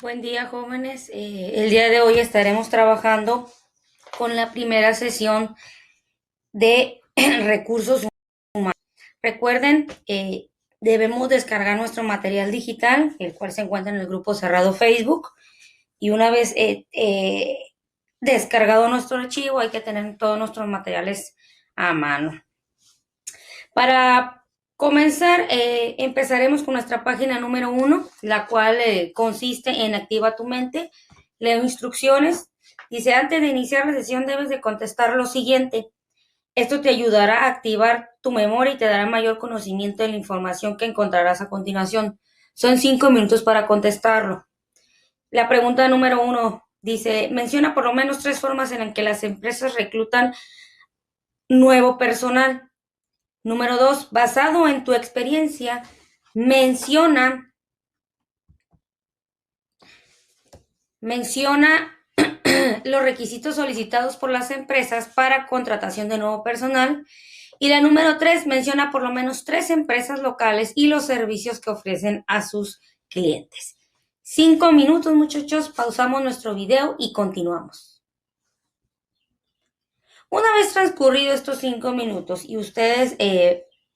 Buen día, jóvenes. El día de hoy estaremos trabajando con la primera sesión de recursos. Recuerden, debemos descargar nuestro material digital, el cual se encuentra en el grupo cerrado Facebook. Y una vez descargado nuestro archivo, hay que tener todos nuestros materiales a mano. Para comenzar, empezaremos con nuestra página número 1, la cual consiste en Activa tu mente. Leo instrucciones. Dice, antes de iniciar la sesión debes de contestar lo siguiente. Esto te ayudará a activar tu memoria y te dará mayor conocimiento de la información que encontrarás a continuación. Son 5 minutos para contestarlo. La pregunta número 1 dice, menciona por lo menos 3 formas en las que las empresas reclutan nuevo personal. Número 2, basado en tu experiencia, menciona los requisitos solicitados por las empresas para contratación de nuevo personal. Y la número 3, menciona por lo menos 3 empresas locales y los servicios que ofrecen a sus clientes. 5 minutos, muchachos, pausamos nuestro video y continuamos. Una vez transcurrido estos 5 minutos y ustedes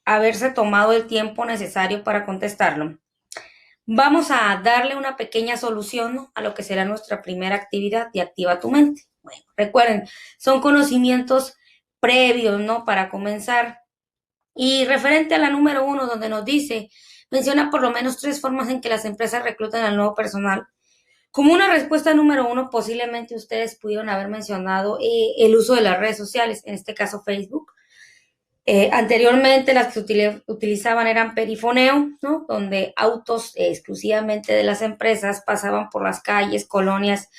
haberse tomado el tiempo necesario para contestarlo, vamos a darle una pequeña solución, ¿no?, a lo que será nuestra primera actividad de Activa tu mente. Bueno, recuerden, son conocimientos previos, ¿no?, para comenzar. Y referente a la número 1, donde nos dice, menciona por lo menos 3 formas en que las empresas reclutan al nuevo personal. Como una respuesta número 1, posiblemente ustedes pudieron haber mencionado el uso de las redes sociales, en este caso Facebook. Anteriormente las que utilizaban eran perifoneo, ¿no?, donde autos exclusivamente de las empresas pasaban por las calles, colonias,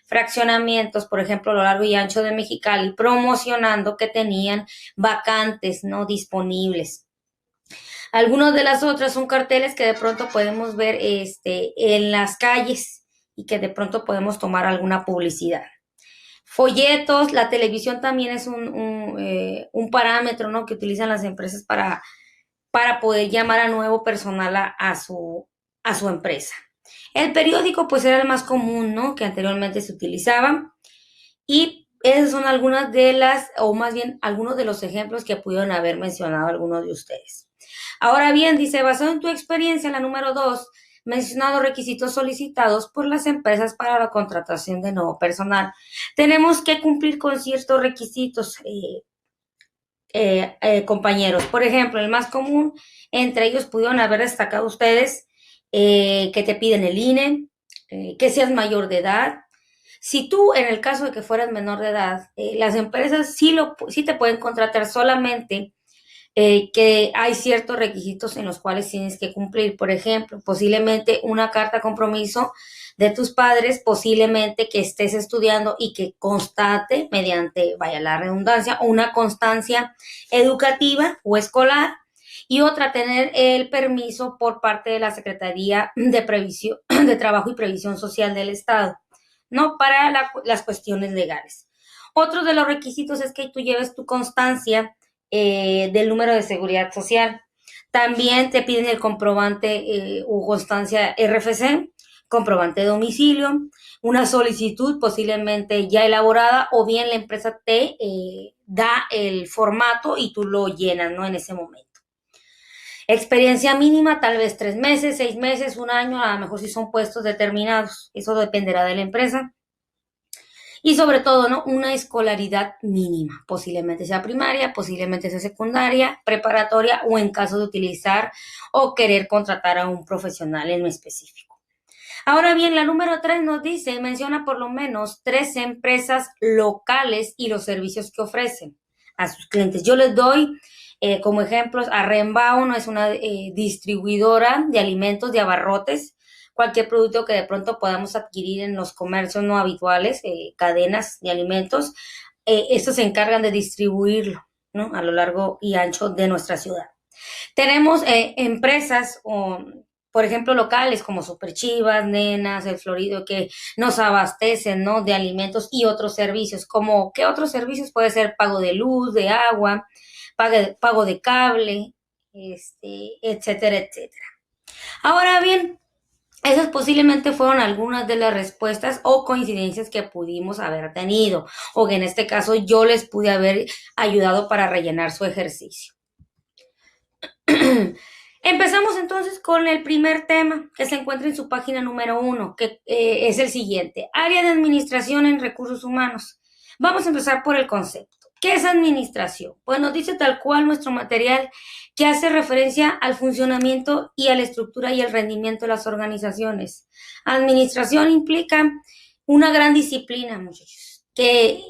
fraccionamientos, por ejemplo, a lo largo y ancho de Mexicali, promocionando que tenían vacantes no disponibles. Algunas de las otras son carteles que de pronto podemos ver en las calles y que de pronto podemos tomar alguna publicidad. Folletos, la televisión también es un parámetro, ¿no?, que utilizan las empresas para poder llamar a nuevo personal a su empresa. El periódico pues era el más común, ¿no?, que anteriormente se utilizaba, y esas son algunas de las, o más bien algunos de los ejemplos que pudieron haber mencionado algunos de ustedes. Ahora bien, dice, basado en tu experiencia, la número 2, mencionado requisitos solicitados por las empresas para la contratación de nuevo personal. Tenemos que cumplir con ciertos requisitos, compañeros. Por ejemplo, el más común, entre ellos pudieron haber destacado ustedes que te piden el INE, que seas mayor de edad. Si tú, en el caso de que fueras menor de edad, las empresas sí te pueden contratar, solamente que hay ciertos requisitos en los cuales tienes que cumplir. Por ejemplo, posiblemente una carta compromiso de tus padres, posiblemente que estés estudiando y que constate mediante, vaya la redundancia, una constancia educativa o escolar, y otra, tener el permiso por parte de la Secretaría de Trabajo y Previsión Social del Estado, ¿no?, para las cuestiones legales. Otro de los requisitos es que tú lleves tu constancia del número de seguridad social. También te piden el comprobante o constancia RFC, comprobante de domicilio, una solicitud posiblemente ya elaborada, o bien la empresa te da el formato y tú lo llenas, ¿no?, en ese momento. Experiencia mínima, tal vez 3 meses, 6 meses, 1 año, a lo mejor si son puestos determinados. Eso dependerá de la empresa. Y sobre todo, ¿no?, una escolaridad mínima, posiblemente sea primaria, posiblemente sea secundaria, preparatoria, o en caso de utilizar o querer contratar a un profesional en lo específico. Ahora bien, la número 3 nos dice, menciona por lo menos 3 empresas locales y los servicios que ofrecen a sus clientes. Yo les doy como ejemplos a Renbao, ¿no?, es una distribuidora de alimentos, de abarrotes, cualquier producto que de pronto podamos adquirir en los comercios no habituales, cadenas de alimentos, estos se encargan de distribuirlo, ¿no?, a lo largo y ancho de nuestra ciudad. Tenemos empresas, por ejemplo, locales como Super Chivas, Nenas, El Florido, que nos abastecen, ¿no?, de alimentos y otros servicios. Como, ¿qué otros servicios? Puede ser pago de luz, de agua, pago de cable, etcétera, etcétera. Ahora bien, Esas posiblemente fueron algunas de las respuestas o coincidencias que pudimos haber tenido, o que en este caso yo les pude haber ayudado para rellenar su ejercicio. Empezamos entonces con el primer tema que se encuentra en su página número 1, que es el siguiente: área de administración en recursos humanos. Vamos a empezar por el concepto. ¿Qué es administración? Pues nos dice tal cual nuestro material que hace referencia al funcionamiento y a la estructura y el rendimiento de las organizaciones. Administración implica una gran disciplina, muchachos, que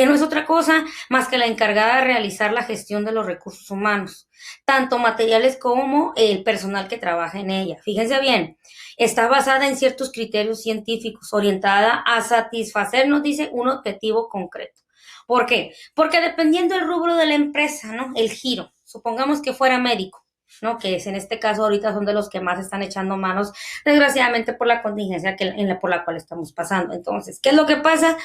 no es otra cosa más que la encargada de realizar la gestión de los recursos humanos, tanto materiales como el personal que trabaja en ella. Fíjense bien, está basada en ciertos criterios científicos, orientada a satisfacer, nos dice, un objetivo concreto. ¿Por qué? Porque dependiendo del rubro de la empresa, ¿no? El giro, supongamos que fuera médico, ¿no? Que es en este caso ahorita son de los que más están echando manos, desgraciadamente por la contingencia por la cual estamos pasando. Entonces, ¿qué es lo que pasa?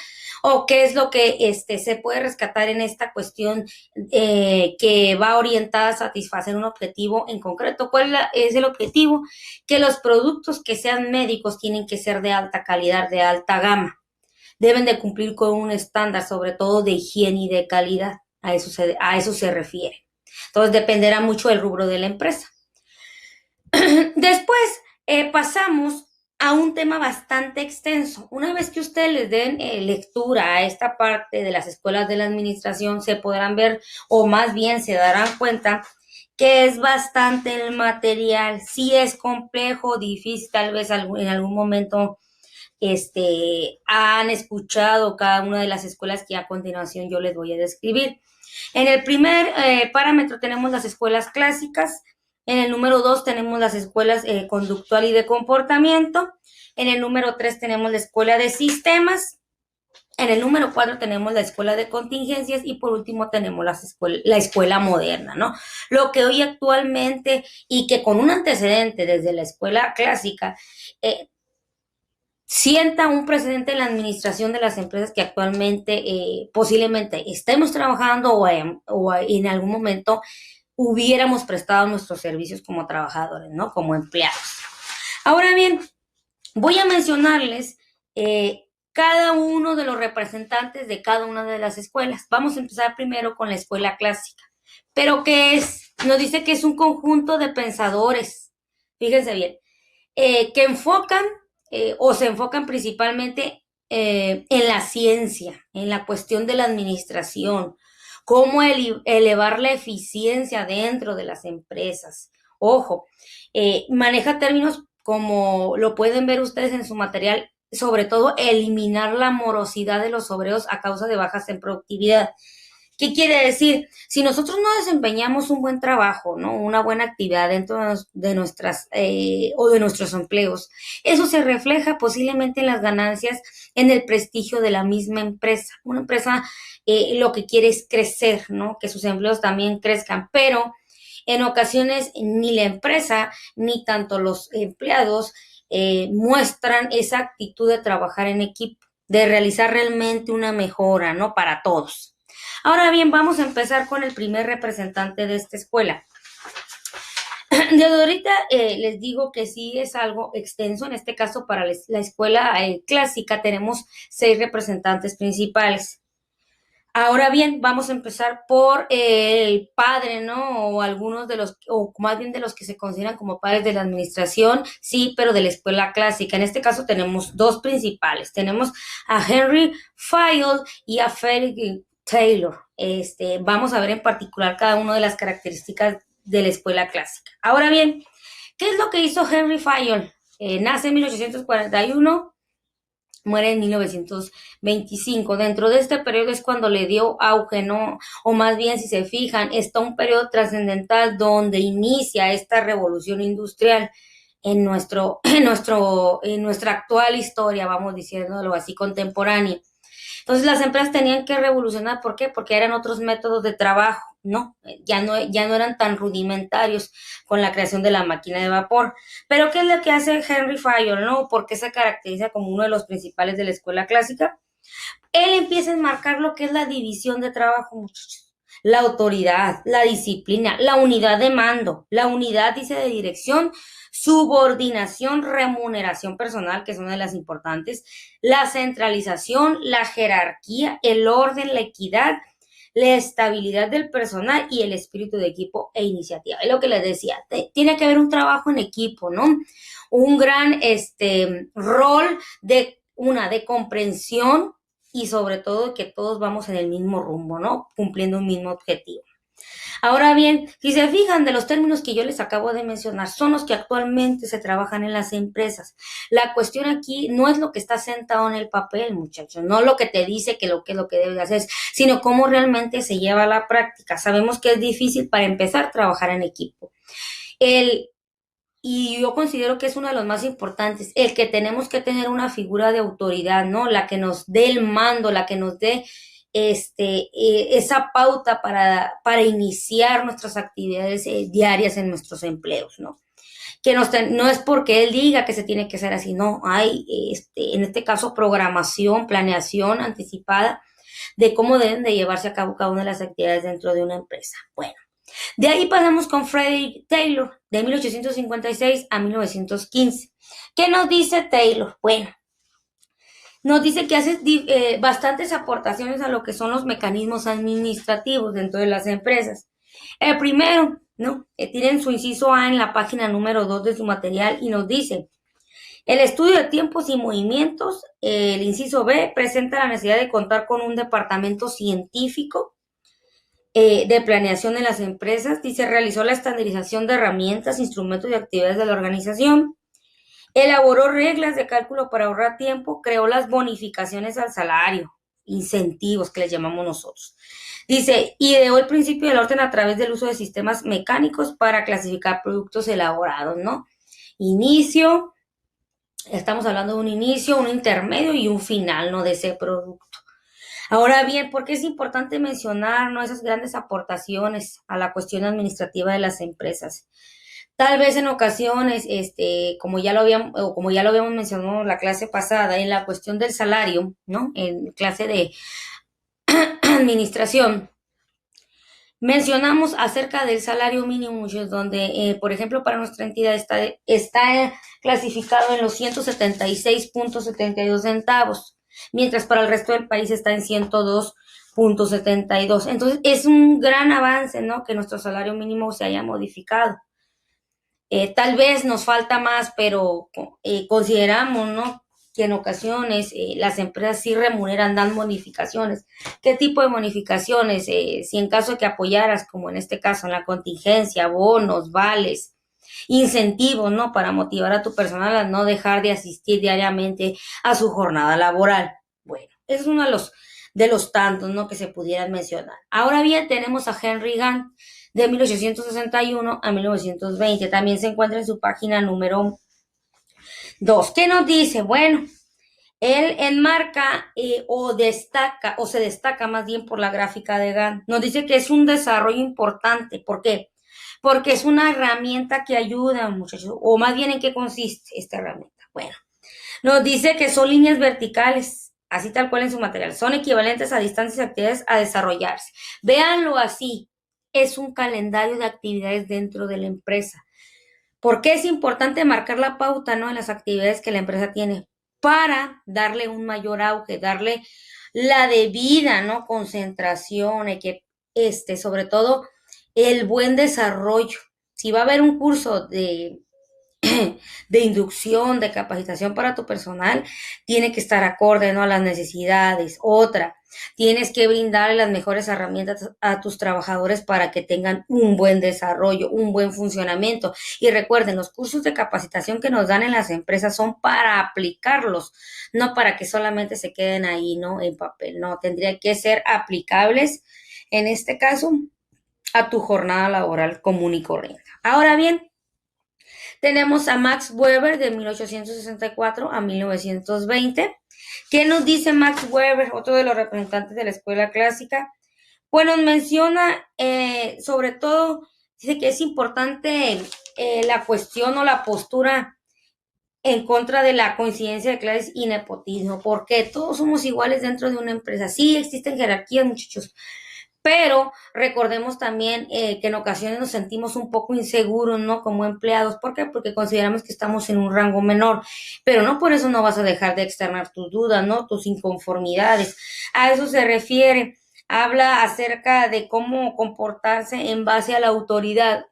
¿O qué es lo que se puede rescatar en esta cuestión que va orientada a satisfacer un objetivo en concreto? ¿Cuál es el objetivo? Que los productos que sean médicos tienen que ser de alta calidad, de alta gama. Deben de cumplir con un estándar, sobre todo de higiene y de calidad. A eso se refiere. Entonces, dependerá mucho del rubro de la empresa. Después pasamos a un tema bastante extenso. Una vez que ustedes les den lectura a esta parte de las escuelas de la administración, se podrán ver, o más bien se darán cuenta, que es bastante el material. Sí es complejo, difícil, tal vez en algún momento han escuchado cada una de las escuelas que a continuación yo les voy a describir. En el primer parámetro tenemos las escuelas clásicas. En el número 2 tenemos las escuelas conductual y de comportamiento. En el número 3 tenemos la escuela de sistemas. En el número 4 tenemos la escuela de contingencias y por último tenemos la escuela moderna, ¿no? Lo que hoy actualmente y que con un antecedente desde la escuela clásica sienta un precedente en la administración de las empresas que actualmente posiblemente estemos trabajando o en algún momento hubiéramos prestado nuestros servicios como trabajadores, ¿no? Como empleados. Ahora bien, voy a mencionarles cada uno de los representantes de cada una de las escuelas. Vamos a empezar primero con la escuela clásica. ¿Pero qué es? Nos dice que es un conjunto de pensadores, fíjense bien, que enfocan o se enfocan principalmente en la ciencia, en la cuestión de la administración, cómo elevar la eficiencia dentro de las empresas. Ojo, maneja términos como lo pueden ver ustedes en su material, sobre todo eliminar la morosidad de los obreros a causa de bajas en productividad. ¿Qué quiere decir? Si nosotros no desempeñamos un buen trabajo, ¿no? Una buena actividad dentro de nuestras o de nuestros empleos, eso se refleja posiblemente en las ganancias, en el prestigio de la misma empresa. Una empresa lo que quiere es crecer, ¿no? Que sus empleos también crezcan, pero en ocasiones ni la empresa ni tanto los empleados muestran esa actitud de trabajar en equipo, de realizar realmente una mejora, ¿no? Para todos. Ahora bien, vamos a empezar con el primer representante de esta escuela. De ahorita les digo que sí es algo extenso. En este caso, para la escuela clásica tenemos 6 representantes principales. Ahora bien, vamos a empezar por el padre, ¿no? O algunos de los, o más bien de los que se consideran como padres de la administración, sí, pero de la escuela clásica. En este caso tenemos 2 principales. Tenemos a Henry Fayol y a Felix Taylor. Vamos a ver en particular cada una de las características de la escuela clásica. Ahora bien, ¿qué es lo que hizo Henry Fayol? Nace en 1841, muere en 1925. Dentro de este periodo es cuando le dio auge, ¿no? O más bien, si se fijan, está un periodo trascendental donde inicia esta revolución industrial en nuestra actual historia, vamos diciéndolo así, contemporánea. Entonces las empresas tenían que revolucionar, ¿por qué? Porque eran otros métodos de trabajo, ¿no? Ya no eran tan rudimentarios con la creación de la máquina de vapor. Pero ¿qué es lo que hace Henry Fayol, no? ¿Por qué se caracteriza como uno de los principales de la escuela clásica? Él empieza a enmarcar lo que es la división de trabajo, muchachos. la autoridad, la disciplina, la unidad de mando, la unidad, dice, de dirección, subordinación, remuneración personal, que es una de las importantes, la centralización, la jerarquía, el orden, la equidad, la estabilidad del personal y el espíritu de equipo e iniciativa. Es lo que les decía, tiene que haber un trabajo en equipo, ¿no? Un gran rol de comprensión y sobre todo que todos vamos en el mismo rumbo, ¿no? Cumpliendo un mismo objetivo. Ahora bien, si se fijan, de los términos que yo les acabo de mencionar, son los que actualmente se trabajan en las empresas. La cuestión aquí no es lo que está sentado en el papel, muchachos, no lo que te dice que lo que debes hacer, sino cómo realmente se lleva a la práctica. Sabemos que es difícil para empezar a trabajar en equipo. Y yo considero que es uno de los más importantes, el que tenemos que tener una figura de autoridad, ¿no? La que nos dé el mando, la que nos dé esa pauta para iniciar nuestras actividades diarias en nuestros empleos, ¿no? No es porque él diga que se tiene que hacer así, no, hay, en este caso, programación, planeación anticipada de cómo deben de llevarse a cabo cada una de las actividades dentro de una empresa. Bueno, de ahí pasamos con Frederick Taylor, de 1856 a 1915. ¿Qué nos dice Taylor? Bueno, nos dice que hace bastantes aportaciones a lo que son los mecanismos administrativos dentro de las empresas. El primero, ¿no? Tienen su inciso A en la página número 2 de su material y nos dice, el estudio de tiempos y movimientos, el inciso B, presenta la necesidad de contar con un departamento científico de planeación en las empresas. Dice, realizó la estandarización de herramientas, instrumentos y actividades de la organización. Elaboró reglas de cálculo para ahorrar tiempo, creó las bonificaciones al salario, incentivos que les llamamos nosotros. Dice, ideó el principio del orden a través del uso de sistemas mecánicos para clasificar productos elaborados, ¿no? Inicio, estamos hablando de un inicio, un intermedio y un final, ¿no? De ese producto. Ahora bien, ¿por qué es importante mencionar, ¿no?, esas grandes aportaciones a la cuestión administrativa de las empresas? Tal vez en ocasiones, como ya lo habíamos mencionado en la clase pasada, en la cuestión del salario, ¿no? En clase de administración, mencionamos acerca del salario mínimo, muchos, donde, por ejemplo, para nuestra entidad está clasificado en los 176.72 centavos, mientras para el resto del país está en 102.72. Entonces, es un gran avance, ¿no?, que nuestro salario mínimo se haya modificado. Tal vez nos falta más, pero consideramos, ¿no?, que en ocasiones las empresas sí remuneran, dan bonificaciones. ¿Qué tipo de bonificaciones? Si en caso de que apoyaras, como en este caso, en la contingencia, bonos, vales, incentivos, ¿no?, para motivar a tu personal a no dejar de asistir diariamente a su jornada laboral. Bueno, es uno de los tantos, ¿no?, que se pudieran mencionar. Ahora bien, tenemos a Henry Gantt, de 1861 a 1920. También se encuentra en su página número 2. ¿Qué nos dice? Bueno, él enmarca o se destaca más bien por la gráfica de Gantt. Nos dice que es un desarrollo importante. ¿Por qué? Porque es una herramienta que ayuda, muchachos, o más bien, ¿en qué consiste esta herramienta? Bueno, nos dice que son líneas verticales, así tal cual en su material, son equivalentes a distancias y actividades a desarrollarse. Véanlo así, es un calendario de actividades dentro de la empresa. ¿Por qué es importante marcar la pauta, ¿no?, en las actividades que la empresa tiene? Para darle un mayor auge, darle la debida, ¿no?, concentración, y que sobre todo el buen desarrollo. Si va a haber un curso de inducción, de capacitación para tu personal, tiene que estar acorde, ¿no?, a las necesidades. Otra, tienes que brindarle las mejores herramientas a tus trabajadores para que tengan un buen desarrollo, un buen funcionamiento. Y recuerden, los cursos de capacitación que nos dan en las empresas son para aplicarlos, no para que solamente se queden ahí, ¿no?, en papel. No, tendría que ser aplicables, en este caso, a tu jornada laboral común y corriente. Ahora bien, tenemos a Max Weber de 1864 a 1920. ¿Qué nos dice Max Weber, otro de los representantes de la escuela clásica? Bueno, menciona sobre todo, dice que es importante la cuestión o la postura en contra de la coincidencia de clases y nepotismo, porque todos somos iguales dentro de una empresa. Sí existen jerarquías, muchachos, Pero recordemos también que en ocasiones nos sentimos un poco inseguros, ¿no? Como empleados. ¿Por qué? Porque consideramos que estamos en un rango menor. Pero no por eso no vas a dejar de externar tus dudas, ¿no? Tus inconformidades. A eso se refiere. Habla acerca de cómo comportarse en base a la autoridad.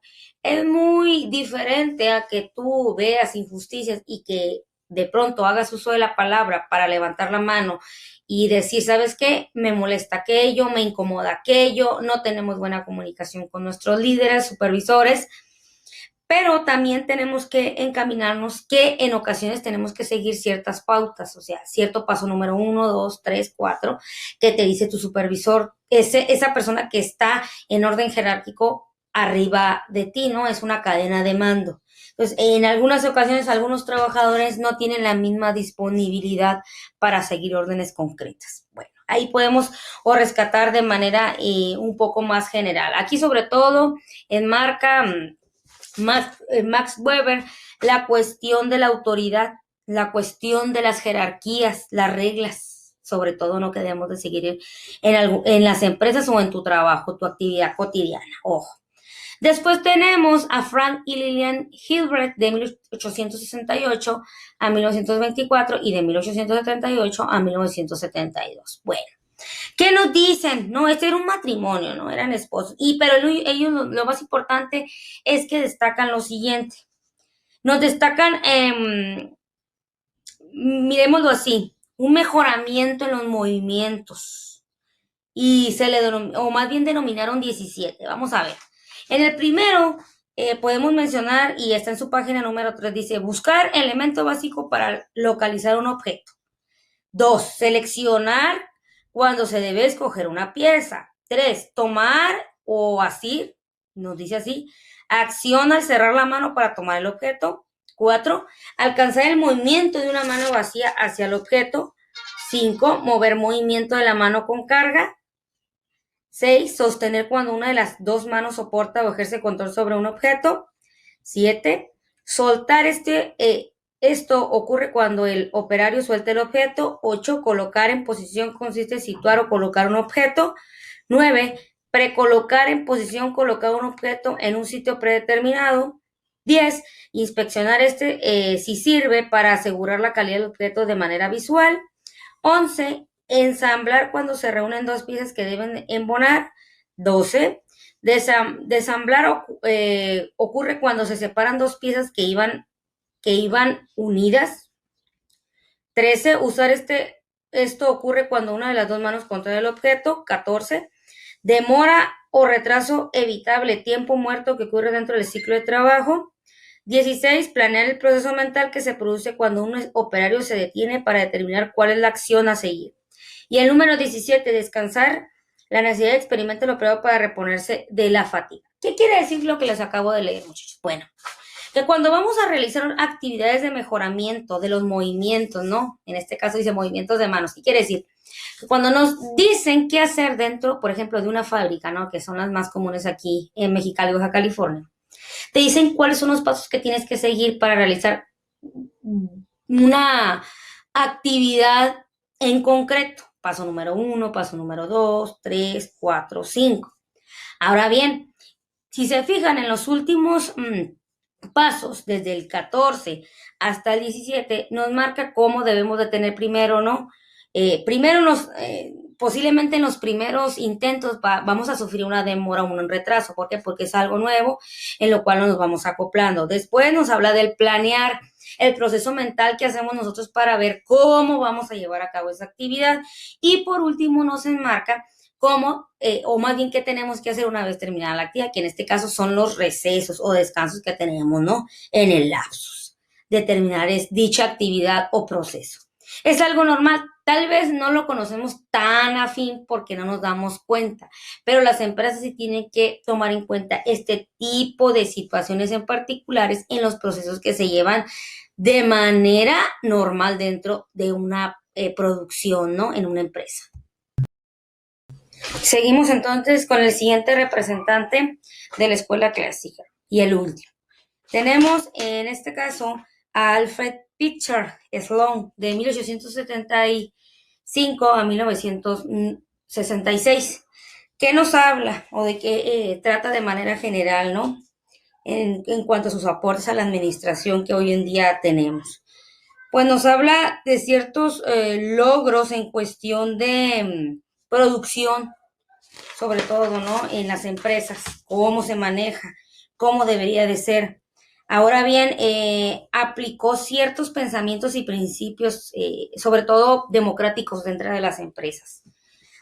Es muy diferente a que tú veas injusticias y que de pronto hagas uso de la palabra para levantar la mano y decir, ¿sabes qué? Me molesta aquello, me incomoda aquello, no tenemos buena comunicación con nuestros líderes, supervisores, pero también tenemos que encaminarnos que en ocasiones tenemos que seguir ciertas pautas, o sea, cierto paso número 1, 2, 3, 4, que te dice tu supervisor, esa persona que está en orden jerárquico arriba de ti, ¿no? Es una cadena de mando. Entonces, en algunas ocasiones, algunos trabajadores no tienen la misma disponibilidad para seguir órdenes concretas. Bueno, ahí podemos o rescatar de manera un poco más general. Aquí, sobre todo, enmarca Max Weber la cuestión de la autoridad, la cuestión de las jerarquías, las reglas, sobre todo no que debemos de seguir en las empresas o en tu trabajo, tu actividad cotidiana. Ojo. Después tenemos a Frank y Lillian Hilbert de 1868 a 1924 y de 1878 a 1972. Bueno, ¿qué nos dicen? No, este era un matrimonio, no eran esposos. Pero ellos lo más importante es que destacan lo siguiente. Nos destacan, miremoslo así, un mejoramiento en los movimientos. Y o más bien denominaron 17. Vamos a ver. En el primero, podemos mencionar, y está en su página número 3, dice, buscar elemento básico para localizar un objeto. 2, seleccionar cuando se debe escoger una pieza. 3, tomar o asir, nos dice así, acción al cerrar la mano para tomar el objeto. 4, alcanzar el movimiento de una mano vacía hacia el objeto. 5, mover movimiento de la mano con carga. 6, sostener cuando una de las dos manos soporta o ejerce control sobre un objeto. 7, soltar esto ocurre cuando el operario suelta el objeto. 8, colocar en posición consiste en situar o colocar un objeto. 9, precolocar en posición colocar un objeto en un sitio predeterminado. 10, inspeccionar si sirve para asegurar la calidad del objeto de manera visual. 11, ensamblar cuando se reúnen dos piezas que deben embonar. 12, desamblar ocurre cuando se separan dos piezas que iban unidas. 13, usar esto ocurre cuando una de las dos manos controla el objeto. 14, demora o retraso evitable, tiempo muerto que ocurre dentro del ciclo de trabajo. 16, planear el proceso mental que se produce cuando un operario se detiene para determinar cuál es la acción a seguir. Y el número 17, descansar la necesidad de experimentar el operario para reponerse de la fatiga. ¿Qué quiere decir lo que les acabo de leer, muchachos? Bueno, que cuando vamos a realizar actividades de mejoramiento de los movimientos, ¿no? En este caso dice movimientos de manos. ¿Qué quiere decir? Que cuando nos dicen qué hacer dentro, por ejemplo, de una fábrica, ¿no? Que son las más comunes aquí en Mexicali, Baja California. Te dicen cuáles son los pasos que tienes que seguir para realizar una actividad en concreto. Paso número 1, paso número 2, 3, 4, 5. Ahora bien, si se fijan en los últimos pasos, desde el 14 hasta el 17, nos marca cómo debemos de tener primero, ¿no? Posiblemente en los primeros intentos vamos a sufrir una demora o un retraso. ¿Por qué? Porque es algo nuevo en lo cual nos vamos acoplando. Después nos habla del planear, el proceso mental que hacemos nosotros para ver cómo vamos a llevar a cabo esa actividad. Y por último nos enmarca cómo, o más bien qué tenemos que hacer una vez terminada la actividad, que en este caso son los recesos o descansos que tenemos, ¿no? En el lapsus de terminar dicha actividad o proceso. Es algo normal, tal vez no lo conocemos tan afín porque no nos damos cuenta, pero las empresas sí tienen que tomar en cuenta este tipo de situaciones en particulares en los procesos que se llevan de manera normal dentro de una producción, ¿no? En una empresa. Seguimos entonces con el siguiente representante de la escuela clásica y el último. Tenemos en este caso a Alfred Pitcher Sloan de 1875 a 1966, ¿Qué nos habla o de qué trata de manera general, ¿no? En cuanto a sus aportes a la administración que hoy en día tenemos. Pues nos habla de ciertos logros en cuestión de producción, sobre todo, ¿no? En las empresas, cómo se maneja, cómo debería de ser. Ahora bien, aplicó ciertos pensamientos y principios, sobre todo democráticos dentro de las empresas.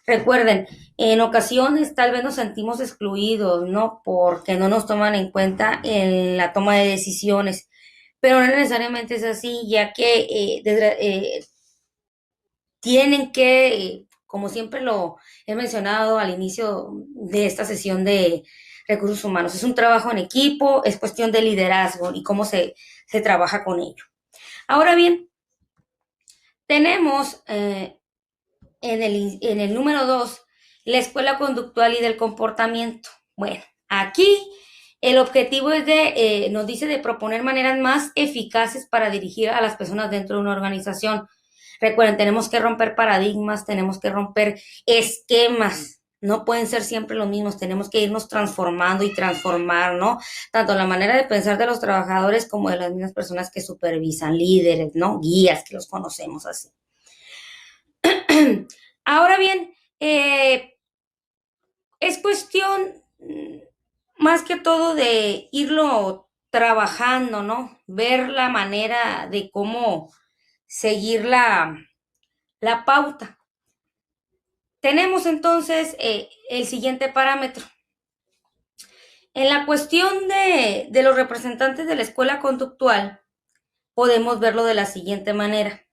Recuerden, en ocasiones tal vez nos sentimos excluidos, ¿no? Porque no nos toman en cuenta en la toma de decisiones, pero no necesariamente es así, ya que tienen que, como siempre lo he mencionado al inicio de esta sesión de recursos humanos, es un trabajo en equipo, es cuestión de liderazgo y cómo se trabaja con ello. Ahora bien, tenemos en el número 2 la escuela conductual y del comportamiento. Bueno, aquí el objetivo es nos dice de proponer maneras más eficaces para dirigir a las personas dentro de una organización. Recuerden, tenemos que romper paradigmas, tenemos que romper esquemas. No pueden ser siempre los mismos, tenemos que irnos transformando y transformar, ¿no? Tanto la manera de pensar de los trabajadores como de las mismas personas que supervisan, líderes, ¿no? Guías, que los conocemos así. Ahora bien, es cuestión más que todo de irlo trabajando, ¿no? Ver la manera de cómo seguir la pauta. Tenemos entonces el siguiente parámetro. En la cuestión de los representantes de la escuela conductual, podemos verlo de la siguiente manera.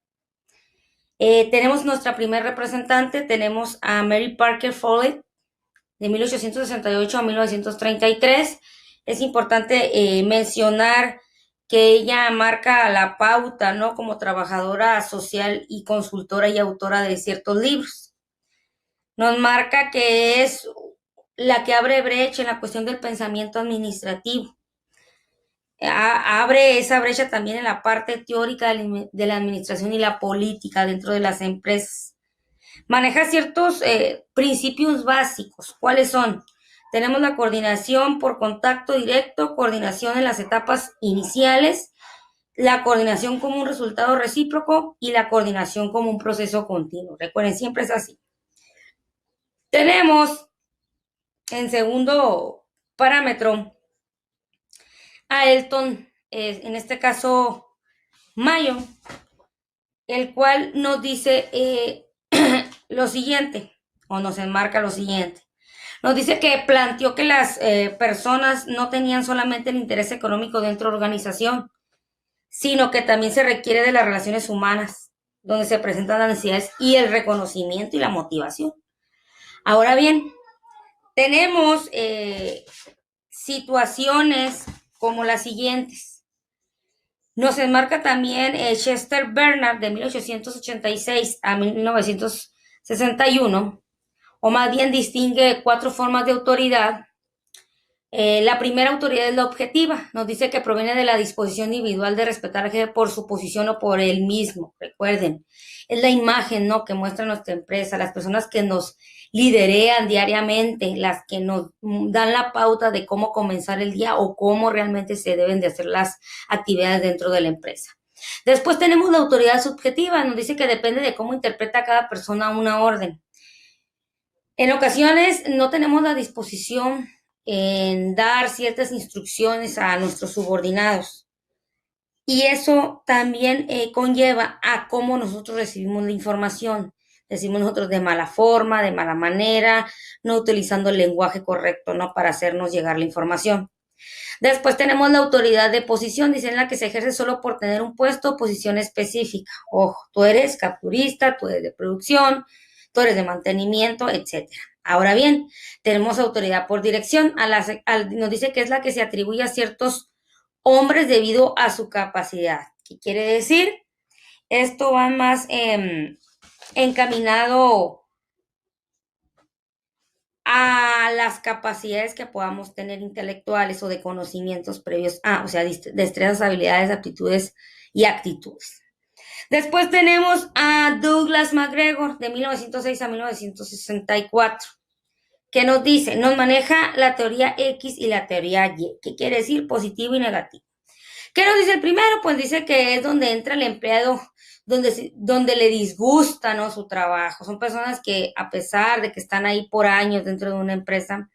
Tenemos nuestra primer representante, tenemos a Mary Parker Follett, de 1868 a 1933. Es importante mencionar que ella marca la pauta, ¿no? Como trabajadora social y consultora y autora de ciertos libros. Nos marca que es la que abre brecha en la cuestión del pensamiento administrativo. Abre esa brecha también en la parte teórica de la administración y la política dentro de las empresas. Maneja ciertos principios básicos. ¿Cuáles son? Tenemos la coordinación por contacto directo, coordinación en las etapas iniciales, la coordinación como un resultado recíproco y la coordinación como un proceso continuo. Recuerden, siempre es así. Tenemos en segundo parámetro a Elton, en este caso Mayo, el cual nos dice lo siguiente, o nos enmarca lo siguiente. Nos dice que planteó que las personas no tenían solamente el interés económico dentro de la organización, sino que también se requiere de las relaciones humanas, donde se presentan las necesidades y el reconocimiento y la motivación. Ahora bien, tenemos situaciones como las siguientes. Nos enmarca también Chester Bernard de 1886 a 1961, o más bien distingue 4 formas de autoridad. La primera autoridad es la objetiva, nos dice que proviene de la disposición individual de respetar al jefe por su posición o por él mismo. Recuerden, es la imagen, ¿no?, que muestra nuestra empresa, las personas que nos liderean diariamente, las que nos dan la pauta de cómo comenzar el día o cómo realmente se deben de hacer las actividades dentro de la empresa. Después tenemos la autoridad subjetiva, nos dice que depende de cómo interpreta cada persona una orden. En ocasiones no tenemos la disposición en dar ciertas instrucciones a nuestros subordinados. Y eso también conlleva a cómo nosotros recibimos la información. Decimos nosotros de mala forma, de mala manera, no utilizando el lenguaje correcto, ¿no?, para hacernos llegar la información. Después tenemos la autoridad de posición, dicen la que se ejerce solo por tener un puesto o posición específica. Ojo, tú eres capturista, tú eres de producción, tú eres de mantenimiento, etcétera. Ahora bien, tenemos autoridad por dirección, nos dice que es la que se atribuye a ciertos hombres debido a su capacidad. ¿Qué quiere decir? Esto va más encaminado a las capacidades que podamos tener intelectuales o de conocimientos previos, o sea, destrezas, habilidades, aptitudes y actitudes. Después tenemos a Douglas MacGregor de 1906 a 1964. ¿Qué nos dice? Nos maneja la teoría X y la teoría Y. ¿Qué quiere decir? Positivo y negativo. ¿Qué nos dice el primero? Pues dice que es donde entra el empleado, donde le disgusta, ¿no?, su trabajo. Son personas que, a pesar de que están ahí por años dentro de una empresa,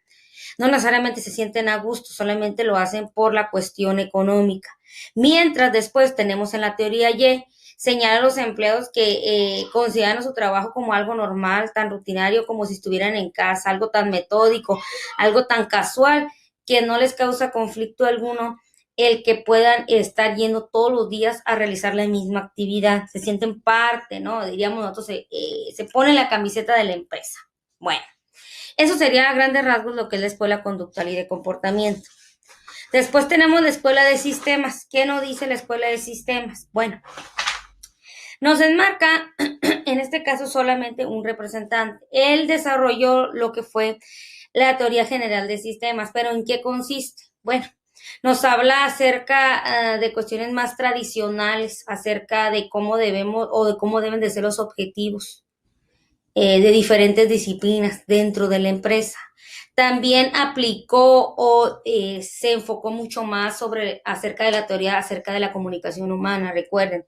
no necesariamente se sienten a gusto, solamente lo hacen por la cuestión económica. Mientras después tenemos en la teoría Y, señala a los empleados que consideran su trabajo como algo normal, tan rutinario como si estuvieran en casa, algo tan metódico, algo tan casual, que no les causa conflicto alguno el que puedan estar yendo todos los días a realizar la misma actividad. Se sienten parte, ¿no? Diríamos nosotros, se ponen la camiseta de la empresa. Bueno, eso sería a grandes rasgos lo que es la escuela conductual y de comportamiento. Después tenemos la escuela de sistemas. ¿Qué nos dice la escuela de sistemas? Bueno, nos enmarca, en este caso, solamente un representante. Él desarrolló lo que fue la teoría general de sistemas, pero ¿en qué consiste? Bueno, nos habla acerca de cuestiones más tradicionales, acerca de cómo debemos o de cómo deben de ser los objetivos de diferentes disciplinas dentro de la empresa. También aplicó o se enfocó mucho más sobre acerca de la teoría, acerca de la comunicación humana. Recuerden,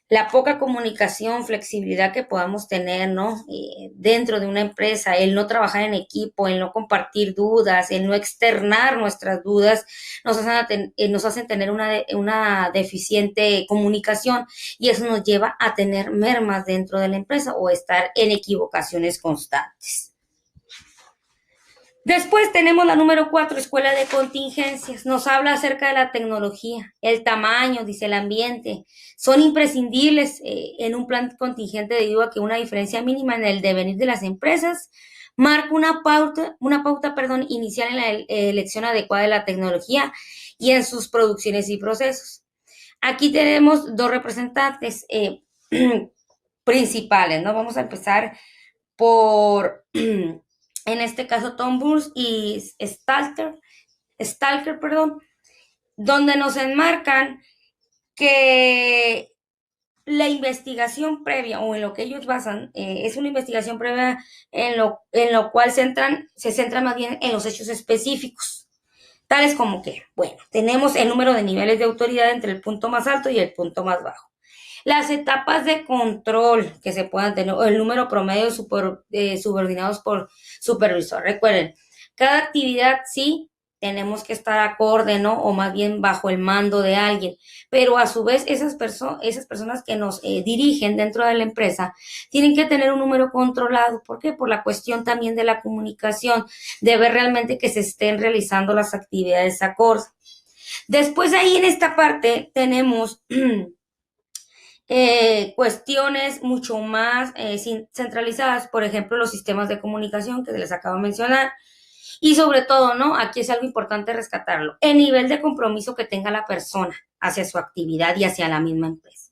la poca comunicación, flexibilidad que podamos tener, ¿no? Dentro de una empresa, el no trabajar en equipo, el no compartir dudas, el no externar nuestras dudas, nos hacen tener una deficiente comunicación y eso nos lleva a tener mermas dentro de la empresa o estar en equivocaciones constantes. Después tenemos la número 4, escuela de contingencias. Nos habla acerca de la tecnología, el tamaño, dice el ambiente. Son imprescindibles en un plan contingente debido a que una diferencia mínima en el devenir de las empresas marca una pauta inicial en la elección adecuada de la tecnología y en sus producciones y procesos. Aquí tenemos dos representantes principales, ¿no? Vamos a empezar por en este caso Tom Burns y Stalker, perdón, donde nos enmarcan que la investigación previa o en lo que ellos basan es una investigación previa en lo cual se centra más bien en los hechos específicos, tales como que, bueno, tenemos el número de niveles de autoridad entre el punto más alto y el punto más bajo. Las etapas de control que se puedan tener, o el número promedio de subordinados por supervisor. Recuerden, cada actividad sí tenemos que estar acorde, ¿no? O más bien bajo el mando de alguien. Pero a su vez, esas personas que nos dirigen dentro de la empresa tienen que tener un número controlado. ¿Por qué? Por la cuestión también de la comunicación, de ver realmente que se estén realizando las actividades acorde. Después ahí en esta parte tenemos cuestiones mucho más centralizadas, por ejemplo, los sistemas de comunicación que les acabo de mencionar. Y sobre todo, ¿no? Aquí es algo importante rescatarlo, el nivel de compromiso que tenga la persona hacia su actividad y hacia la misma empresa.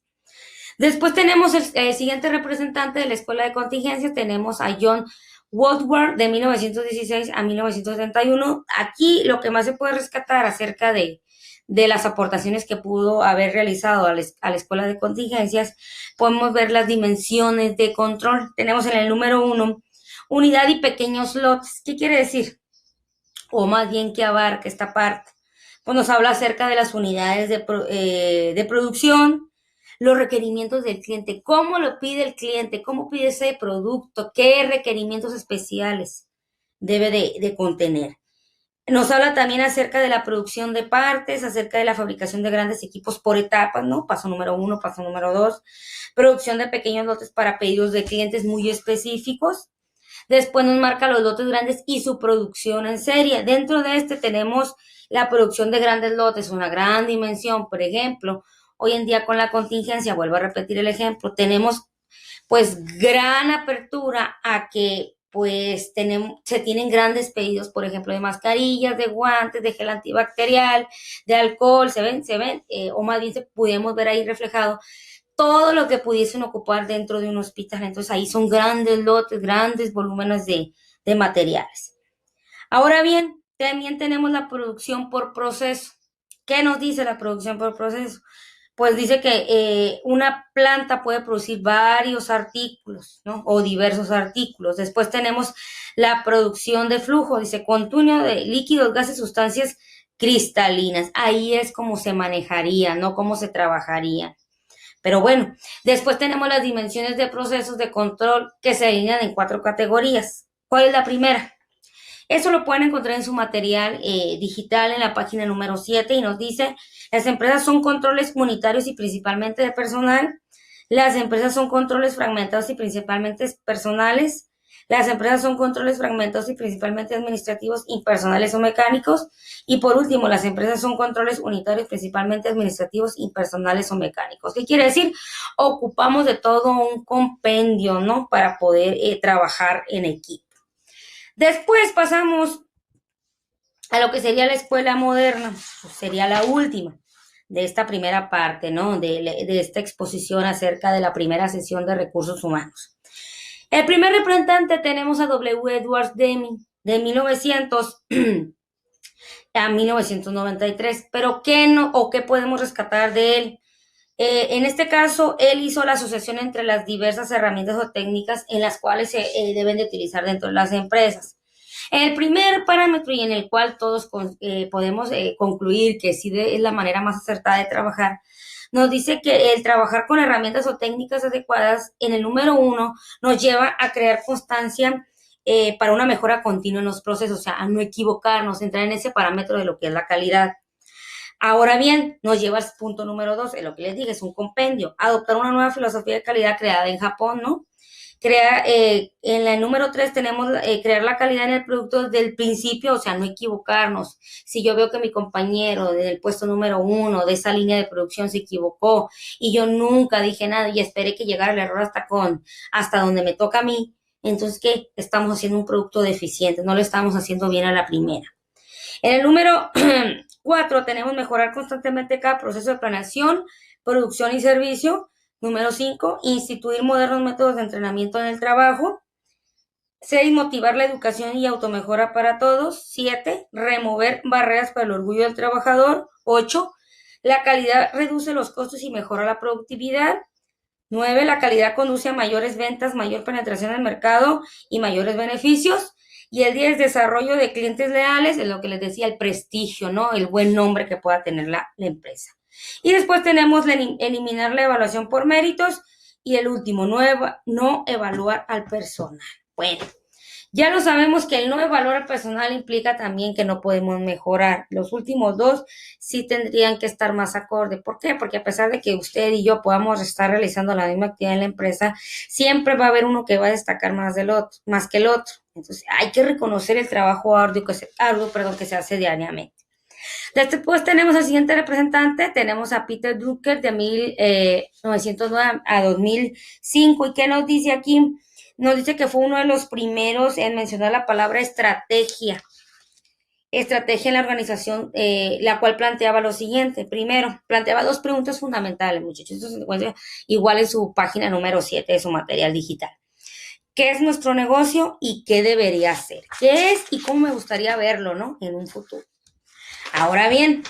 Después tenemos el siguiente representante de la escuela de contingencias, tenemos a John Woodward de 1916 a 1971. Aquí lo que más se puede rescatar acerca de las aportaciones que pudo haber realizado a la escuela de contingencias, podemos ver las dimensiones de control. Tenemos en el número 1, unidad y pequeños lotes. ¿Qué quiere decir? O más bien, ¿qué abarca esta parte? Pues nos habla acerca de las unidades de producción, los requerimientos del cliente, cómo lo pide el cliente, cómo pide ese producto, qué requerimientos especiales debe de contener. Nos habla también acerca de la producción de partes, acerca de la fabricación de grandes equipos por etapas, ¿no? Paso número 1, paso número 2, producción de pequeños lotes para pedidos de clientes muy específicos. Después nos marca los lotes grandes y su producción en serie. Dentro de este tenemos la producción de grandes lotes, una gran dimensión. Por ejemplo, hoy en día con la contingencia, vuelvo a repetir el ejemplo, tenemos pues gran apertura a que pues se tienen grandes pedidos, por ejemplo, de mascarillas, de guantes, de gel antibacterial, de alcohol, se ven, o más bien pudimos ver ahí reflejado todo lo que pudiesen ocupar dentro de un hospital. Entonces ahí son grandes lotes, grandes volúmenes de materiales. Ahora bien, también tenemos la producción por proceso. ¿Qué nos dice la producción por proceso? pues dice que una planta puede producir varios artículos, ¿no? O diversos artículos. Después tenemos la producción de flujo, dice continuo de líquidos, gases, sustancias cristalinas. Ahí es como se manejaría, no cómo se trabajaría. Pero bueno, después tenemos las dimensiones de procesos de control que se alinean en 4 categorías. ¿Cuál es la primera? Eso lo pueden encontrar en su material digital en la página número 7 y nos dice, las empresas son controles unitarios y principalmente de personal, las empresas son controles fragmentados y principalmente personales, las empresas son controles fragmentados y principalmente administrativos, impersonales o mecánicos, y por último, las empresas son controles unitarios, principalmente administrativos, impersonales o mecánicos. ¿Qué quiere decir? Ocupamos de todo un compendio, ¿no? Para poder trabajar en equipo. Después pasamos a lo que sería la escuela moderna, pues sería la última de esta primera parte, ¿no? De esta exposición acerca de la primera sesión de recursos humanos. El primer representante tenemos a W. Edwards Deming, de 1900 a 1993, pero ¿qué no o qué podemos rescatar de él? En este caso, él hizo la asociación entre las diversas herramientas o técnicas en las cuales se deben de utilizar dentro de las empresas. El primer parámetro y en el cual todos podemos concluir que sí es la manera más acertada de trabajar, nos dice que el trabajar con herramientas o técnicas adecuadas en el número 1 nos lleva a crear constancia para una mejora continua en los procesos, o sea, a no equivocarnos, entrar en ese parámetro de lo que es la calidad. Ahora bien, nos lleva al punto número 2, en lo que les dije, es un compendio, adoptar una nueva filosofía de calidad creada en Japón, ¿no? En la número 3 tenemos crear la calidad en el producto desde el principio, o sea, no equivocarnos. Si yo veo que mi compañero del puesto número 1 de esa línea de producción se equivocó y yo nunca dije nada y esperé que llegara el error hasta donde me toca a mí, entonces, ¿qué? Estamos haciendo un producto deficiente, no lo estamos haciendo bien a la primera. En el número 4 tenemos mejorar constantemente cada proceso de planeación, producción y servicio. Número 5, instituir modernos métodos de entrenamiento en el trabajo. 6, motivar la educación y automejora para todos. 7, remover barreras para el orgullo del trabajador. 8, la calidad reduce los costos y mejora la productividad. 9, la calidad conduce a mayores ventas, mayor penetración en el mercado y mayores beneficios. Y el 10, desarrollo de clientes leales, es lo que les decía, el prestigio, ¿no? El buen nombre que pueda tener la empresa. Y después tenemos eliminar la evaluación por méritos y el último, no evaluar al personal. Bueno, ya lo sabemos que el no evaluar al personal implica también que no podemos mejorar. Los últimos dos sí tendrían que estar más acorde. ¿Por qué? Porque a pesar de que usted y yo podamos estar realizando la misma actividad en la empresa, siempre va a haber uno que va a destacar más que el otro. Entonces, hay que reconocer el trabajo arduo que se hace diariamente. Después tenemos al siguiente representante, tenemos a Peter Drucker de 1909 a 2005. ¿Y qué nos dice aquí? Nos dice que fue uno de los primeros en mencionar la palabra estrategia. Estrategia en la organización, la cual planteaba lo siguiente. Primero, planteaba 2 preguntas fundamentales, muchachos. Esto se encuentra igual en su página número 7 de su material digital. ¿Qué es nuestro negocio y qué debería ser? ¿Qué es y cómo me gustaría verlo, ¿no? En un futuro. Ahora bien,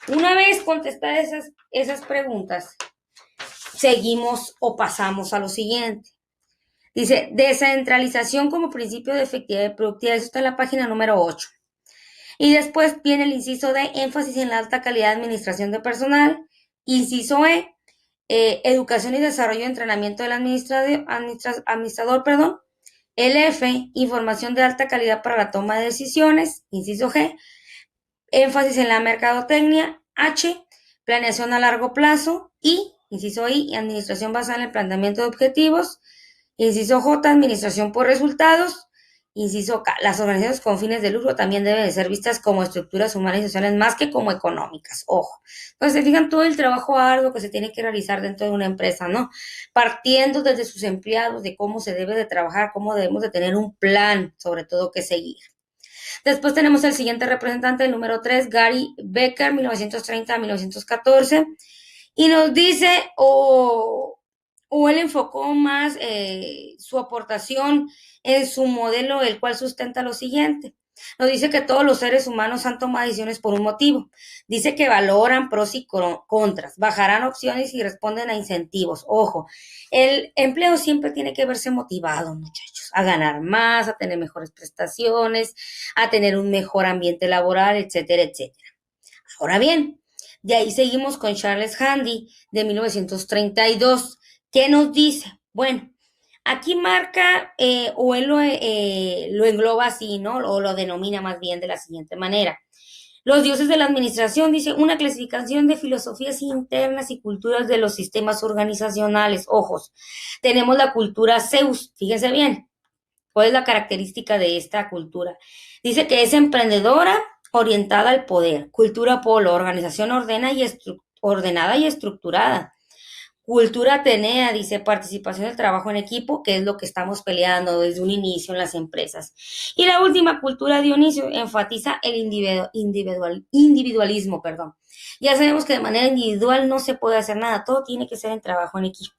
una vez contestadas esas preguntas, seguimos o pasamos a lo siguiente. Dice, descentralización como principio de efectividad y productividad. Eso está en la página número 8. Y después viene el inciso D, énfasis en la alta calidad de administración de personal. Inciso E, educación y desarrollo de entrenamiento del administrador. El F, información de alta calidad para la toma de decisiones. Inciso G, énfasis en la mercadotecnia. H, planeación a largo plazo. Y, inciso I, administración basada en el planteamiento de objetivos. Inciso J, administración por resultados. Inciso K, las organizaciones con fines de lucro también deben de ser vistas como estructuras humanas y sociales más que como económicas. Ojo. Entonces, se fijan todo el trabajo arduo que se tiene que realizar dentro de una empresa, ¿no? Partiendo desde sus empleados, de cómo se debe de trabajar, cómo debemos de tener un plan, sobre todo, que seguir. Después tenemos el siguiente representante, el número 3, Gary Becker, 1930 a 1914. Y nos dice, o él enfocó más su aportación en su modelo, el cual sustenta lo siguiente. Nos dice que todos los seres humanos han tomado decisiones por un motivo. Dice que valoran pros y contras, bajarán opciones y responden a incentivos. Ojo, el empleo siempre tiene que verse motivado, muchachos, a ganar más, a tener mejores prestaciones, a tener un mejor ambiente laboral, etcétera, etcétera. Ahora bien, de ahí seguimos con Charles Handy de 1932. ¿Qué nos dice? Bueno, aquí marca o él lo engloba así, ¿no? O lo denomina más bien de la siguiente manera. Los dioses de la administración, dice, una clasificación de filosofías internas y culturas de los sistemas organizacionales. Ojos, tenemos la cultura Zeus, fíjense bien, ¿cuál es la característica de esta cultura? Dice que es emprendedora, orientada al poder. Cultura Polo, organización ordenada y estructurada. Cultura Atenea, dice, participación del trabajo en equipo, que es lo que estamos peleando desde un inicio en las empresas. Y la última, cultura Dionisio, enfatiza el individualismo, perdón. Ya sabemos que de manera individual no se puede hacer nada, todo tiene que ser en trabajo en equipo.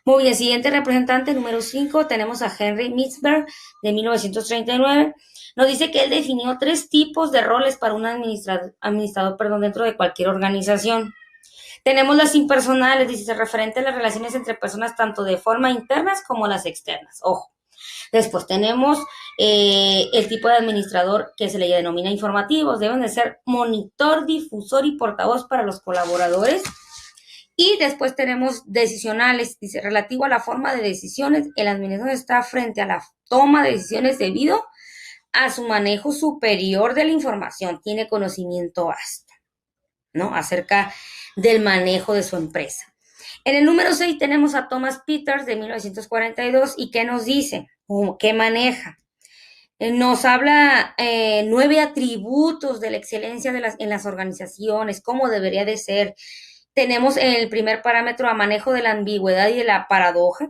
Muy bien, siguiente representante, número 5, tenemos a Henry Mintzberg, de 1939. Nos dice que él definió 3 tipos de roles para un administrador, dentro de cualquier organización. Tenemos las impersonales, dice, referente a las relaciones entre personas tanto de forma internas como las externas. Ojo. Después tenemos el tipo de administrador que se le denomina informativos. Deben de ser monitor, difusor y portavoz para los colaboradores. Y después tenemos decisionales, dice, relativo a la forma de decisiones, el administrador está frente a la toma de decisiones debido a su manejo superior de la información, tiene conocimiento vasto, ¿no? Acerca del manejo de su empresa. En el número 6 tenemos a Thomas Peters de 1942 y ¿qué nos dice? ¿Qué maneja? Nos habla 9 atributos de la excelencia en las organizaciones, cómo debería de ser. Tenemos el primer parámetro a manejo de la ambigüedad y de la paradoja,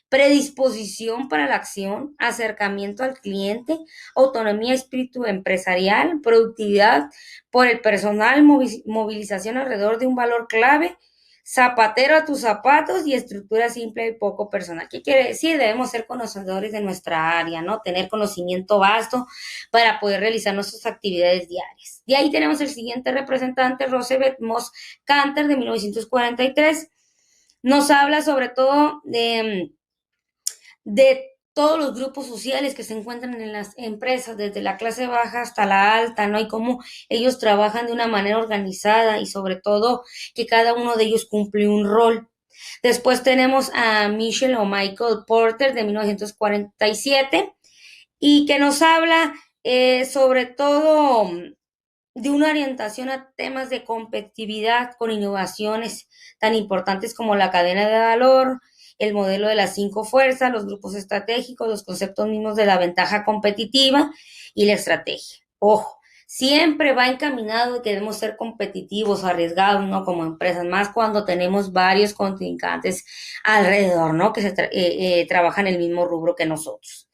predisposición para la acción, acercamiento al cliente, autonomía, espíritu empresarial, productividad por el personal, movilización alrededor de un valor clave, zapatero a tus zapatos y estructura simple y poco personal. ¿Qué quiere decir? Debemos ser conocedores de nuestra área, ¿no? Tener conocimiento vasto para poder realizar nuestras actividades diarias. De ahí tenemos el siguiente representante, Roosevelt Moss Canter, de 1943. Nos habla sobre todo de todos los grupos sociales que se encuentran en las empresas, desde la clase baja hasta la alta, ¿no? Y cómo ellos trabajan de una manera organizada y sobre todo que cada uno de ellos cumple un rol. Después tenemos a Michelle o Michael Porter de 1947 y que nos habla sobre todo de una orientación a temas de competitividad con innovaciones tan importantes como la cadena de valor, el modelo de las 5 fuerzas, los grupos estratégicos, los conceptos mismos de la ventaja competitiva y la estrategia. Ojo, siempre va encaminado que debemos ser competitivos, arriesgados, ¿no? Como empresas, más cuando tenemos varios contrincantes alrededor, ¿no? Que trabajan en el mismo rubro que nosotros.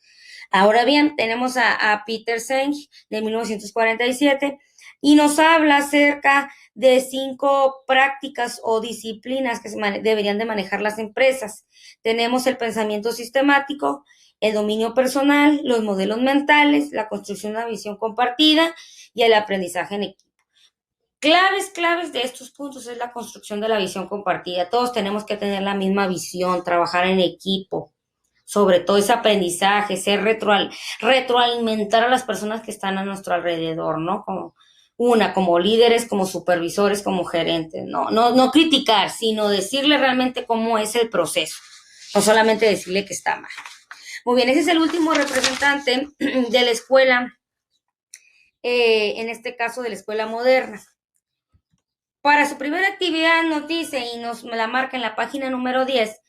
Ahora bien, tenemos a Peter Senge de 1947 y nos habla acerca de 5 prácticas o disciplinas que deberían de manejar las empresas. Tenemos el pensamiento sistemático, el dominio personal, los modelos mentales, la construcción de una visión compartida y el aprendizaje en equipo. Claves de estos puntos es la construcción de la visión compartida. Todos tenemos que tener la misma visión, trabajar en equipo, sobre todo ese aprendizaje, retroalimentar a las personas que están a nuestro alrededor, ¿no? Como líderes, como supervisores, como gerentes, no criticar, sino decirle realmente cómo es el proceso, no solamente decirle que está mal. Muy bien, ese es el último representante de la escuela, en este caso de la escuela moderna. Para su primera actividad nos dice, y nos la marca en la página número 10,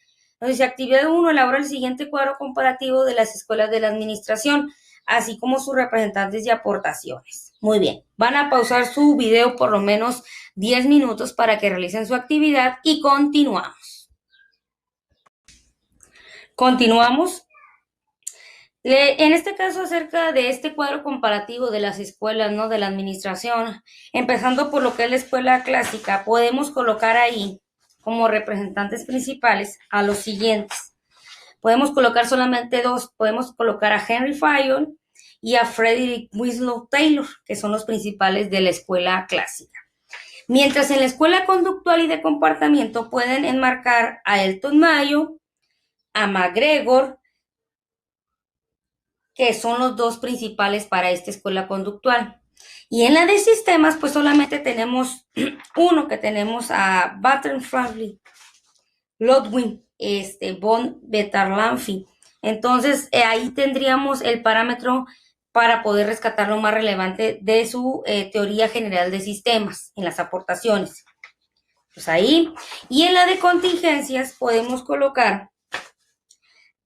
nos dice, actividad 1, elabora el siguiente cuadro comparativo de las escuelas de la administración, así como sus representantes y aportaciones. Muy bien, van a pausar su video por lo menos 10 minutos para que realicen su actividad y continuamos. Continuamos. En este caso, acerca de este cuadro comparativo de las escuelas, ¿no? De la administración, empezando por lo que es la escuela clásica, podemos colocar ahí como representantes principales a los siguientes. Podemos colocar solamente 2, podemos colocar a Henry Fayol y a Frederick Winslow Taylor, que son los principales de la escuela clásica. Mientras en la escuela conductual y de comportamiento pueden enmarcar a Elton Mayo, a McGregor, que son los dos principales para esta escuela conductual. Y en la de sistemas, pues solamente tenemos uno, que tenemos a Barton Franklin, Ludwig, von Betarlanfi. Entonces, ahí tendríamos el parámetro para poder rescatar lo más relevante de su teoría general de sistemas en las aportaciones. Pues ahí. Y en la de contingencias podemos colocar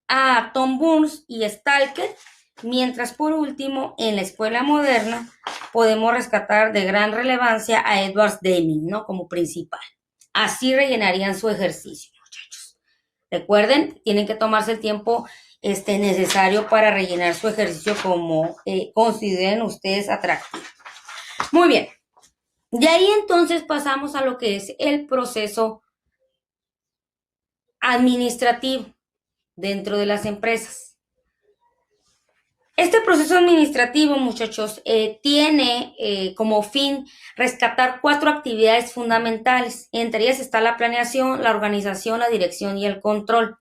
a Tom Burns y Stalker, mientras por último en la escuela moderna podemos rescatar de gran relevancia a Edward Deming, ¿no? Como principal. Así rellenarían su ejercicio, muchachos. Recuerden, tienen que tomarse el tiempo necesario para rellenar su ejercicio como consideren ustedes atractivo. Muy bien. De ahí entonces pasamos a lo que es el proceso administrativo dentro de las empresas. Este proceso administrativo, muchachos, tiene como fin rescatar 4 actividades fundamentales. Entre ellas está la planeación, la organización, la dirección y el control.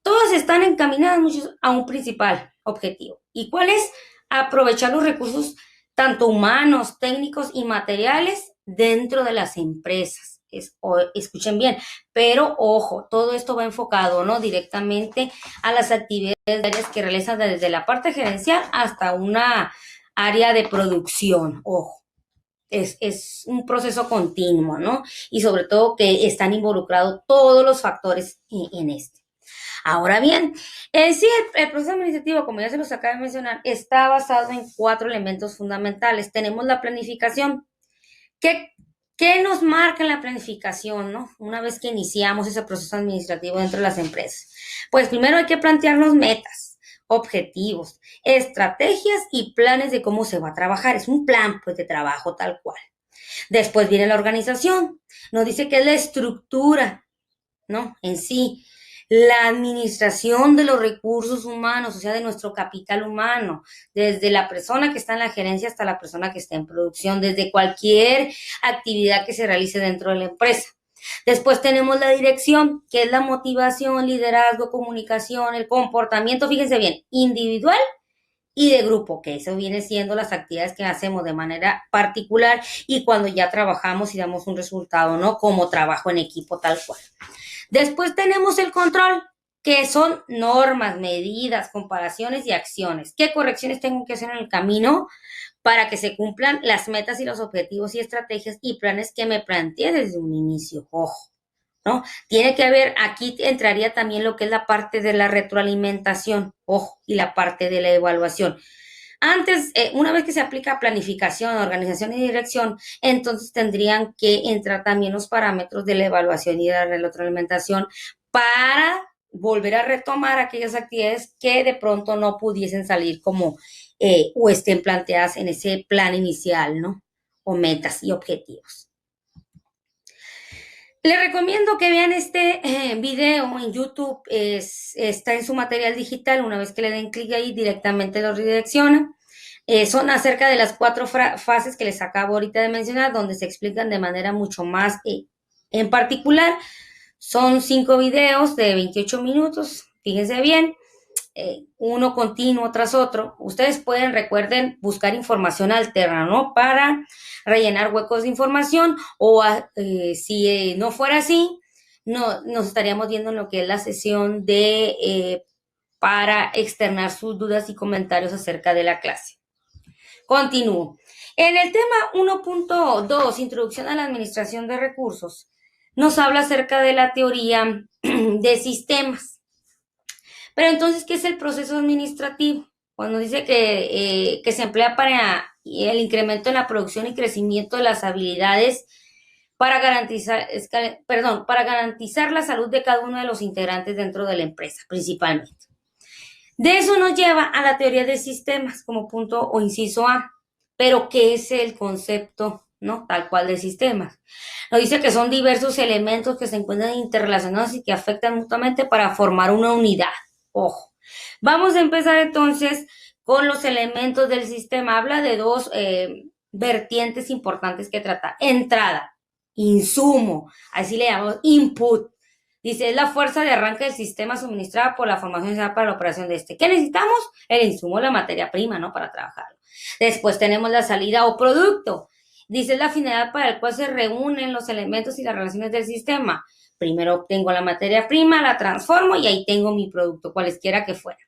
Todas están encaminadas, muchachos, a un principal objetivo. ¿Y cuál es? Aprovechar los recursos tanto humanos, técnicos y materiales dentro de las empresas. Escuchen bien, pero ojo, todo esto va enfocado, ¿no? Directamente a las actividades que realizan desde la parte gerencial hasta una área de producción, ojo. Es un proceso continuo, ¿no? Y sobre todo que están involucrados todos los factores en este. Ahora bien, sí, el proceso administrativo, como ya se los acabo de mencionar, está basado en 4 elementos fundamentales. Tenemos la planificación. ¿Qué nos marca la planificación, no? Una vez que iniciamos ese proceso administrativo dentro de las empresas. Pues primero hay que plantearnos metas, objetivos, estrategias y planes de cómo se va a trabajar. Es un plan, pues, de trabajo tal cual. Después viene la organización. Nos dice que es la estructura, ¿no? En sí. La administración de los recursos humanos, o sea, de nuestro capital humano, desde la persona que está en la gerencia hasta la persona que está en producción, desde cualquier actividad que se realice dentro de la empresa. Después tenemos la dirección, que es la motivación, liderazgo, comunicación, el comportamiento, fíjense bien, individual y de grupo, que eso viene siendo las actividades que hacemos de manera particular y cuando ya trabajamos y damos un resultado, ¿no? Como trabajo en equipo tal cual. Después tenemos el control, que son normas, medidas, comparaciones y acciones. ¿Qué correcciones tengo que hacer en el camino para que se cumplan las metas y los objetivos y estrategias y planes que me planteé desde un inicio? Ojo, ¿no? Tiene que haber, aquí entraría también lo que es la parte de la retroalimentación, ojo, y la parte de la evaluación. Antes, una vez que se aplica planificación, organización y dirección, entonces tendrían que entrar también los parámetros de la evaluación y de la retroalimentación para volver a retomar aquellas actividades que de pronto no pudiesen salir como o estén planteadas en ese plan inicial, ¿no? O metas y objetivos. Les recomiendo que vean este video en YouTube, está en su material digital, una vez que le den clic ahí directamente lo redirecciona. Son acerca de las 4 fases que les acabo ahorita de mencionar, donde se explican de manera mucho más en particular. Son 5 videos de 28 minutos, fíjense bien, uno continuo tras otro. Ustedes pueden, recuerden, buscar información alterna, ¿no? Para rellenar huecos de información o si no fuera así, no, nos estaríamos viendo en lo que es la sesión de para externar sus dudas y comentarios acerca de la clase. Continúo. En el tema 1.2, Introducción a la Administración de Recursos, nos habla acerca de la teoría de sistemas. Pero entonces, ¿qué es el proceso administrativo? Cuando dice que se emplea para el incremento en la producción y crecimiento de las habilidades para garantizar la salud de cada uno de los integrantes dentro de la empresa, principalmente. De eso nos lleva a la teoría de sistemas como punto o inciso A. Pero, ¿qué es el concepto, no? Tal cual de sistemas. Nos dice que son diversos elementos que se encuentran interrelacionados y que afectan mutuamente para formar una unidad. Ojo. Vamos a empezar entonces con los elementos del sistema. Habla de dos vertientes importantes que trata. Entrada, insumo, así le llamamos input. Dice, es la fuerza de arranque del sistema suministrada por la formación para la operación de este. ¿Qué necesitamos? El insumo, la materia prima, ¿no? Para trabajarlo. Después tenemos la salida o producto. Dice, es la finalidad para el cual se reúnen los elementos y las relaciones del sistema. Primero obtengo la materia prima, la transformo y ahí tengo mi producto, cualesquiera que fuera.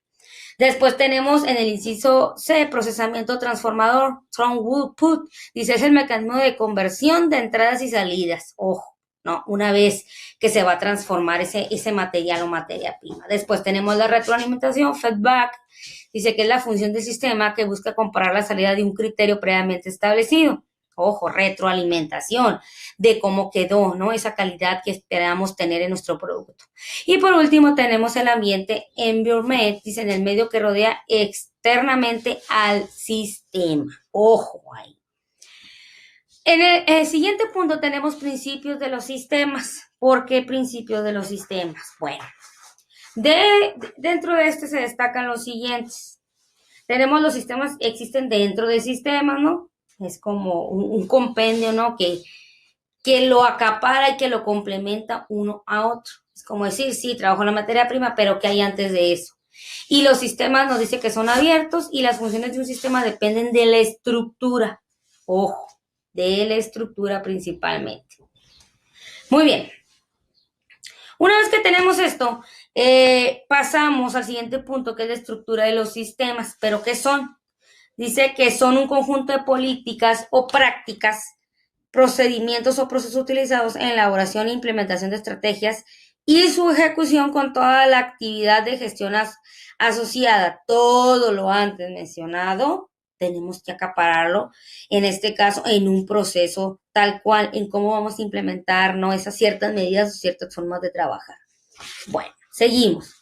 Después tenemos en el inciso C, procesamiento transformador, throughput. Dice, es el mecanismo de conversión de entradas y salidas. Ojo, ¿no? Una vez que se va a transformar ese material o materia prima. Después tenemos la retroalimentación, feedback. Dice que es la función del sistema que busca comparar la salida de un criterio previamente establecido. Ojo, retroalimentación de cómo quedó, ¿no? Esa calidad que esperamos tener en nuestro producto. Y por último tenemos el ambiente environment, dice, en el medio que rodea externamente al sistema. Ojo ahí. En el siguiente punto tenemos principios de los sistemas. ¿Por qué principios de los sistemas? Bueno, dentro de este se destacan los siguientes. Tenemos los sistemas que existen dentro de sistemas, ¿no? Es como un compendio, ¿no? Que lo acapara y que lo complementa uno a otro. Es como decir, sí, trabajo en la materia prima, pero ¿qué hay antes de eso? Y los sistemas nos dice que son abiertos y las funciones de un sistema dependen de la estructura. Ojo, de la estructura principalmente. Muy bien. Una vez que tenemos esto, pasamos al siguiente punto, que es la estructura de los sistemas. ¿Pero qué son? Dice que son un conjunto de políticas o prácticas, procedimientos o procesos utilizados en elaboración e implementación de estrategias y su ejecución con toda la actividad de gestión asociada. Todo lo antes mencionado tenemos que acapararlo, en este caso, en un proceso tal cual, en cómo vamos a implementar, ¿no? Esas ciertas medidas o ciertas formas de trabajar. Bueno, seguimos.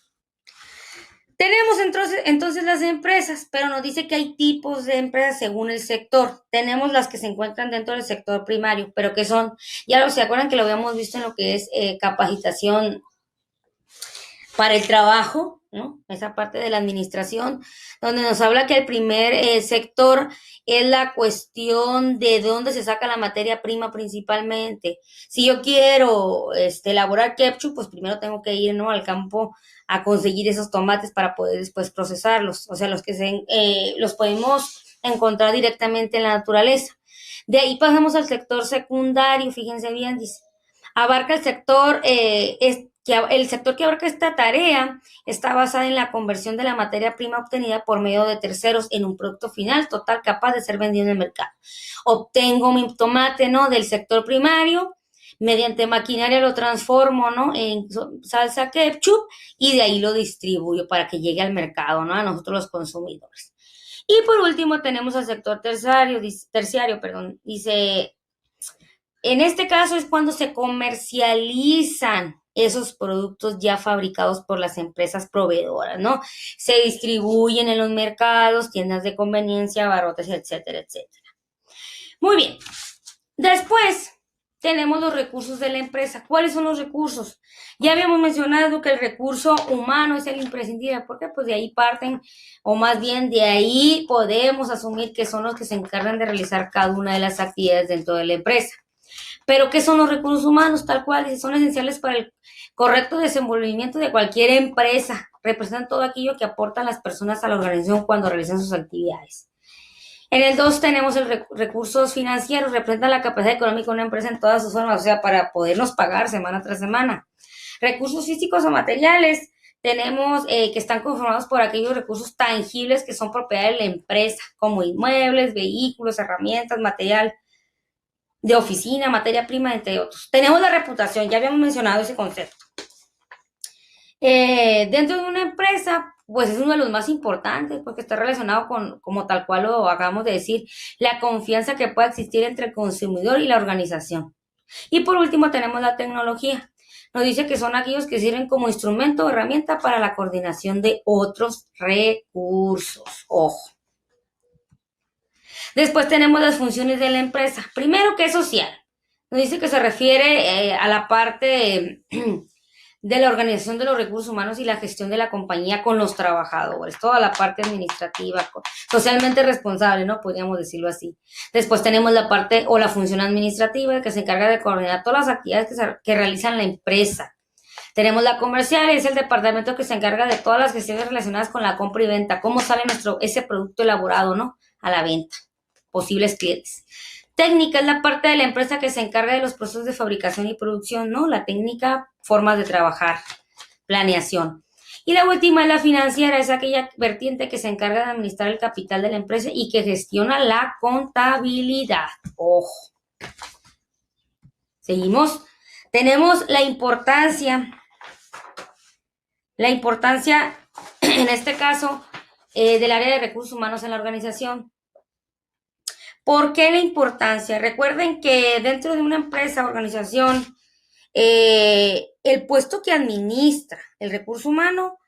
Tenemos entonces las empresas, pero nos dice que hay tipos de empresas según el sector. Tenemos las que se encuentran dentro del sector primario, pero que son, ya se acuerdan que lo habíamos visto en lo que es capacitación para el trabajo, ¿no? Esa parte de la administración, donde nos habla que el primer sector es la cuestión de dónde se saca la materia prima principalmente. Si yo quiero elaborar ketchup, pues primero tengo que ir, ¿no?, al campo a conseguir esos tomates para poder después procesarlos. O sea, los que los podemos encontrar directamente en la naturaleza. De ahí pasamos al sector secundario, fíjense bien, dice, abarca el sector el sector que abarca esta tarea está basada en la conversión de la materia prima obtenida por medio de terceros en un producto final total capaz de ser vendido en el mercado. Obtengo mi tomate, ¿no?, del sector primario, mediante maquinaria lo transformo, ¿no?, en salsa ketchup y de ahí lo distribuyo para que llegue al mercado, ¿no?, a nosotros los consumidores. Y por último tenemos al sector terciario, dice, en este caso es cuando se comercializan esos productos ya fabricados por las empresas proveedoras, ¿no? Se distribuyen en los mercados, tiendas de conveniencia, abarrotes, etcétera, etcétera. Muy bien. Después tenemos los recursos de la empresa. ¿Cuáles son los recursos? Ya habíamos mencionado que el recurso humano es el imprescindible, porque pues de ahí parten, o más bien de ahí podemos asumir que son los que se encargan de realizar cada una de las actividades dentro de la empresa. Pero ¿qué son los recursos humanos? Tal cual, son esenciales para el correcto desenvolvimiento de cualquier empresa. Representan todo aquello que aportan las personas a la organización cuando realizan sus actividades. En el 2 tenemos recursos financieros, representan la capacidad económica de una empresa en todas sus formas, o sea, para podernos pagar semana tras semana. Recursos físicos o materiales, tenemos que están conformados por aquellos recursos tangibles que son propiedad de la empresa, como inmuebles, vehículos, herramientas, material de oficina, materia prima, entre otros. Tenemos la reputación, ya habíamos mencionado ese concepto. Dentro de una empresa, pues es uno de los más importantes porque está relacionado con, como tal cual lo acabamos de decir, la confianza que pueda existir entre el consumidor y la organización. Y por último tenemos la tecnología. Nos dice que son aquellos que sirven como instrumento o herramienta para la coordinación de otros recursos. Ojo. Después tenemos las funciones de la empresa. Primero, que es social. Nos dice que se refiere a la parte de la organización de los recursos humanos y la gestión de la compañía con los trabajadores, toda la parte administrativa, socialmente responsable, ¿no? Podríamos decirlo así. Después tenemos la parte o la función administrativa que se encarga de coordinar todas las actividades que realizan la empresa. Tenemos la comercial, es el departamento que se encarga de todas las gestiones relacionadas con la compra y venta, cómo sale ese producto elaborado, ¿no? A la venta, posibles clientes. Técnica es la parte de la empresa que se encarga de los procesos de fabricación y producción, ¿no? La técnica, formas de trabajar, planeación. Y la última es la financiera, es aquella vertiente que se encarga de administrar el capital de la empresa y que gestiona la contabilidad. Ojo. Seguimos. Tenemos la importancia en este caso, del área de recursos humanos en la organización. ¿Por qué la importancia? Recuerden que dentro de una empresa, organización, el puesto que administra el recurso humano,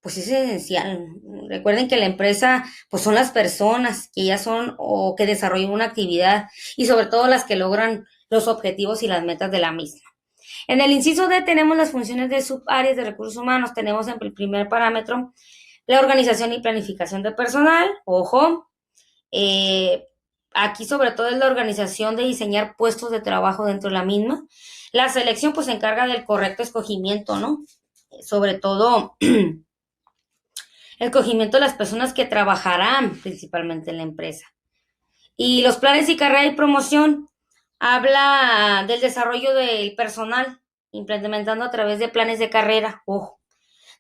pues es esencial. Recuerden que la empresa, pues son las personas que ya son o que desarrollan una actividad y sobre todo las que logran los objetivos y las metas de la misma. En el inciso D tenemos las funciones de subáreas de recursos humanos. Tenemos en el primer parámetro la organización y planificación de personal. Ojo, aquí sobre todo es la organización de diseñar puestos de trabajo dentro de la misma. La selección pues se encarga del correcto escogimiento, ¿no? Sobre todo el escogimiento de las personas que trabajarán principalmente en la empresa. Y los planes y carrera y promoción habla del desarrollo del personal, implementando a través de planes de carrera. Ojo.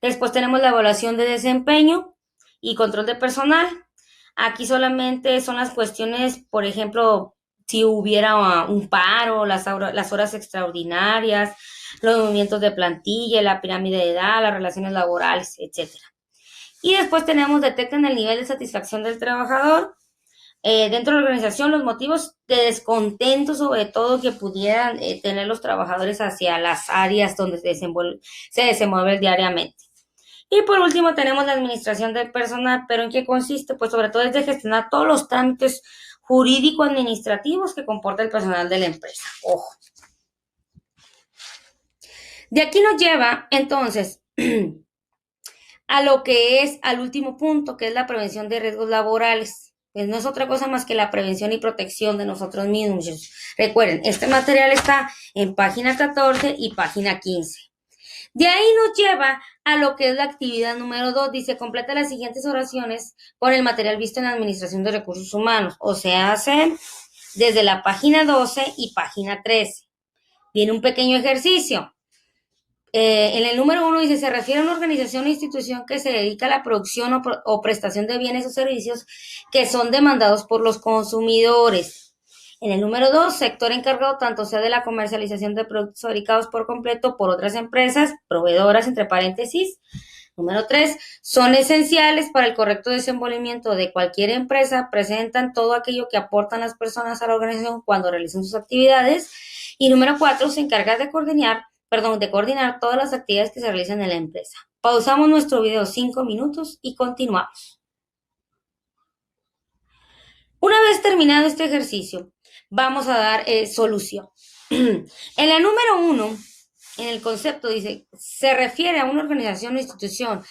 Después tenemos la evaluación de desempeño y control de personal. Aquí solamente son las cuestiones, por ejemplo, si hubiera un paro, las horas extraordinarias, los movimientos de plantilla, la pirámide de edad, las relaciones laborales, etc. Y después tenemos, detectan el nivel de satisfacción del trabajador. Dentro de la organización, los motivos de descontento, sobre todo, que pudieran tener los trabajadores hacia las áreas donde se desenvuelve diariamente. Y por último tenemos la administración del personal, pero ¿en qué consiste? Pues sobre todo es de gestionar todos los trámites jurídico-administrativos que comporta el personal de la empresa. Ojo. De aquí nos lleva, entonces, a lo que es al último punto, que es la prevención de riesgos laborales. Pues no es otra cosa más que la prevención y protección de nosotros mismos. Recuerden, este material está en página 14 y página 15. De ahí nos lleva a lo que es la actividad número 2. Dice, completa las siguientes oraciones con el material visto en la Administración de Recursos Humanos. O sea, hace desde la página 12 y página 13. Viene un pequeño ejercicio. En el número 1 dice, se refiere a una organización o institución que se dedica a la producción o prestación de bienes o servicios que son demandados por los consumidores. En el número 2, sector encargado tanto sea de la comercialización de productos fabricados por completo por otras empresas, proveedoras, entre paréntesis. Número 3, son esenciales para el correcto desenvolvimiento de cualquier empresa, presentan todo aquello que aportan las personas a la organización cuando realizan sus actividades. Y número 4, se encarga de coordinar todas las actividades que se realizan en la empresa. Pausamos nuestro video 5 minutos y continuamos. Una vez terminado este ejercicio, vamos a dar solución. En la número 1, en el concepto dice, se refiere a una organización o institución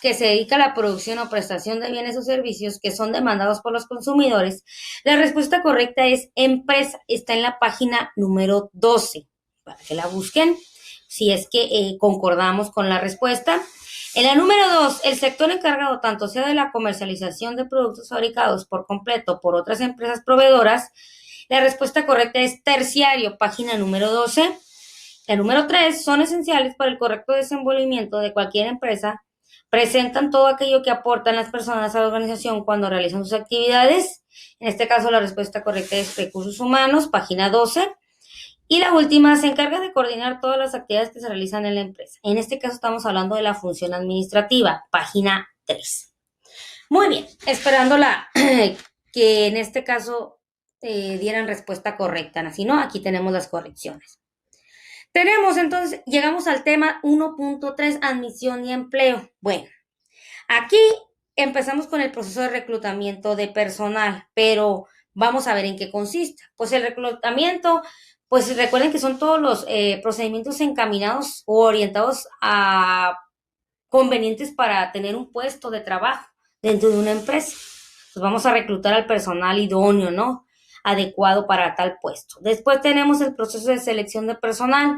que se dedica a la producción o prestación de bienes o servicios que son demandados por los consumidores. La respuesta correcta es empresa. Está en la página número 12, para que la busquen, si es que concordamos con la respuesta. En la número 2, el sector encargado tanto sea de la comercialización de productos fabricados por completo por otras empresas proveedoras. La respuesta correcta es terciario, página número 12. La número 3, son esenciales para el correcto desenvolvimiento de cualquier empresa. Presentan todo aquello que aportan las personas a la organización cuando realizan sus actividades. En este caso, la respuesta correcta es recursos humanos, página 12. Y la última, se encarga de coordinar todas las actividades que se realizan en la empresa. En este caso estamos hablando de la función administrativa, página 3. Muy bien, esperando que en este caso dieran respuesta correcta. Si no, aquí tenemos las correcciones. Tenemos entonces, llegamos al tema 1.3, admisión y empleo. Bueno, aquí empezamos con el proceso de reclutamiento de personal, pero vamos a ver en qué consiste. Pues el reclutamiento pues recuerden que son todos los procedimientos encaminados o orientados a convenientes para tener un puesto de trabajo dentro de una empresa. Pues vamos a reclutar al personal idóneo, ¿no? Adecuado para tal puesto. Después tenemos el proceso de selección de personal,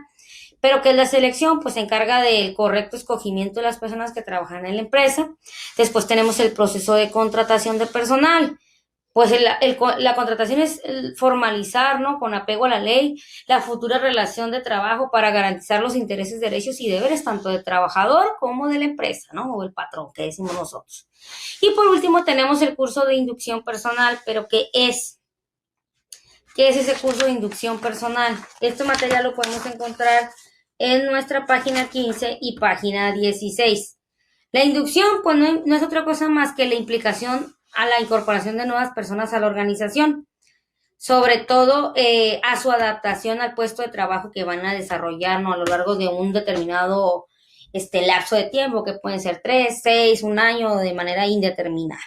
pero que la selección pues se encarga del correcto escogimiento de las personas que trabajan en la empresa. Después tenemos el proceso de contratación de personal. Pues la contratación es formalizar, ¿no? Con apego a la ley, la futura relación de trabajo para garantizar los intereses, derechos y deberes tanto del trabajador como de la empresa, ¿no? O el patrón, que decimos nosotros. Y por último tenemos el curso de inducción personal, pero ¿qué es? ¿Qué es ese curso de inducción personal? Este material lo podemos encontrar en nuestra página 15 y página 16. La inducción, pues no es otra cosa más que la implicación a la incorporación de nuevas personas a la organización, sobre todo a su adaptación al puesto de trabajo que van a desarrollar, ¿no? A lo largo de un determinado lapso de tiempo, que pueden ser 3, 6, un año, de manera indeterminada.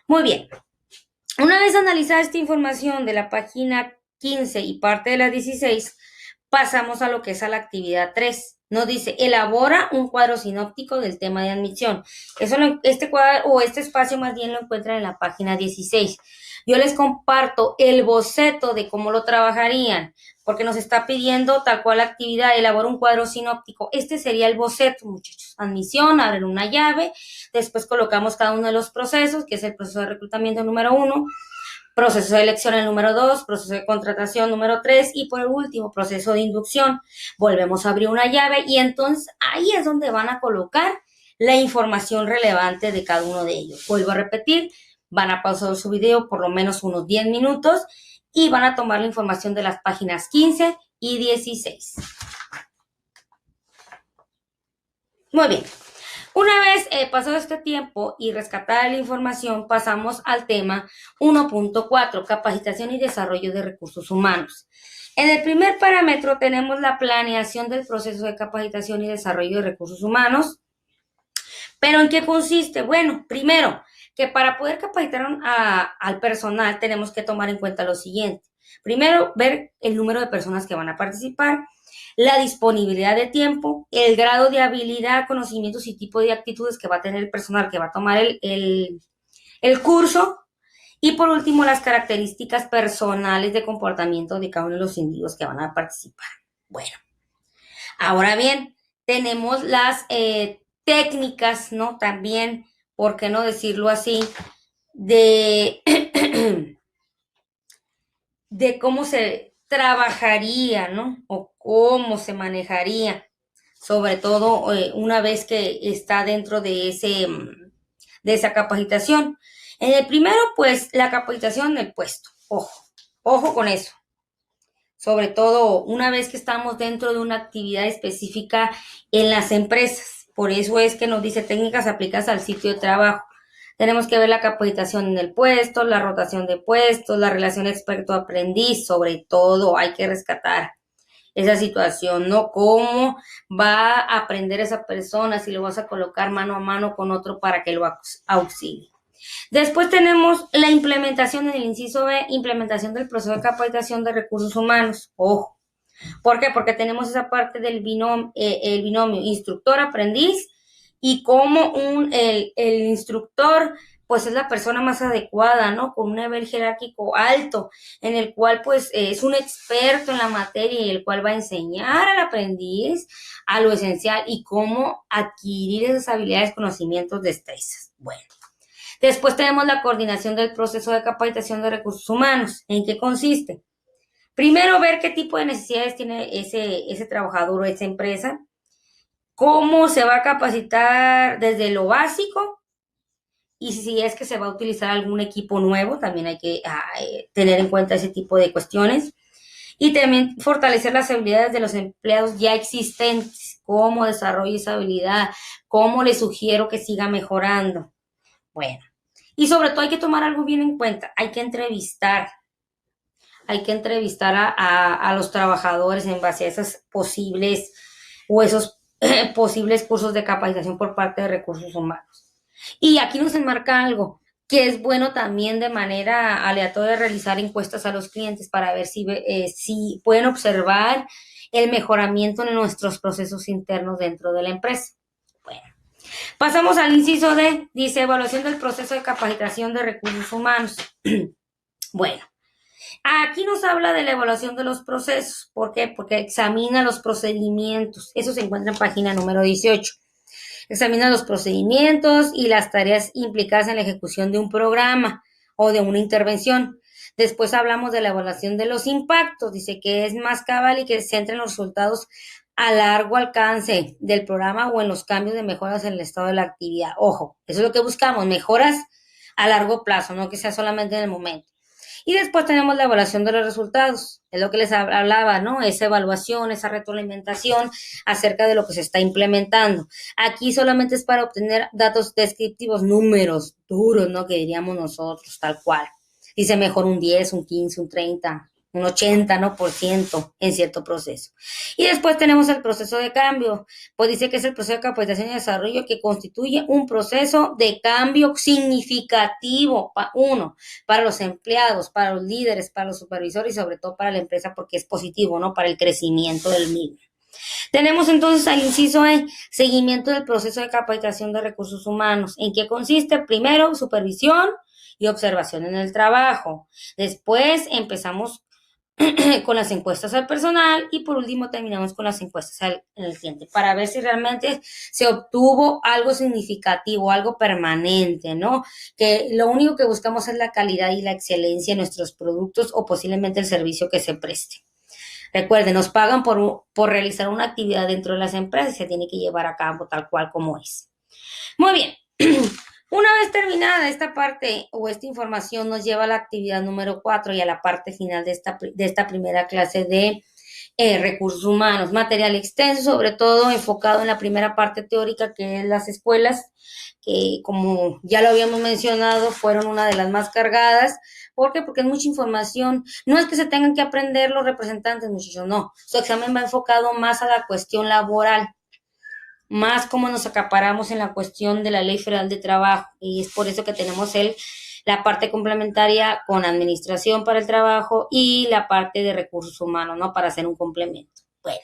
Muy bien. Una vez analizada esta información de la página 15 y parte de la 16, pasamos a lo que es a la actividad 3. Nos dice, elabora un cuadro sinóptico del tema de admisión. Este cuadro o este espacio más bien lo encuentran en la página 16. Yo les comparto el boceto de cómo lo trabajarían, porque nos está pidiendo tal cual la actividad, elabora un cuadro sinóptico. Este sería el boceto, muchachos. Admisión, abren una llave, después colocamos cada uno de los procesos, que es el proceso de reclutamiento número 1, proceso de elección el número 2, proceso de contratación número 3 y por último, proceso de inducción. Volvemos a abrir una llave y entonces ahí es donde van a colocar la información relevante de cada uno de ellos. Vuelvo a repetir, van a pausar su video por lo menos unos 10 minutos y van a tomar la información de las páginas 15 y 16. Muy bien. Una vez pasado este tiempo y rescatada la información, pasamos al tema 1.4, capacitación y desarrollo de recursos humanos. En el primer parámetro tenemos la planeación del proceso de capacitación y desarrollo de recursos humanos. ¿Pero en qué consiste? Bueno, primero, que para poder capacitar al personal tenemos que tomar en cuenta lo siguiente. Primero, ver el número de personas que van a participar, la disponibilidad de tiempo, el grado de habilidad, conocimientos y tipo de actitudes que va a tener el personal que va a tomar el curso. Y por último, las características personales de comportamiento de cada uno de los individuos que van a participar. Bueno, ahora bien, tenemos las técnicas, ¿no? También, ¿por qué no decirlo así? De cómo se trabajaría, ¿no? O cómo se manejaría, sobre todo una vez que está dentro de esa capacitación. En el primero, pues, la capacitación del puesto. Ojo con eso. Sobre todo una vez que estamos dentro de una actividad específica en las empresas. Por eso es que nos dice técnicas aplicadas al sitio de trabajo. Tenemos que ver la capacitación en el puesto, la rotación de puestos, la relación experto-aprendiz, sobre todo hay que rescatar esa situación, ¿no? ¿Cómo va a aprender esa persona si lo vas a colocar mano a mano con otro para que lo auxilie? Después tenemos la implementación en el inciso B, implementación del proceso de capacitación de recursos humanos. Ojo. ¿Por qué? Porque tenemos esa parte del el binomio instructor-aprendiz y cómo el instructor pues es la persona más adecuada, ¿no? Con un nivel jerárquico alto, en el cual pues es un experto en la materia y el cual va a enseñar al aprendiz a lo esencial y cómo adquirir esas habilidades, conocimientos, destrezas. Bueno. Después tenemos la coordinación del proceso de capacitación de recursos humanos. ¿En qué consiste? Primero, ver qué tipo de necesidades tiene ese trabajador o esa empresa, cómo se va a capacitar desde lo básico y si es que se va a utilizar algún equipo nuevo, también hay que tener en cuenta ese tipo de cuestiones. Y también fortalecer las habilidades de los empleados ya existentes, cómo desarrolla esa habilidad, cómo le sugiero que siga mejorando. Bueno, y sobre todo hay que tomar algo bien en cuenta, hay que entrevistar a los trabajadores en base a esas posibles o esos posibles cursos de capacitación por parte de recursos humanos. Y aquí nos enmarca algo, que es bueno también de manera aleatoria realizar encuestas a los clientes para ver si pueden observar el mejoramiento en nuestros procesos internos dentro de la empresa. Bueno, pasamos al inciso D, dice evaluación del proceso de capacitación de recursos humanos. Bueno, aquí nos habla de la evaluación de los procesos. ¿Por qué? Porque examina los procedimientos. Eso se encuentra en página número 18. Examina los procedimientos y las tareas implicadas en la ejecución de un programa o de una intervención. Después hablamos de la evaluación de los impactos. Dice que es más cabal y que se centra en los resultados a largo alcance del programa o en los cambios de mejoras en el estado de la actividad. Ojo, eso es lo que buscamos, mejoras a largo plazo, no que sea solamente en el momento. Y después tenemos la evaluación de los resultados, es lo que les hablaba, ¿no? Esa evaluación, esa retroalimentación acerca de lo que se está implementando. Aquí solamente es para obtener datos descriptivos, números duros, ¿no? Que diríamos nosotros, tal cual. Dice mejor un 10, un 15, un 30, un 80, ¿no? por ciento en cierto proceso. Y después tenemos el proceso de cambio, pues dice que es el proceso de capacitación y desarrollo que constituye un proceso de cambio significativo, uno, para los empleados, para los líderes, para los supervisores y sobre todo para la empresa porque es positivo, ¿no? Para el crecimiento del mismo. Tenemos entonces al inciso E, seguimiento del proceso de capacitación de recursos humanos. ¿En qué consiste? Primero, supervisión y observación en el trabajo. Después empezamos con las encuestas al personal y por último terminamos con las encuestas al cliente para ver si realmente se obtuvo algo significativo, algo permanente, ¿no? Que lo único que buscamos es la calidad y la excelencia de nuestros productos o posiblemente el servicio que se preste. Recuerden, nos pagan por realizar una actividad dentro de las empresas y se tiene que llevar a cabo tal cual como es. Muy bien. Una vez terminada esta parte o esta información nos lleva a la actividad número 4 y a la parte final de esta primera clase de recursos humanos, material extenso, sobre todo enfocado en la primera parte teórica que es las escuelas, que como ya lo habíamos mencionado fueron una de las más cargadas. ¿Por qué? Porque es mucha información. No es que se tengan que aprender los representantes, muchachos, no. Su examen va enfocado más a la cuestión laboral, más como nos acaparamos en la cuestión de la Ley Federal de Trabajo y es por eso que tenemos la parte complementaria con administración para el trabajo y la parte de recursos humanos, ¿no? Para hacer un complemento. Bueno,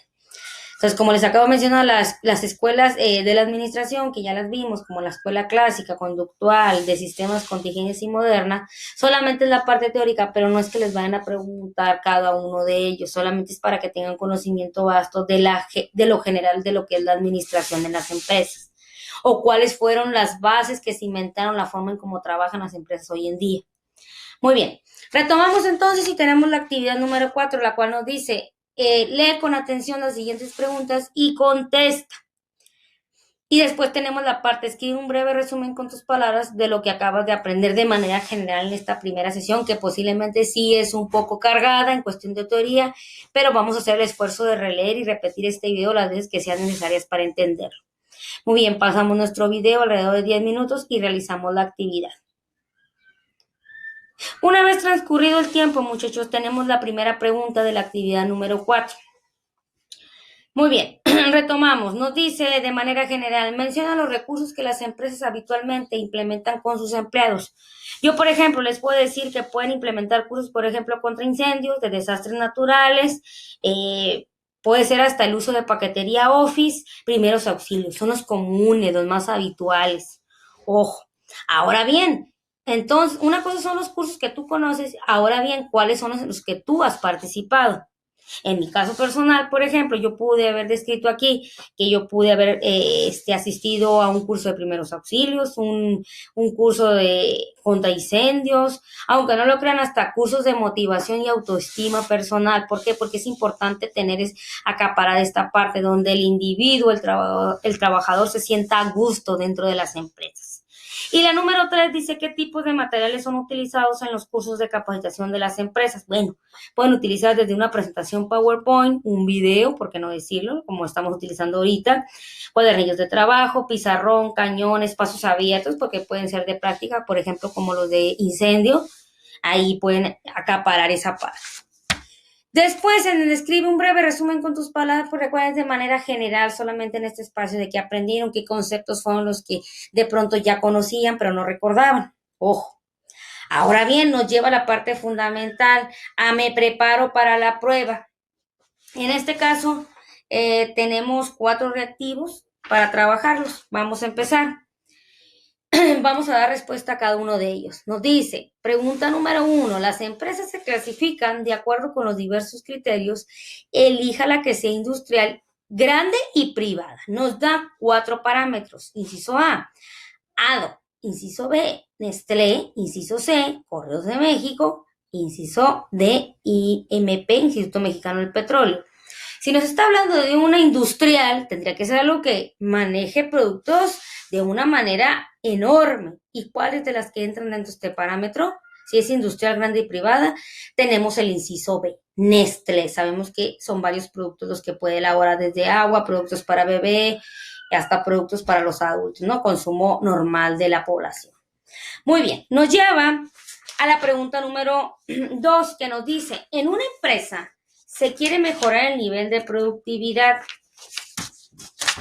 entonces como les acabo de mencionar, las escuelas de la administración, que ya las vimos, como la escuela clásica, conductual, de sistemas contingentes y moderna, solamente es la parte teórica, pero no es que les vayan a preguntar cada uno de ellos, solamente es para que tengan conocimiento vasto de lo general de lo que es la administración en las empresas, o cuáles fueron las bases que cimentaron la forma en cómo trabajan las empresas hoy en día. Muy bien, retomamos entonces y tenemos la actividad número 4, la cual nos dice, lee con atención las siguientes preguntas y contesta. Y después tenemos la parte, escribe un breve resumen con tus palabras de lo que acabas de aprender de manera general en esta primera sesión, que posiblemente sí es un poco cargada en cuestión de teoría, pero vamos a hacer el esfuerzo de releer y repetir este video las veces que sean necesarias para entenderlo. Muy bien, pasamos nuestro video alrededor de 10 minutos y realizamos la actividad. Una vez transcurrido el tiempo, muchachos, tenemos la primera pregunta de la actividad número 4. Muy bien, retomamos. Nos dice de manera general, menciona los recursos que las empresas habitualmente implementan con sus empleados. Yo, por ejemplo, les puedo decir que pueden implementar cursos, por ejemplo, contra incendios, de desastres naturales, puede ser hasta el uso de paquetería Office, primeros auxilios. Son los comunes, los más habituales. Ojo. Ahora bien, entonces, una cosa son los cursos que tú conoces, ahora bien, ¿cuáles son los que tú has participado? En mi caso personal, por ejemplo, yo pude haber descrito aquí que yo pude haber asistido a un curso de primeros auxilios, un curso de contra incendios, aunque no lo crean, hasta cursos de motivación y autoestima personal. ¿Por qué? Porque es importante acaparar esta parte donde el individuo, el trabajador se sienta a gusto dentro de las empresas. Y la número 3 dice qué tipos de materiales son utilizados en los cursos de capacitación de las empresas. Bueno, pueden utilizar desde una presentación PowerPoint, un video, por qué no decirlo, como estamos utilizando ahorita, cuadernillos de trabajo, pizarrón, cañón, espacios abiertos, porque pueden ser de práctica, por ejemplo, como los de incendio, ahí pueden acaparar esa parte. Después, en el escribe un breve resumen con tus palabras, pues recuerden de manera general, solamente en este espacio, de qué aprendieron, qué conceptos fueron los que de pronto ya conocían, pero no recordaban. Ojo, Ahora bien, nos lleva a la parte fundamental, a me preparo para la prueba. En este caso, tenemos 4 reactivos para trabajarlos. Vamos a empezar. Vamos a dar respuesta a cada uno de ellos. Nos dice, pregunta número 1, las empresas se clasifican de acuerdo con los diversos criterios, elija la que sea industrial, grande y privada. Nos da 4 parámetros. Inciso A, ADO. Inciso B, Nestlé. Inciso C, Correos de México. Inciso D, IMP, Instituto Mexicano del Petróleo. Si nos está hablando de una industrial, tendría que ser algo que maneje productos de una manera enorme. ¿Y cuáles de las que entran dentro de este parámetro? Si es industrial grande y privada, tenemos el inciso B, Nestlé. Sabemos que son varios productos los que puede elaborar, desde agua, productos para bebé, hasta productos para los adultos, ¿no? Consumo normal de la población. Muy bien, nos lleva a la pregunta número 2, que nos dice, en una empresa se quiere mejorar el nivel de productividad,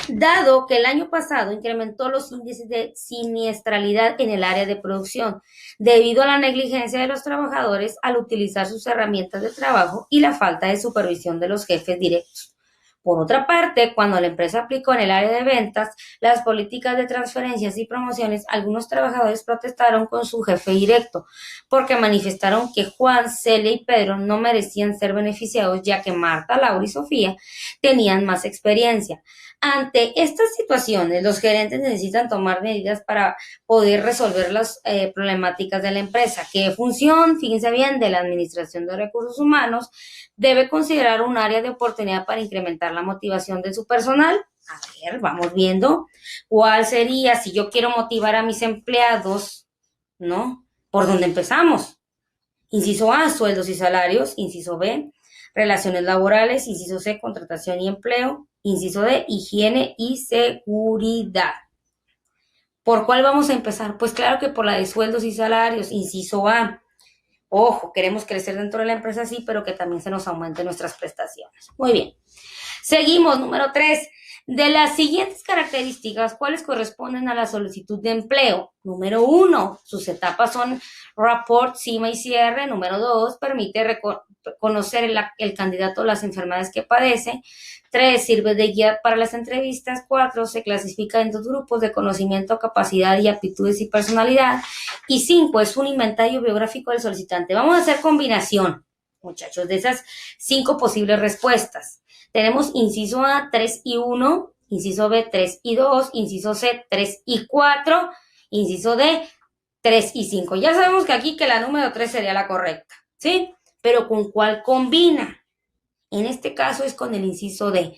dado que el año pasado incrementó los índices de siniestralidad en el área de producción, debido a la negligencia de los trabajadores al utilizar sus herramientas de trabajo y la falta de supervisión de los jefes directos. Por otra parte, cuando la empresa aplicó en el área de ventas las políticas de transferencias y promociones, algunos trabajadores protestaron con su jefe directo porque manifestaron que Juan, Celia y Pedro no merecían ser beneficiados, ya que Marta, Laura y Sofía tenían más experiencia. Ante estas situaciones, los gerentes necesitan tomar medidas para poder resolver las problemáticas de la empresa. ¿Qué función? Fíjense bien, de la Administración de Recursos Humanos debe considerar un área de oportunidad para incrementar la motivación de su personal. A ver, vamos viendo cuál sería, si yo quiero motivar a mis empleados, ¿no? ¿Por dónde empezamos? Inciso A, sueldos y salarios. Inciso B, relaciones laborales. Inciso C, contratación y empleo. Inciso D, higiene y seguridad. ¿Por cuál vamos a empezar? Pues claro que por la de sueldos y salarios. Inciso A. Ojo, queremos crecer dentro de la empresa, sí, pero que también se nos aumenten nuestras prestaciones. Muy bien. Seguimos, número 3. De las siguientes características, ¿cuáles corresponden a la solicitud de empleo? Número 1, sus etapas son rapport, cima y cierre. Número 2, permite conocer el candidato las enfermedades que padece. 3, sirve de guía para las entrevistas. 4, se clasifica en 2 grupos de conocimiento, capacidad y aptitudes y personalidad. Y 5, es un inventario biográfico del solicitante. Vamos a hacer combinación, muchachos, de esas 5 posibles respuestas. Tenemos inciso A, 3 y 1, inciso B, 3 y 2, inciso C, 3 y 4, inciso D, 3 y 5. Ya sabemos que aquí que la número 3 sería la correcta, ¿sí? Pero ¿con cuál combina? En este caso es con el inciso D.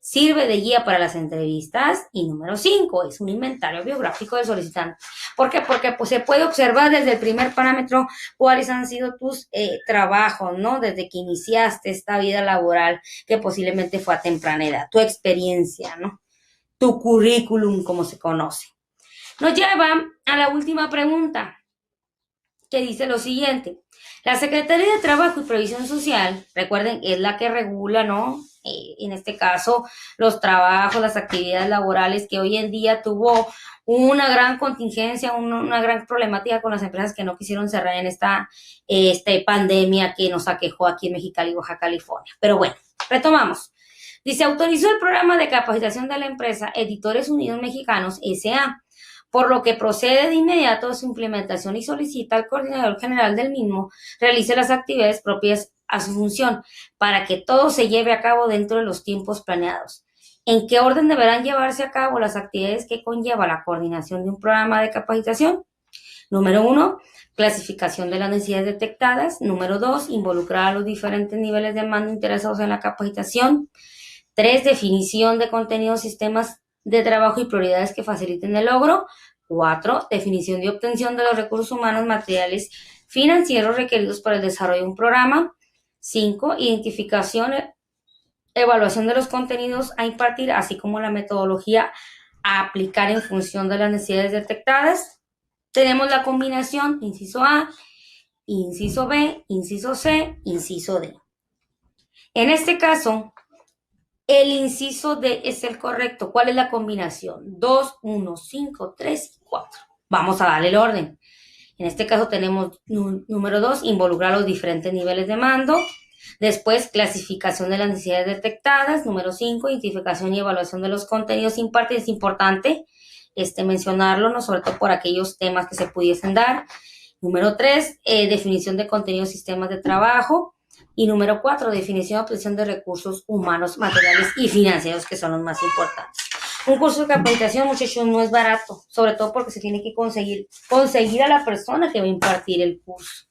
Sirve de guía para las entrevistas. Y número 5, es un inventario biográfico del solicitante. ¿Por qué? Porque pues, se puede observar desde el primer parámetro cuáles han sido tus trabajos, ¿no? Desde que iniciaste esta vida laboral, que posiblemente fue a temprana edad, tu experiencia, ¿no? Tu currículum, como se conoce. Nos lleva a la última pregunta, que dice lo siguiente. La Secretaría de Trabajo y Previsión Social, recuerden, es la que regula, ¿no? En este caso, los trabajos, las actividades laborales, que hoy en día tuvo una gran contingencia, una gran problemática con las empresas que no quisieron cerrar en esta pandemia que nos aquejó aquí en Mexicali, Baja California. Pero bueno, retomamos. Dice, autorizó el programa de capacitación de la empresa Editores Unidos Mexicanos, S.A., por lo que procede de inmediato a su implementación y solicita al coordinador general del mismo realice las actividades propias a su función para que todo se lleve a cabo dentro de los tiempos planeados. ¿En qué orden deberán llevarse a cabo las actividades que conlleva la coordinación de un programa de capacitación? Número 1, clasificación de las necesidades detectadas. Número 2, involucrar a los diferentes niveles de mando interesados en la capacitación. 3, definición de contenidos, sistemas de trabajo y prioridades que faciliten el logro. 4, definición y obtención de los recursos humanos, materiales, financieros requeridos para el desarrollo de un programa. 5, identificación, evaluación de los contenidos a impartir, así como la metodología a aplicar en función de las necesidades detectadas. Tenemos la combinación inciso A, inciso B, inciso C, inciso D. En este caso, el inciso D es el correcto. ¿Cuál es la combinación? 2, 1, 5, 3 y 4. Vamos a darle el orden. En este caso tenemos número 2, involucrar los diferentes niveles de mando. Después, clasificación de las necesidades detectadas. Número 5, identificación y evaluación de los contenidos impartidos. Es importante mencionarlo, ¿no? Sobre todo por aquellos temas que se pudiesen dar. Número 3, definición de contenidos y sistemas de trabajo. Y número 4, definición y aplicación de recursos humanos, materiales y financieros, que son los más importantes. Un curso de capacitación, muchachos, no es barato, sobre todo porque se tiene que conseguir a la persona que va a impartir el curso.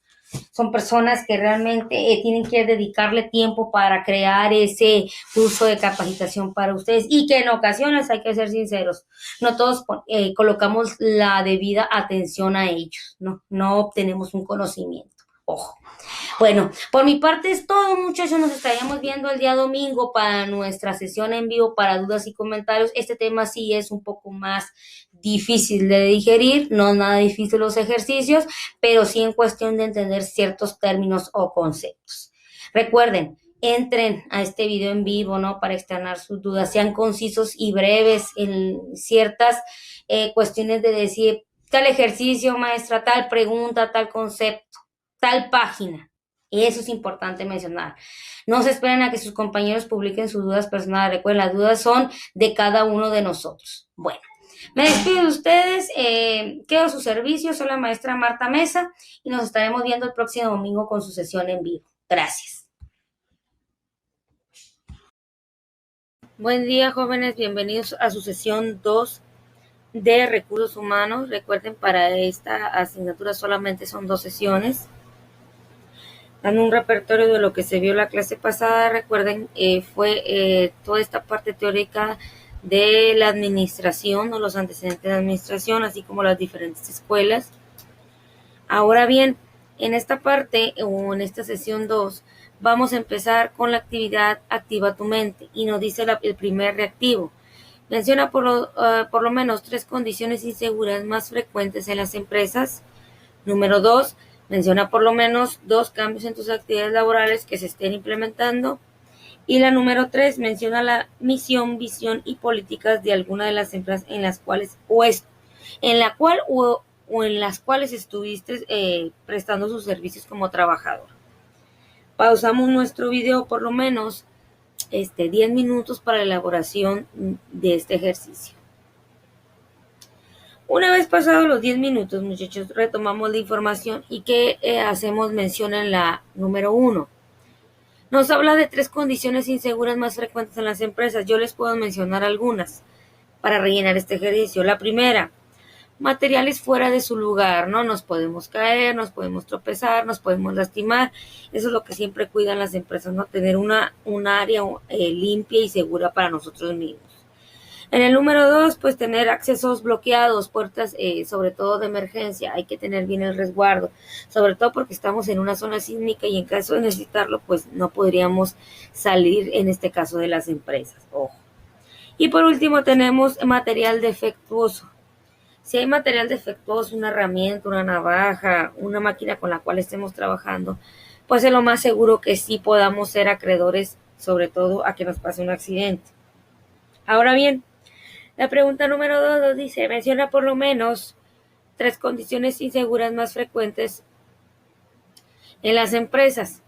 Son personas que realmente tienen que dedicarle tiempo para crear ese curso de capacitación para ustedes y que en ocasiones, hay que ser sinceros, no todos colocamos la debida atención a ellos, no obtenemos un conocimiento. Ojo. Bueno, por mi parte es todo, muchachos. Nos estaríamos viendo el día domingo para nuestra sesión en vivo para dudas y comentarios. Este tema sí es un poco más difícil de digerir, no nada difícil los ejercicios, pero sí en cuestión de entender ciertos términos o conceptos. Recuerden, entren a este video en vivo, ¿no? Para externar sus dudas, sean concisos y breves en ciertas cuestiones de decir tal ejercicio, maestra, tal pregunta, tal concepto, tal página. Eso es importante mencionar. No se esperen a que sus compañeros publiquen sus dudas personales. Recuerden, las dudas son de cada uno de nosotros. Bueno, me despido de ustedes. Quedo a su servicio. Soy la maestra Marta Mesa y nos estaremos viendo el próximo domingo con su sesión en vivo. Gracias. Buen día, jóvenes. Bienvenidos a su sesión 2 de recursos humanos. Recuerden, para esta asignatura solamente son 2 sesiones. Dando un repertorio de lo que se vio la clase pasada, recuerden, fue toda esta parte teórica de la administración o los antecedentes de la administración, así como las diferentes escuelas. Ahora bien, en esta parte o en esta sesión 2, vamos a empezar con la actividad Activa tu mente y nos dice el primer reactivo. Menciona por lo menos 3 condiciones inseguras más frecuentes en las empresas. Número 2, menciona por lo menos 2 cambios en tus actividades laborales que se estén implementando. Y la número 3, menciona la misión, visión y políticas de alguna de las empresas en las cuales en las cuales estuviste prestando sus servicios como trabajador. Pausamos nuestro video por lo menos 10 minutos para la elaboración de este ejercicio. Una vez pasados los 10 minutos, muchachos, retomamos la información y que hacemos mención en la número 1. Nos habla de 3 condiciones inseguras más frecuentes en las empresas. Yo les puedo mencionar algunas para rellenar este ejercicio. La primera, materiales fuera de su lugar, ¿no? Nos podemos caer, nos podemos tropezar, nos podemos lastimar. Eso es lo que siempre cuidan las empresas, ¿no? Tener un área limpia y segura para nosotros mismos. En el número 2, pues tener accesos bloqueados, puertas sobre todo de emergencia. Hay que tener bien el resguardo, sobre todo porque estamos en una zona sísmica y en caso de necesitarlo, pues no podríamos salir en este caso de las empresas. Ojo. Y por último tenemos material defectuoso. Si hay material defectuoso, una herramienta, una navaja, una máquina con la cual estemos trabajando, pues es lo más seguro que sí podamos ser acreedores, sobre todo a que nos pase un accidente. Ahora bien, la pregunta número 2 nos dice, menciona por lo menos 3 condiciones inseguras más frecuentes en las empresas.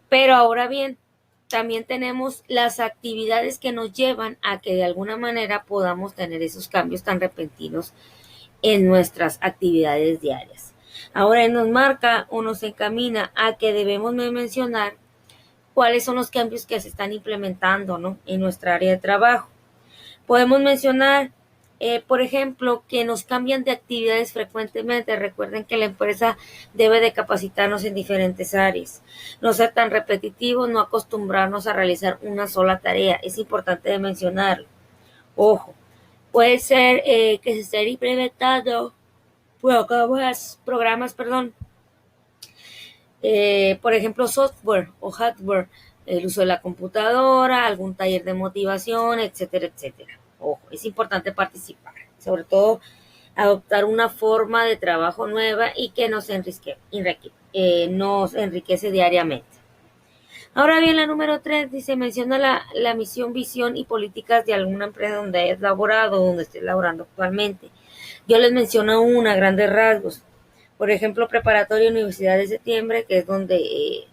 Pero ahora bien, también tenemos las actividades que nos llevan a que de alguna manera podamos tener esos cambios tan repentinos en nuestras actividades diarias. Ahora nos marca o nos encamina a que debemos mencionar cuáles son los cambios que se están implementando, ¿no? En nuestra área de trabajo. Podemos mencionar, por ejemplo, que nos cambian de actividades frecuentemente. Recuerden que la empresa debe de capacitarnos en diferentes áreas. No ser tan repetitivos, no acostumbrarnos a realizar una sola tarea. Es importante de mencionarlo. Ojo, puede ser que se estén implementando programas, por ejemplo, software o hardware, el uso de la computadora, algún taller de motivación, etcétera, etcétera. Ojo, es importante participar, sobre todo adoptar una forma de trabajo nueva y que nos enriquece diariamente. Ahora bien, la número 3 dice, menciona la misión, visión y políticas de alguna empresa donde hayas laborado, donde estés laborando actualmente. Yo les menciono una a grandes rasgos. Por ejemplo, Preparatoria Universidad de Septiembre, que es donde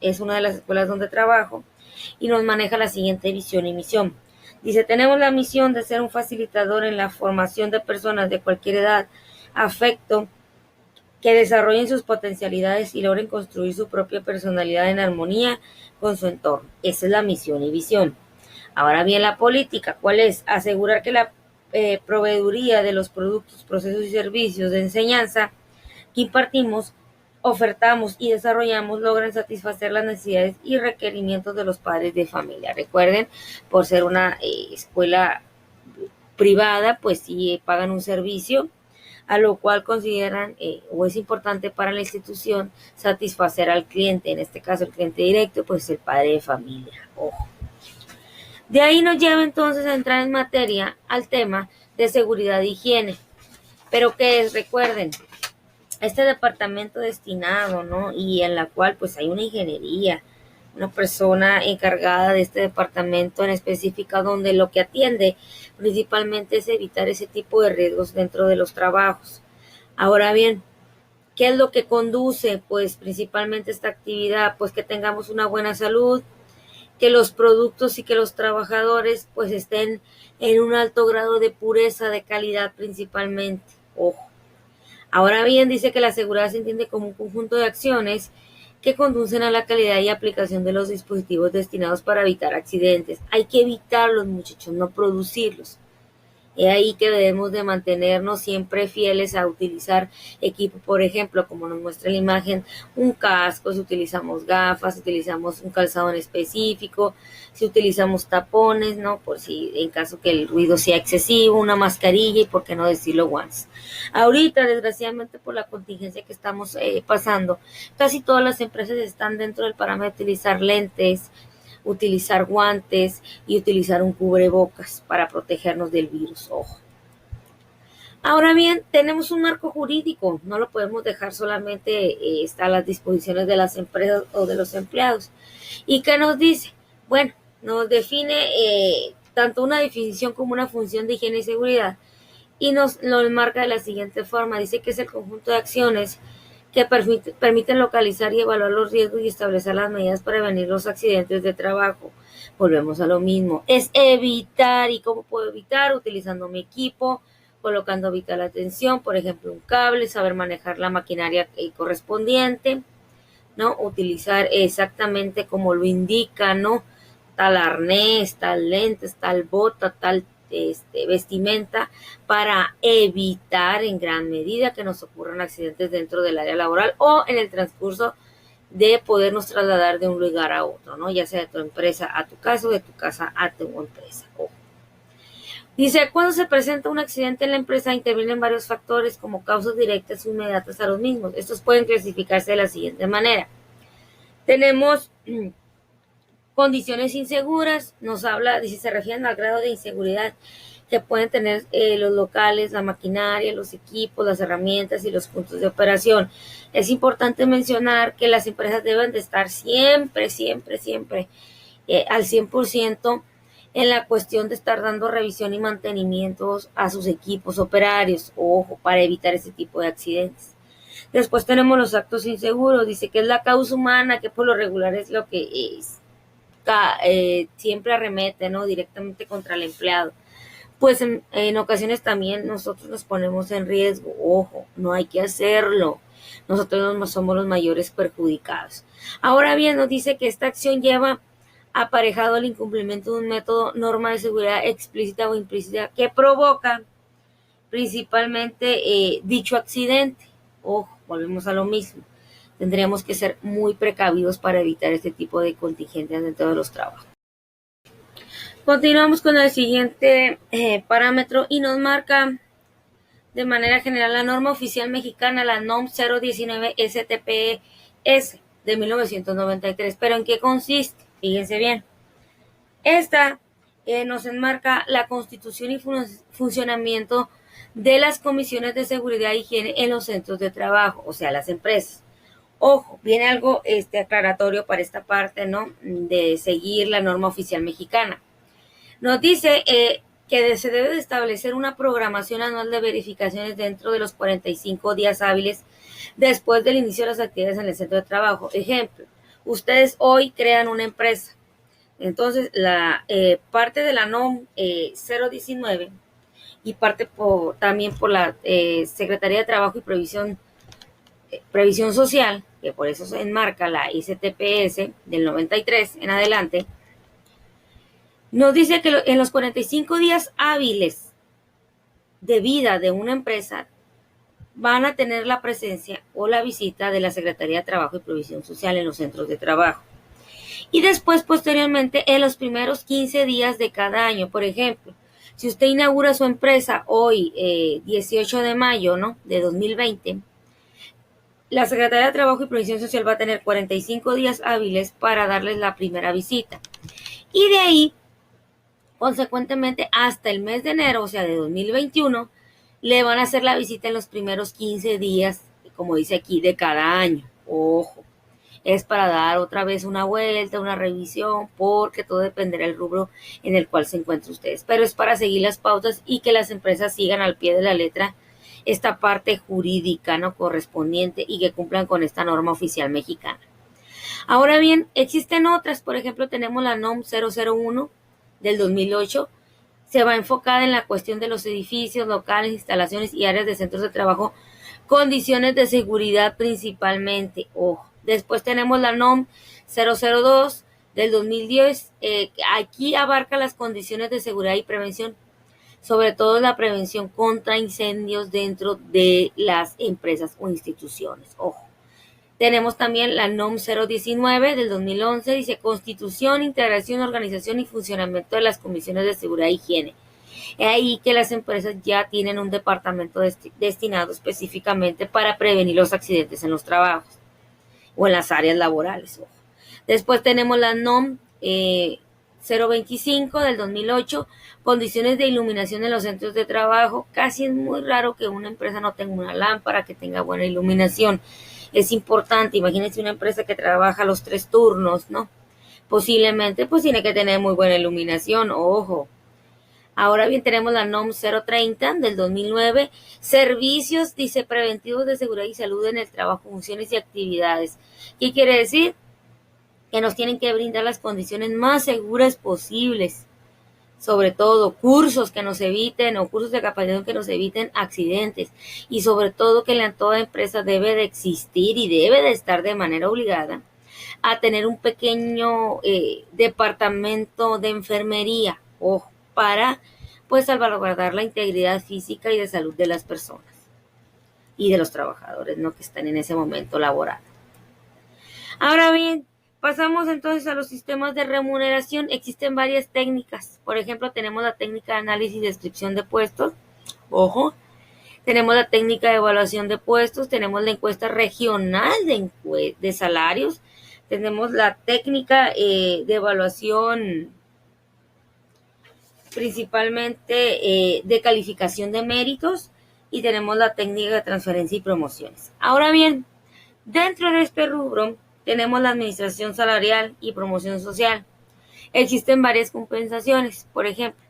es una de las escuelas donde trabajo, y nos maneja la siguiente visión y misión. Dice, tenemos la misión de ser un facilitador en la formación de personas de cualquier edad, afecto, que desarrollen sus potencialidades y logren construir su propia personalidad en armonía con su entorno. Esa es la misión y visión. Ahora bien, la política, ¿cuál es? Asegurar que la proveeduría de los productos, procesos y servicios de enseñanza que impartimos, ofertamos y desarrollamos logran satisfacer las necesidades y requerimientos de los padres de familia. Recuerden, por ser una escuela privada, pues sí pagan un servicio, a lo cual consideran o es importante para la institución satisfacer al cliente, en este caso el cliente directo, pues el padre de familia. Ojo. De ahí nos lleva entonces a entrar en materia al tema de seguridad e higiene. Pero que es, recuerden, este departamento destinado, ¿no? Y en la cual pues hay una ingeniería, una persona encargada de este departamento en específica donde lo que atiende principalmente es evitar ese tipo de riesgos dentro de los trabajos. Ahora bien, ¿qué es lo que conduce pues principalmente esta actividad? Pues que tengamos una buena salud, que los productos y que los trabajadores pues estén en un alto grado de pureza, de calidad principalmente. Ojo. Ahora bien, dice que la seguridad se entiende como un conjunto de acciones que conducen a la calidad y aplicación de los dispositivos destinados para evitar accidentes. Hay que evitarlos, muchachos, no producirlos. Es ahí que debemos de mantenernos siempre fieles a utilizar equipo, por ejemplo, como nos muestra la imagen, un casco, si utilizamos gafas, si utilizamos un calzado en específico, si utilizamos tapones, ¿no? Por si en caso que el ruido sea excesivo, una mascarilla y por qué no decirlo guantes. Ahorita, desgraciadamente, por la contingencia que estamos pasando, casi todas las empresas están dentro del parámetro de utilizar lentes, utilizar guantes y utilizar un cubrebocas para protegernos del virus. Ojo. Ahora bien, tenemos un marco jurídico, no lo podemos dejar solamente a las disposiciones de las empresas o de los empleados. ¿Y qué nos dice? Bueno, nos define tanto una definición como una función de higiene y seguridad y nos lo marca de la siguiente forma. Dice que es el conjunto de acciones que permiten localizar y evaluar los riesgos y establecer las medidas para prevenir los accidentes de trabajo. Volvemos a lo mismo, es evitar. ¿Y cómo puedo evitar? Utilizando mi equipo, colocando vital atención, por ejemplo, un cable, saber manejar la maquinaria correspondiente, ¿no? Utilizar exactamente como lo indica, ¿no? Tal arnés, tal lentes, tal bota, tal vestimenta para evitar en gran medida que nos ocurran accidentes dentro del área laboral o en el transcurso de podernos trasladar de un lugar a otro, ¿no? Ya sea de tu empresa a tu casa o de tu casa a tu empresa. Dice, cuando se presenta un accidente en la empresa intervienen varios factores como causas directas o inmediatas a los mismos. Estos pueden clasificarse de la siguiente manera. Tenemos condiciones inseguras, nos habla, dice, se refieren al grado de inseguridad que pueden tener los locales, la maquinaria, los equipos, las herramientas y los puntos de operación. Es importante mencionar que las empresas deben de estar siempre al 100% en la cuestión de estar dando revisión y mantenimientos a sus equipos operarios, ojo, para evitar ese tipo de accidentes. Después tenemos los actos inseguros, dice que es la causa humana, que por lo regular es lo que es, siempre arremete, ¿no? Directamente contra el empleado. Pues en ocasiones también nosotros nos ponemos en riesgo, ojo, no hay que hacerlo. Nosotros no somos los mayores perjudicados. Ahora bien, nos dice que esta acción lleva aparejado el incumplimiento de un método, norma de seguridad explícita o implícita que provoca principalmente dicho accidente. Ojo, volvemos a lo mismo. Tendríamos que ser muy precavidos para evitar este tipo de contingencias dentro de los trabajos. Continuamos con el siguiente parámetro y nos marca de manera general la norma oficial mexicana, la NOM 019 STPS de 1993. ¿Pero en qué consiste? Fíjense bien. Esta nos enmarca la constitución y funcionamiento de las comisiones de seguridad e higiene en los centros de trabajo, o sea, las empresas. Ojo, viene algo aclaratorio para esta parte, ¿no? De seguir la norma oficial mexicana. Nos dice que se debe de establecer una programación anual de verificaciones dentro de los 45 días hábiles después del inicio de las actividades en el centro de trabajo. Ejemplo, ustedes hoy crean una empresa. Entonces, la parte de la NOM 019 y parte también por la Secretaría de Trabajo y Previsión Social, que por eso se enmarca la ICTPS del 93 en adelante, nos dice que en los 45 días hábiles de vida de una empresa van a tener la presencia o la visita de la Secretaría de Trabajo y Previsión Social en los centros de trabajo. Y después, posteriormente, en los primeros 15 días de cada año. Por ejemplo, si usted inaugura su empresa hoy, 18 de mayo, ¿no?, de 2020, la Secretaría de Trabajo y Previsión Social va a tener 45 días hábiles para darles la primera visita. Y de ahí, consecuentemente, hasta el mes de enero, o sea, de 2021, le van a hacer la visita en los primeros 15 días, como dice aquí, de cada año. Ojo, es para dar otra vez una vuelta, una revisión, porque todo dependerá del rubro en el cual se encuentren ustedes. Pero es para seguir las pautas y que las empresas sigan al pie de la letra esta parte jurídica, ¿no?, correspondiente, y que cumplan con esta norma oficial mexicana. Ahora bien, existen otras. Por ejemplo, tenemos la NOM 001 del 2008. Se va enfocada en la cuestión de los edificios, locales, instalaciones y áreas de centros de trabajo, condiciones de seguridad principalmente. Ojo. Después tenemos la NOM 002 del 2010. Aquí abarca las condiciones de seguridad y prevención, sobre todo la prevención contra incendios dentro de las empresas o instituciones. Ojo. Tenemos también la NOM 019 del 2011, dice constitución, integración, organización y funcionamiento de las comisiones de seguridad e higiene. Es ahí que las empresas ya tienen un departamento destinado específicamente para prevenir los accidentes en los trabajos o en las áreas laborales. Ojo. Después tenemos la NOM 025 del 2008, condiciones de iluminación en los centros de trabajo. Casi es muy raro que una empresa no tenga una lámpara que tenga buena iluminación. Es importante. Imagínense una empresa que trabaja los 3 turnos, ¿no? Posiblemente pues tiene que tener muy buena iluminación, ojo. Ahora bien, tenemos la NOM 030 del 2009, servicios, dice, preventivos de seguridad y salud en el trabajo, funciones y actividades. ¿Qué quiere decir? Que nos tienen que brindar las condiciones más seguras posibles. Sobre todo cursos que nos eviten, o cursos de capacitación que nos eviten accidentes, y sobre todo que en toda empresa debe de existir y debe de estar de manera obligada a tener un pequeño departamento de enfermería, ojo, para pues salvaguardar la integridad física y de salud de las personas y de los trabajadores, ¿no?, que están en ese momento laborando. Ahora bien, pasamos entonces a los sistemas de remuneración. Existen varias técnicas. Por ejemplo, tenemos la técnica de análisis y descripción de puestos. Ojo. Tenemos la técnica de evaluación de puestos. Tenemos la encuesta regional de salarios. Tenemos la técnica de evaluación principalmente de calificación de méritos. Y tenemos la técnica de transferencia y promociones. Ahora bien, dentro de este rubro tenemos la administración salarial y promoción social. Existen varias compensaciones. Por ejemplo,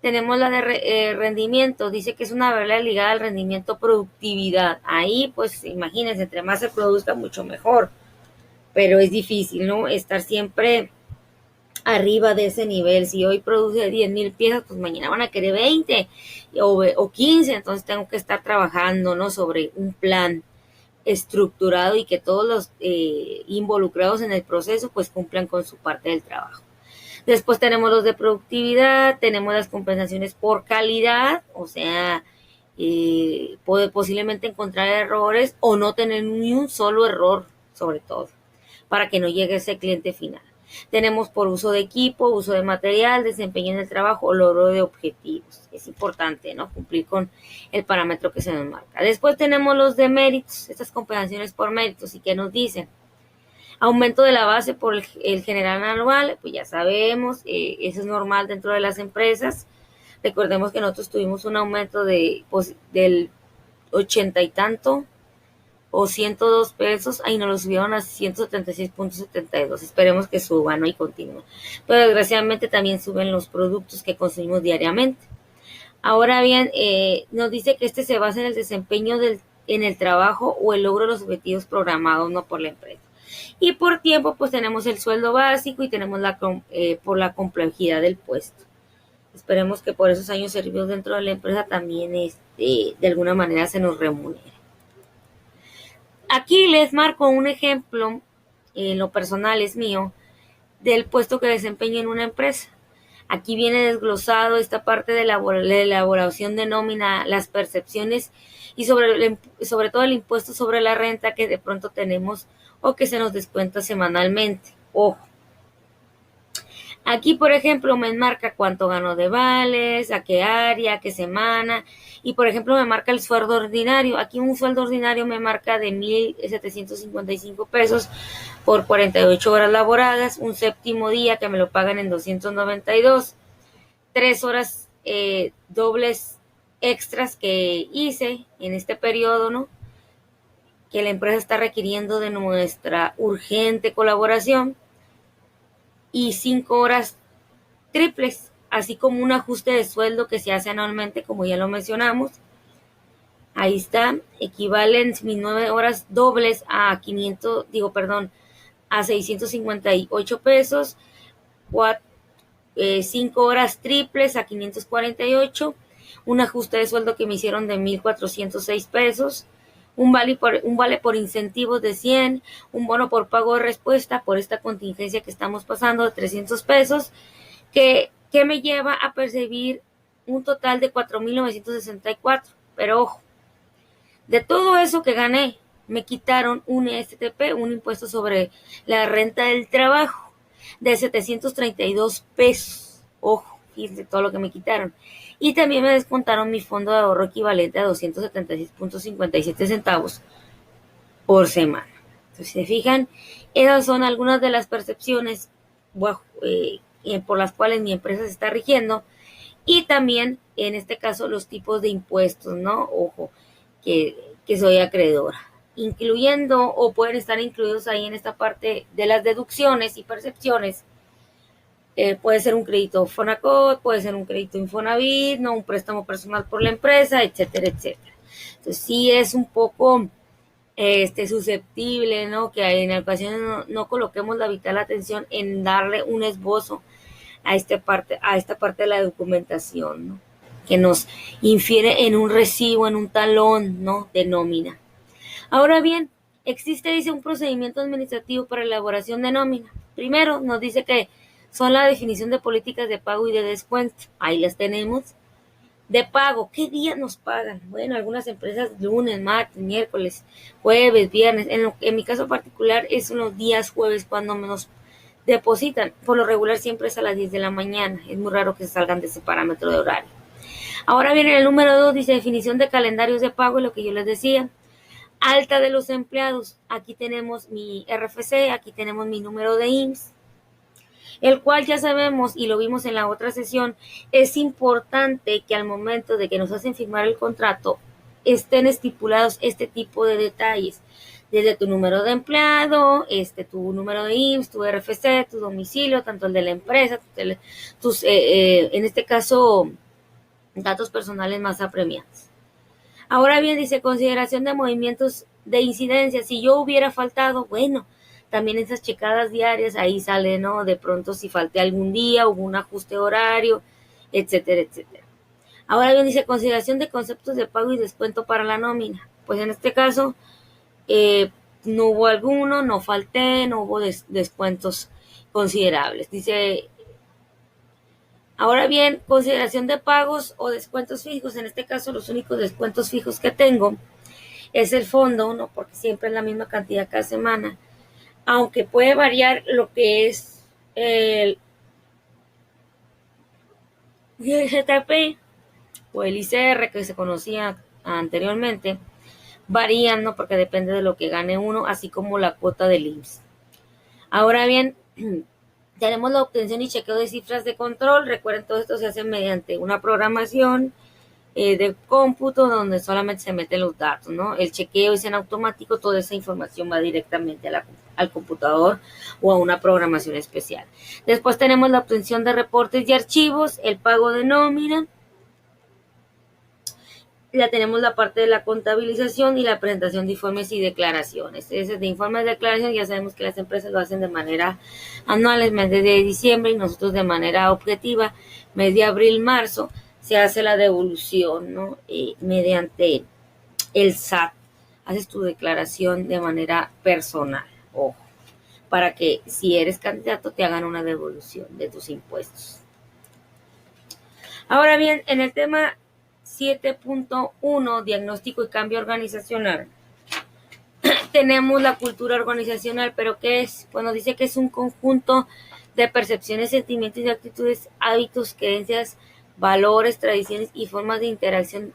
tenemos la de rendimiento. Dice que es una variable ligada al rendimiento productividad. Ahí, pues, imagínense, entre más se produzca, mucho mejor. Pero es difícil, ¿no?, estar siempre arriba de ese nivel. Si hoy produce 10,000 piezas, pues mañana van a querer 20 o 15. Entonces tengo que estar trabajando, ¿no?, sobre un plan estructurado y que todos los involucrados en el proceso pues cumplan con su parte del trabajo. Después tenemos los de productividad, tenemos las compensaciones por calidad, o sea, posiblemente encontrar errores o no tener ni un solo error, sobre todo, para que no llegue ese cliente final. Tenemos por uso de equipo, uso de material, desempeño en el trabajo, logro de objetivos. Es importante, ¿no?, cumplir con el parámetro que se nos marca. Después tenemos los de méritos, estas compensaciones por méritos. ¿Y qué nos dicen? Aumento de la base por el general anual, pues ya sabemos, eso es normal dentro de las empresas. Recordemos que nosotros tuvimos un aumento del 80 y tanto, o 102 pesos, ahí nos lo subieron a 176.72. Esperemos que suban, ¿no?, y continúen. Pero desgraciadamente también suben los productos que consumimos diariamente. Ahora bien, nos dice que este se basa en el desempeño en el trabajo o el logro de los objetivos programados, no, por la empresa. Y por tiempo, pues tenemos el sueldo básico y tenemos por la complejidad del puesto. Esperemos que por esos años servidos dentro de la empresa también de alguna manera se nos remunere. Aquí les marco un ejemplo, en lo personal es mío, del puesto que desempeño en una empresa. Aquí viene desglosado esta parte de la elaboración de nómina, las percepciones y sobre todo el impuesto sobre la renta que de pronto tenemos o que se nos descuenta semanalmente. Ojo. Aquí, por ejemplo, me marca cuánto gano de vales, a qué área, a qué semana. Y, por ejemplo, me marca el sueldo ordinario. Aquí un sueldo ordinario me marca de 1,755 pesos por 48 horas laboradas. Un séptimo día que me lo pagan en 292. 3 horas dobles extras que hice en este periodo, ¿no? Que la empresa está requiriendo de nuestra urgente colaboración. Y 5 horas triples, así como un ajuste de sueldo que se hace anualmente, como ya lo mencionamos. Ahí está, equivalen mis 9 horas dobles a 658 pesos, 5 horas triples a 548, un ajuste de sueldo que me hicieron de 1,406 pesos, un vale por incentivos de 100, un bono por pago de respuesta por esta contingencia que estamos pasando de 300 pesos, que me lleva a percibir un total de 4,964. Pero ojo, de todo eso que gané, me quitaron un STP, un impuesto sobre la renta del trabajo, de 732 pesos. Ojo, fíjense todo lo que me quitaron. Y también me descontaron mi fondo de ahorro equivalente a 276.57 centavos por semana. Entonces, si se fijan, esas son algunas de las percepciones por las cuales mi empresa se está rigiendo. Y también, en este caso, los tipos de impuestos, ¿no? Ojo, que soy acreedora. Incluyendo, o pueden estar incluidos ahí en esta parte de las deducciones y percepciones. Puede ser un crédito Fonacot, puede ser un crédito Infonavit, ¿no? Un préstamo personal por la empresa, etcétera, etcétera. Entonces, sí es un poco susceptible, ¿no? Que en ocasiones no coloquemos la vital atención en darle un esbozo a esta parte de la documentación, ¿no? Que nos infiere en un recibo, en un talón, ¿no? De nómina. Ahora bien, dice, un procedimiento administrativo para elaboración de nómina. Primero, nos dice que son la definición de políticas de pago y de descuento. Ahí las tenemos. De pago, ¿qué día nos pagan? Bueno, algunas empresas lunes, martes, miércoles, jueves, viernes. En mi caso particular es unos días jueves cuando menos depositan. Por lo regular siempre es a las 10 de la mañana. Es muy raro que se salgan de ese parámetro de horario. Ahora viene el número 2, dice definición de calendarios de pago, lo que yo les decía. Alta de los empleados. Aquí tenemos mi RFC, aquí tenemos mi número de IMSS, el cual ya sabemos y lo vimos en la otra sesión. Es importante que al momento de que nos hacen firmar el contrato estén estipulados este tipo de detalles, desde tu número de empleado, tu número de IMSS, tu RFC, tu domicilio, tanto el de la empresa, tus en este caso datos personales más apremiantes. Ahora bien, dice consideración de movimientos de incidencia. Si yo hubiera faltado, bueno, también esas checadas diarias, ahí sale, ¿no? De pronto si falté algún día, hubo un ajuste horario, etcétera, etcétera. Ahora bien, dice consideración de conceptos de pago y descuento para la nómina. Pues en este caso, no hubo alguno, no falté, no hubo descuentos considerables. Dice, ahora bien, consideración de pagos o descuentos fijos. En este caso, los únicos descuentos fijos que tengo es el fondo, ¿no? Porque siempre es la misma cantidad cada semana. Aunque puede variar lo que es el GTP o el ICR que se conocía anteriormente, varían, ¿no? Porque depende de lo que gane uno, así como la cuota del IMSS. Ahora bien, tenemos la obtención y chequeo de cifras de control. Recuerden, todo esto se hace mediante una programación de cómputo donde solamente se meten los datos, ¿no? El chequeo es en automático, toda esa información va directamente al computador o a una programación especial. Después tenemos la obtención de reportes y archivos, el pago de nómina, Ya tenemos la parte de la contabilización y la presentación de informes y declaraciones. Ese de informes de declaración ya sabemos que las empresas lo hacen de manera anual, el mes de diciembre, y nosotros de manera objetiva, mes de abril, marzo, se hace la devolución, ¿no? Mediante el SAT. Haces tu declaración de manera personal, ojo, para que si eres candidato te hagan una devolución de tus impuestos. Ahora bien, en el tema 7.1, diagnóstico y cambio organizacional, tenemos la cultura organizacional, pero ¿qué es? Bueno, dice que es un conjunto de percepciones, sentimientos y actitudes, hábitos, creencias, valores, tradiciones y formas de interacción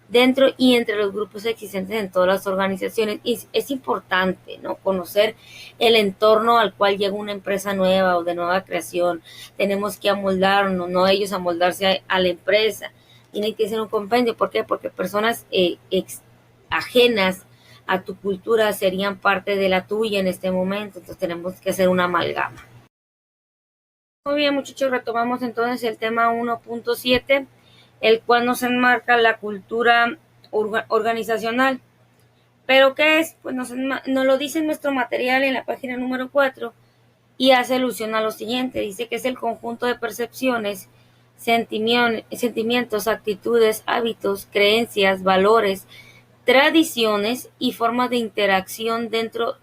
dentro y entre los grupos existentes en todas las organizaciones. Y es importante, ¿no?, conocer el entorno al cual llega una empresa nueva o de nueva creación. Tenemos que amoldarnos, no ellos amoldarse a la empresa. Tiene que ser un compendio. ¿Por qué? Porque personas ajenas a tu cultura serían parte de la tuya en este momento. Entonces tenemos que hacer una amalgama. Muy bien, muchachos, retomamos entonces el tema 1.7, el cual nos enmarca la cultura organizacional. ¿Pero qué es? Pues nos lo dice en nuestro material en la página número 4 y hace alusión a lo siguiente. Dice que es el conjunto de percepciones, sentimientos, actitudes, hábitos, creencias, valores, tradiciones y formas de interacción dentro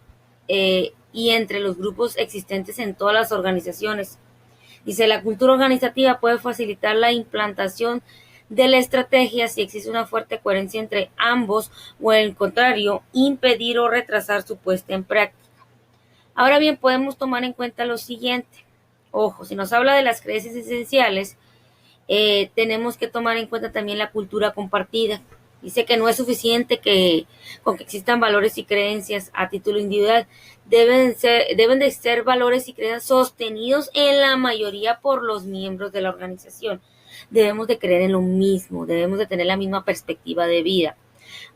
y entre los grupos existentes en todas las organizaciones. Dice, la cultura organizativa puede facilitar la implantación de la estrategia si existe una fuerte coherencia entre ambos, o al contrario, impedir o retrasar su puesta en práctica. Ahora bien, podemos tomar en cuenta lo siguiente. Ojo, si nos habla de las creencias esenciales, tenemos que tomar en cuenta también la cultura compartida. Dice que no es suficiente con que existan valores y creencias a título individual. Deben de ser valores y creencias sostenidos en la mayoría por los miembros de la organización. Debemos de creer en lo mismo, debemos de tener la misma perspectiva de vida.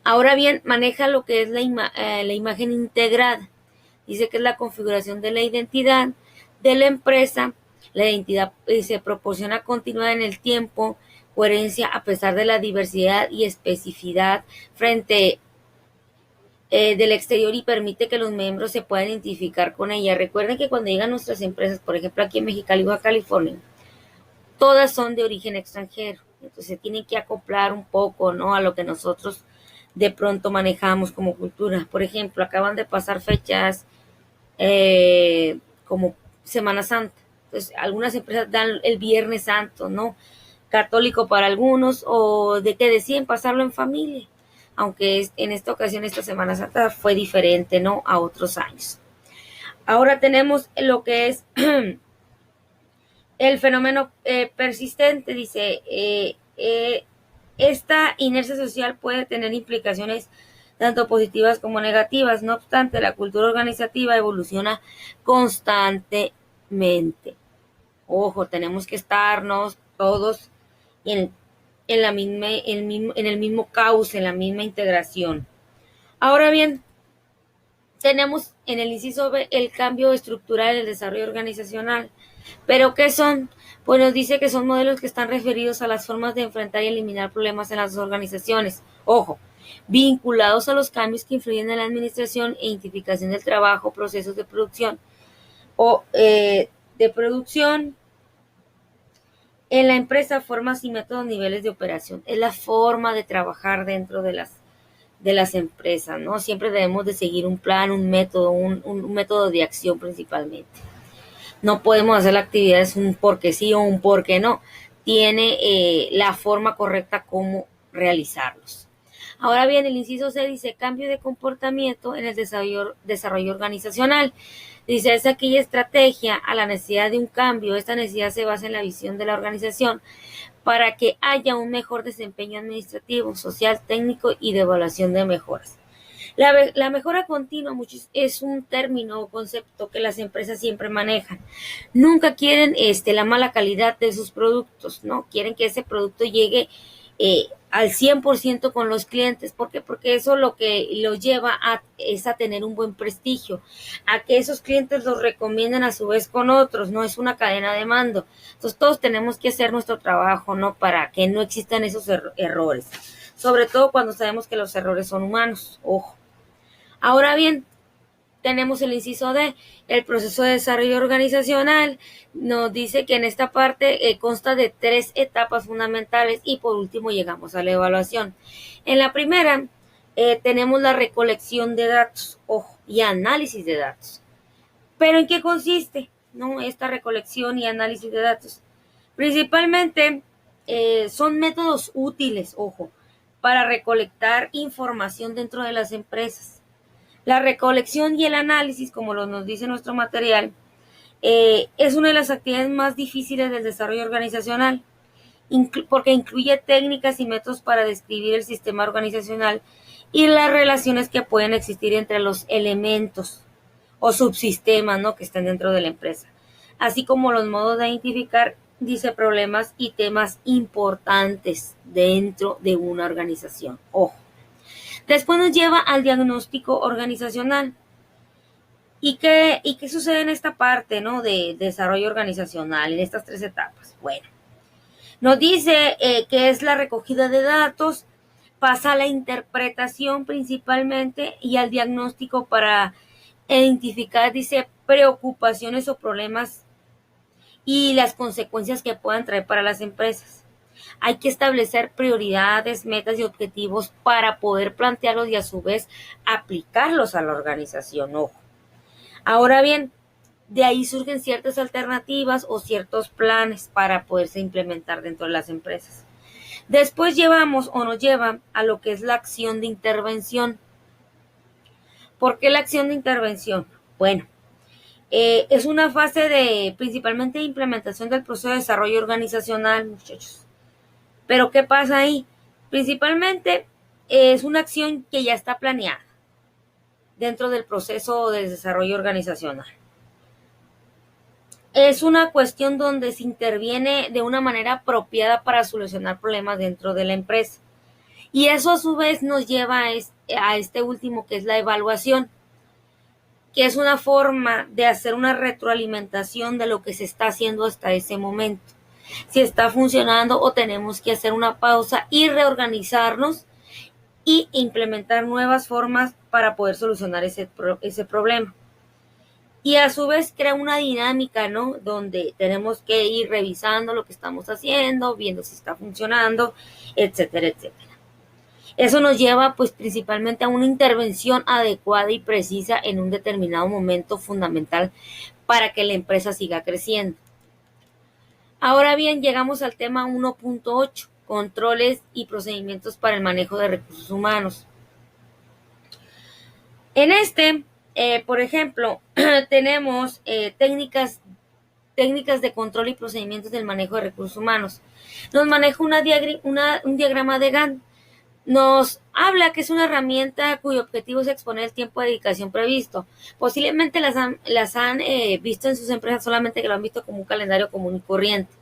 Ahora bien, maneja lo que es la imagen integrada. Dice que es la configuración de la identidad de la empresa. La identidad se proporciona continuidad en el tiempo, coherencia a pesar de la diversidad y especificidad frente del exterior, y permite que los miembros se puedan identificar con ella. Recuerden que cuando llegan nuestras empresas, por ejemplo aquí en Mexicali, Baja California, todas son de origen extranjero. Entonces se tienen que acoplar un poco, ¿no?, a lo que nosotros de pronto manejamos como cultura. Por ejemplo, acaban de pasar fechas como Semana Santa. Entonces, algunas empresas dan el Viernes Santo, ¿no?, católico para algunos, o de que deciden pasarlo en familia, aunque en esta ocasión, esta Semana Santa fue diferente, ¿no?, a otros años. Ahora tenemos lo que es el fenómeno persistente. Dice, esta inercia social puede tener implicaciones tanto positivas como negativas. No obstante, la cultura organizativa evoluciona constantemente. Ojo, tenemos que estarnos todos en el mismo cauce, en la misma integración. Ahora bien, tenemos en el inciso B el cambio estructural, el desarrollo organizacional. ¿Pero qué son? Pues nos dice que son modelos que están referidos a las formas de enfrentar y eliminar problemas en las organizaciones. Ojo, vinculados a los cambios que influyen en la administración e identificación del trabajo, procesos de producción o de producción en la empresa, formas y métodos, niveles de operación. Es la forma de trabajar dentro de las empresas, ¿no? Siempre debemos de seguir un plan, un método, un método de acción principalmente. No podemos hacer las actividades un porque sí o un porque no. Tiene la forma correcta como realizarlos. Ahora bien, el inciso C dice cambio de comportamiento en el desarrollo organizacional. Dice, es aquella estrategia a la necesidad de un cambio. Esta necesidad se basa en la visión de la organización para que haya un mejor desempeño administrativo, social, técnico y de evaluación de mejoras. La mejora continua es un término o concepto que las empresas siempre manejan. Nunca quieren la mala calidad de sus productos, ¿no? Quieren que ese producto llegue al 100% con los clientes. ¿Por qué? Porque eso lo que los lleva es a tener un buen prestigio, a que esos clientes los recomienden a su vez con otros, no es una cadena de mando. Entonces todos tenemos que hacer nuestro trabajo, ¿no?, para que no existan esos errores. sobre todo cuando sabemos que los errores son humanos. Ojo. Ahora bien, tenemos el inciso D, el proceso de desarrollo organizacional. Nos dice que en esta parte consta de 3 etapas fundamentales y por último llegamos a la evaluación. En la primera tenemos la recolección de datos, ojo, y análisis de datos. ¿Pero en qué consiste, no, esta recolección y análisis de datos? Principalmente son métodos útiles, ojo, para recolectar información dentro de las empresas. La recolección y el análisis, como nos dice nuestro material, es una de las actividades más difíciles del desarrollo organizacional, porque incluye técnicas y métodos para describir el sistema organizacional y las relaciones que pueden existir entre los elementos o subsistemas, ¿no?, que están dentro de la empresa, así como los modos de identificar, dice, problemas y temas importantes dentro de una organización. Ojo. Después nos lleva al diagnóstico organizacional. ¿Y qué sucede en esta parte, ¿no?, de desarrollo organizacional, en estas 3 etapas? Bueno, nos dice que es la recogida de datos, pasa a la interpretación principalmente y al diagnóstico para identificar, dice, preocupaciones o problemas y las consecuencias que puedan traer para las empresas. Hay que establecer prioridades, metas y objetivos para poder plantearlos y a su vez aplicarlos a la organización. Ojo. Ahora bien, de ahí surgen ciertas alternativas o ciertos planes para poderse implementar dentro de las empresas. Después nos lleva a lo que es la acción de intervención. ¿Por qué la acción de intervención? Bueno, es una fase de principalmente de implementación del proceso de desarrollo organizacional, muchachos. Pero ¿qué pasa ahí? Principalmente es una acción que ya está planeada dentro del proceso de desarrollo organizacional. Es una cuestión donde se interviene de una manera apropiada para solucionar problemas dentro de la empresa. Y eso a su vez nos lleva a este último, que es la evaluación, que es una forma de hacer una retroalimentación de lo que se está haciendo hasta ese momento. Si está funcionando o tenemos que hacer una pausa y reorganizarnos y implementar nuevas formas para poder solucionar ese problema. Y a su vez crea una dinámica, ¿no?, donde tenemos que ir revisando lo que estamos haciendo, viendo si está funcionando, etcétera, etcétera. Eso nos lleva pues principalmente a una intervención adecuada y precisa en un determinado momento fundamental para que la empresa siga creciendo. Ahora bien, llegamos al tema 1.8, controles y procedimientos para el manejo de recursos humanos. En por ejemplo, tenemos técnicas de control y procedimientos del manejo de recursos humanos. Nos maneja un diagrama de Gantt. Nos habla que es una herramienta cuyo objetivo es exponer el tiempo de dedicación previsto. Posiblemente las han visto en sus empresas, solamente que lo han visto como un calendario común y corriente.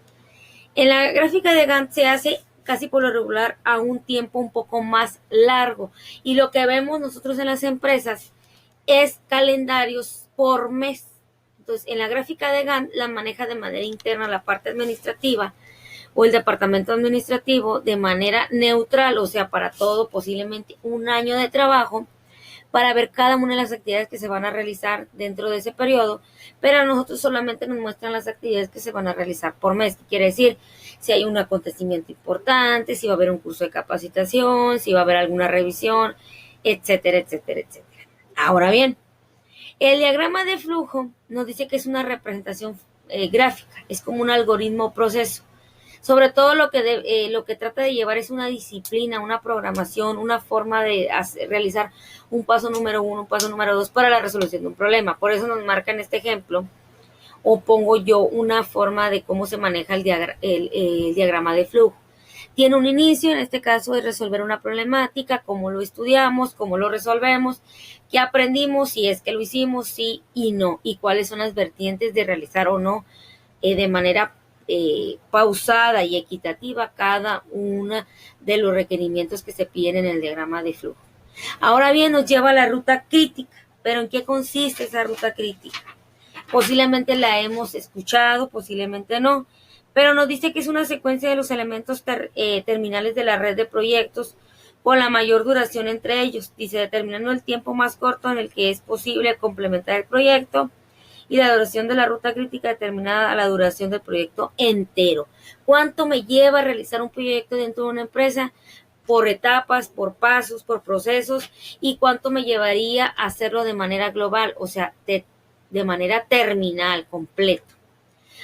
En la gráfica de Gantt se hace casi por lo regular a un tiempo un poco más largo. Y lo que vemos nosotros en las empresas es calendarios por mes. Entonces, en la gráfica de Gantt la maneja de manera interna la parte administrativa o el departamento administrativo de manera neutral, o sea, para todo posiblemente un año de trabajo, para ver cada una de las actividades que se van a realizar dentro de ese periodo, pero a nosotros solamente nos muestran las actividades que se van a realizar por mes, que quiere decir si hay un acontecimiento importante, si va a haber un curso de capacitación, si va a haber alguna revisión, etcétera, etcétera, etcétera. Ahora bien, el diagrama de flujo nos dice que es una representación gráfica, es como un algoritmo proceso. Sobre todo lo que trata de llevar es una disciplina, una programación, una forma de realizar un paso número 1, un paso número 2 para la resolución de un problema. Por eso nos marca en este ejemplo, o pongo yo una forma de cómo se maneja el diagrama de flujo. Tiene un inicio, en este caso es resolver una problemática, cómo lo estudiamos, cómo lo resolvemos, qué aprendimos, si es que lo hicimos, sí y no, y cuáles son las vertientes de realizar o no de manera pausada y equitativa cada uno de los requerimientos que se piden en el diagrama de flujo. Ahora bien, nos lleva a la ruta crítica. ¿Pero en qué consiste esa ruta crítica? Posiblemente la hemos escuchado, posiblemente no, pero nos dice que es una secuencia de los elementos terminales de la red de proyectos con la mayor duración entre ellos, dice, determinando el tiempo más corto en el que es posible complementar el proyecto y la duración de la ruta crítica determinada a la duración del proyecto entero. ¿Cuánto me lleva a realizar un proyecto dentro de una empresa? Por etapas, por pasos, por procesos, y cuánto me llevaría a hacerlo de manera global, o sea, de manera terminal, completo.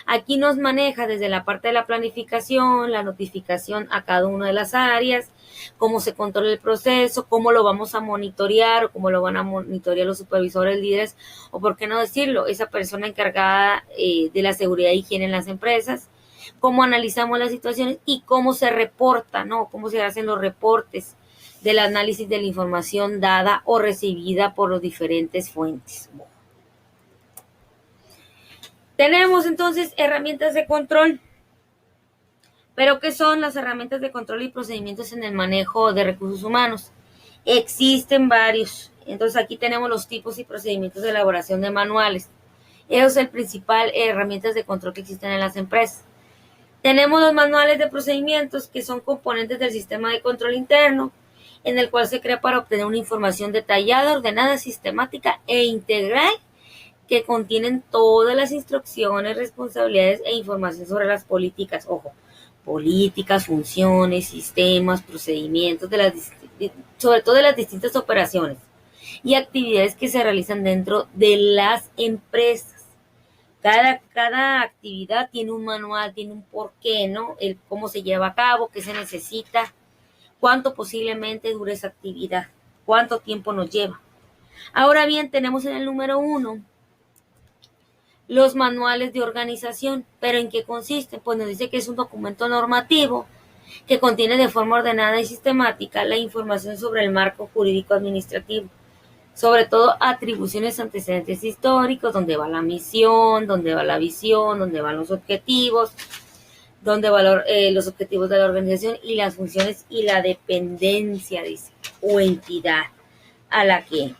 Aquí nos maneja desde la parte de la planificación, la notificación a cada una de las áreas, cómo se controla el proceso, cómo lo vamos a monitorear o cómo lo van a monitorear los supervisores, líderes o, por qué no decirlo, esa persona encargada de la seguridad e higiene en las empresas, cómo analizamos las situaciones y cómo se reporta, ¿no? Cómo se hacen los reportes del análisis de la información dada o recibida por las diferentes fuentes. Tenemos entonces herramientas de control. ¿Pero qué son las herramientas de control y procedimientos en el manejo de recursos humanos? Existen varios. Entonces aquí tenemos los tipos y procedimientos de elaboración de manuales. Eso es el principal herramientas de control que existen en las empresas. Tenemos los manuales de procedimientos, que son componentes del sistema de control interno, en el cual se crea para obtener una información detallada, ordenada, sistemática e integral, que contienen todas las instrucciones, responsabilidades e información sobre las políticas, ojo, políticas, funciones, sistemas, procedimientos, sobre todo de las distintas operaciones y actividades que se realizan dentro de las empresas. Cada actividad tiene un manual, tiene un porqué, ¿no? El cómo se lleva a cabo, qué se necesita, cuánto posiblemente dure esa actividad, cuánto tiempo nos lleva. Ahora bien, tenemos en el número 1 los manuales de organización. ¿Pero en qué consisten? Pues nos dice que es un documento normativo que contiene de forma ordenada y sistemática la información sobre el marco jurídico administrativo, sobre todo atribuciones, antecedentes históricos, dónde va la misión, dónde va la visión, dónde van los objetivos, dónde van los objetivos de la organización y las funciones y la dependencia, dice, o entidad a la que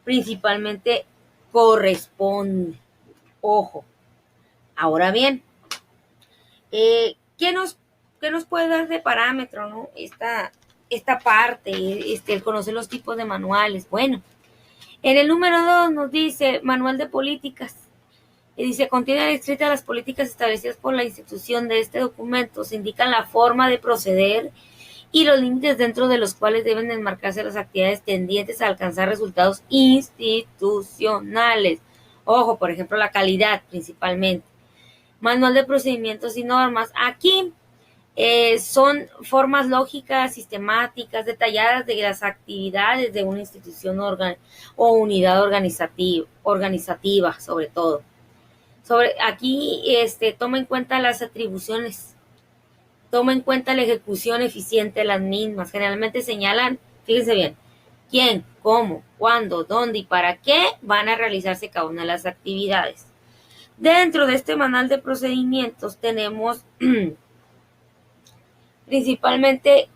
principalmente corresponde. Ojo. Ahora bien, ¿qué nos puede dar de parámetro, no? Esta parte, el conocer los tipos de manuales. Bueno, en el número 2 nos dice manual de políticas. Y dice, contiene la escrita de las políticas establecidas por la institución. De este documento se indican la forma de proceder y los límites dentro de los cuales deben enmarcarse las actividades tendientes a alcanzar resultados institucionales. Ojo, por ejemplo, la calidad principalmente. Manual de procedimientos y normas. Aquí son formas lógicas, sistemáticas, detalladas de las actividades de una institución o unidad organizativa, sobre todo. Aquí toma en cuenta las atribuciones, toma en cuenta la ejecución eficiente de las mismas. Generalmente señalan, fíjense bien, quién, cómo, cuándo, dónde y para qué van a realizarse cada una de las actividades. Dentro de este manual de procedimientos tenemos principalmente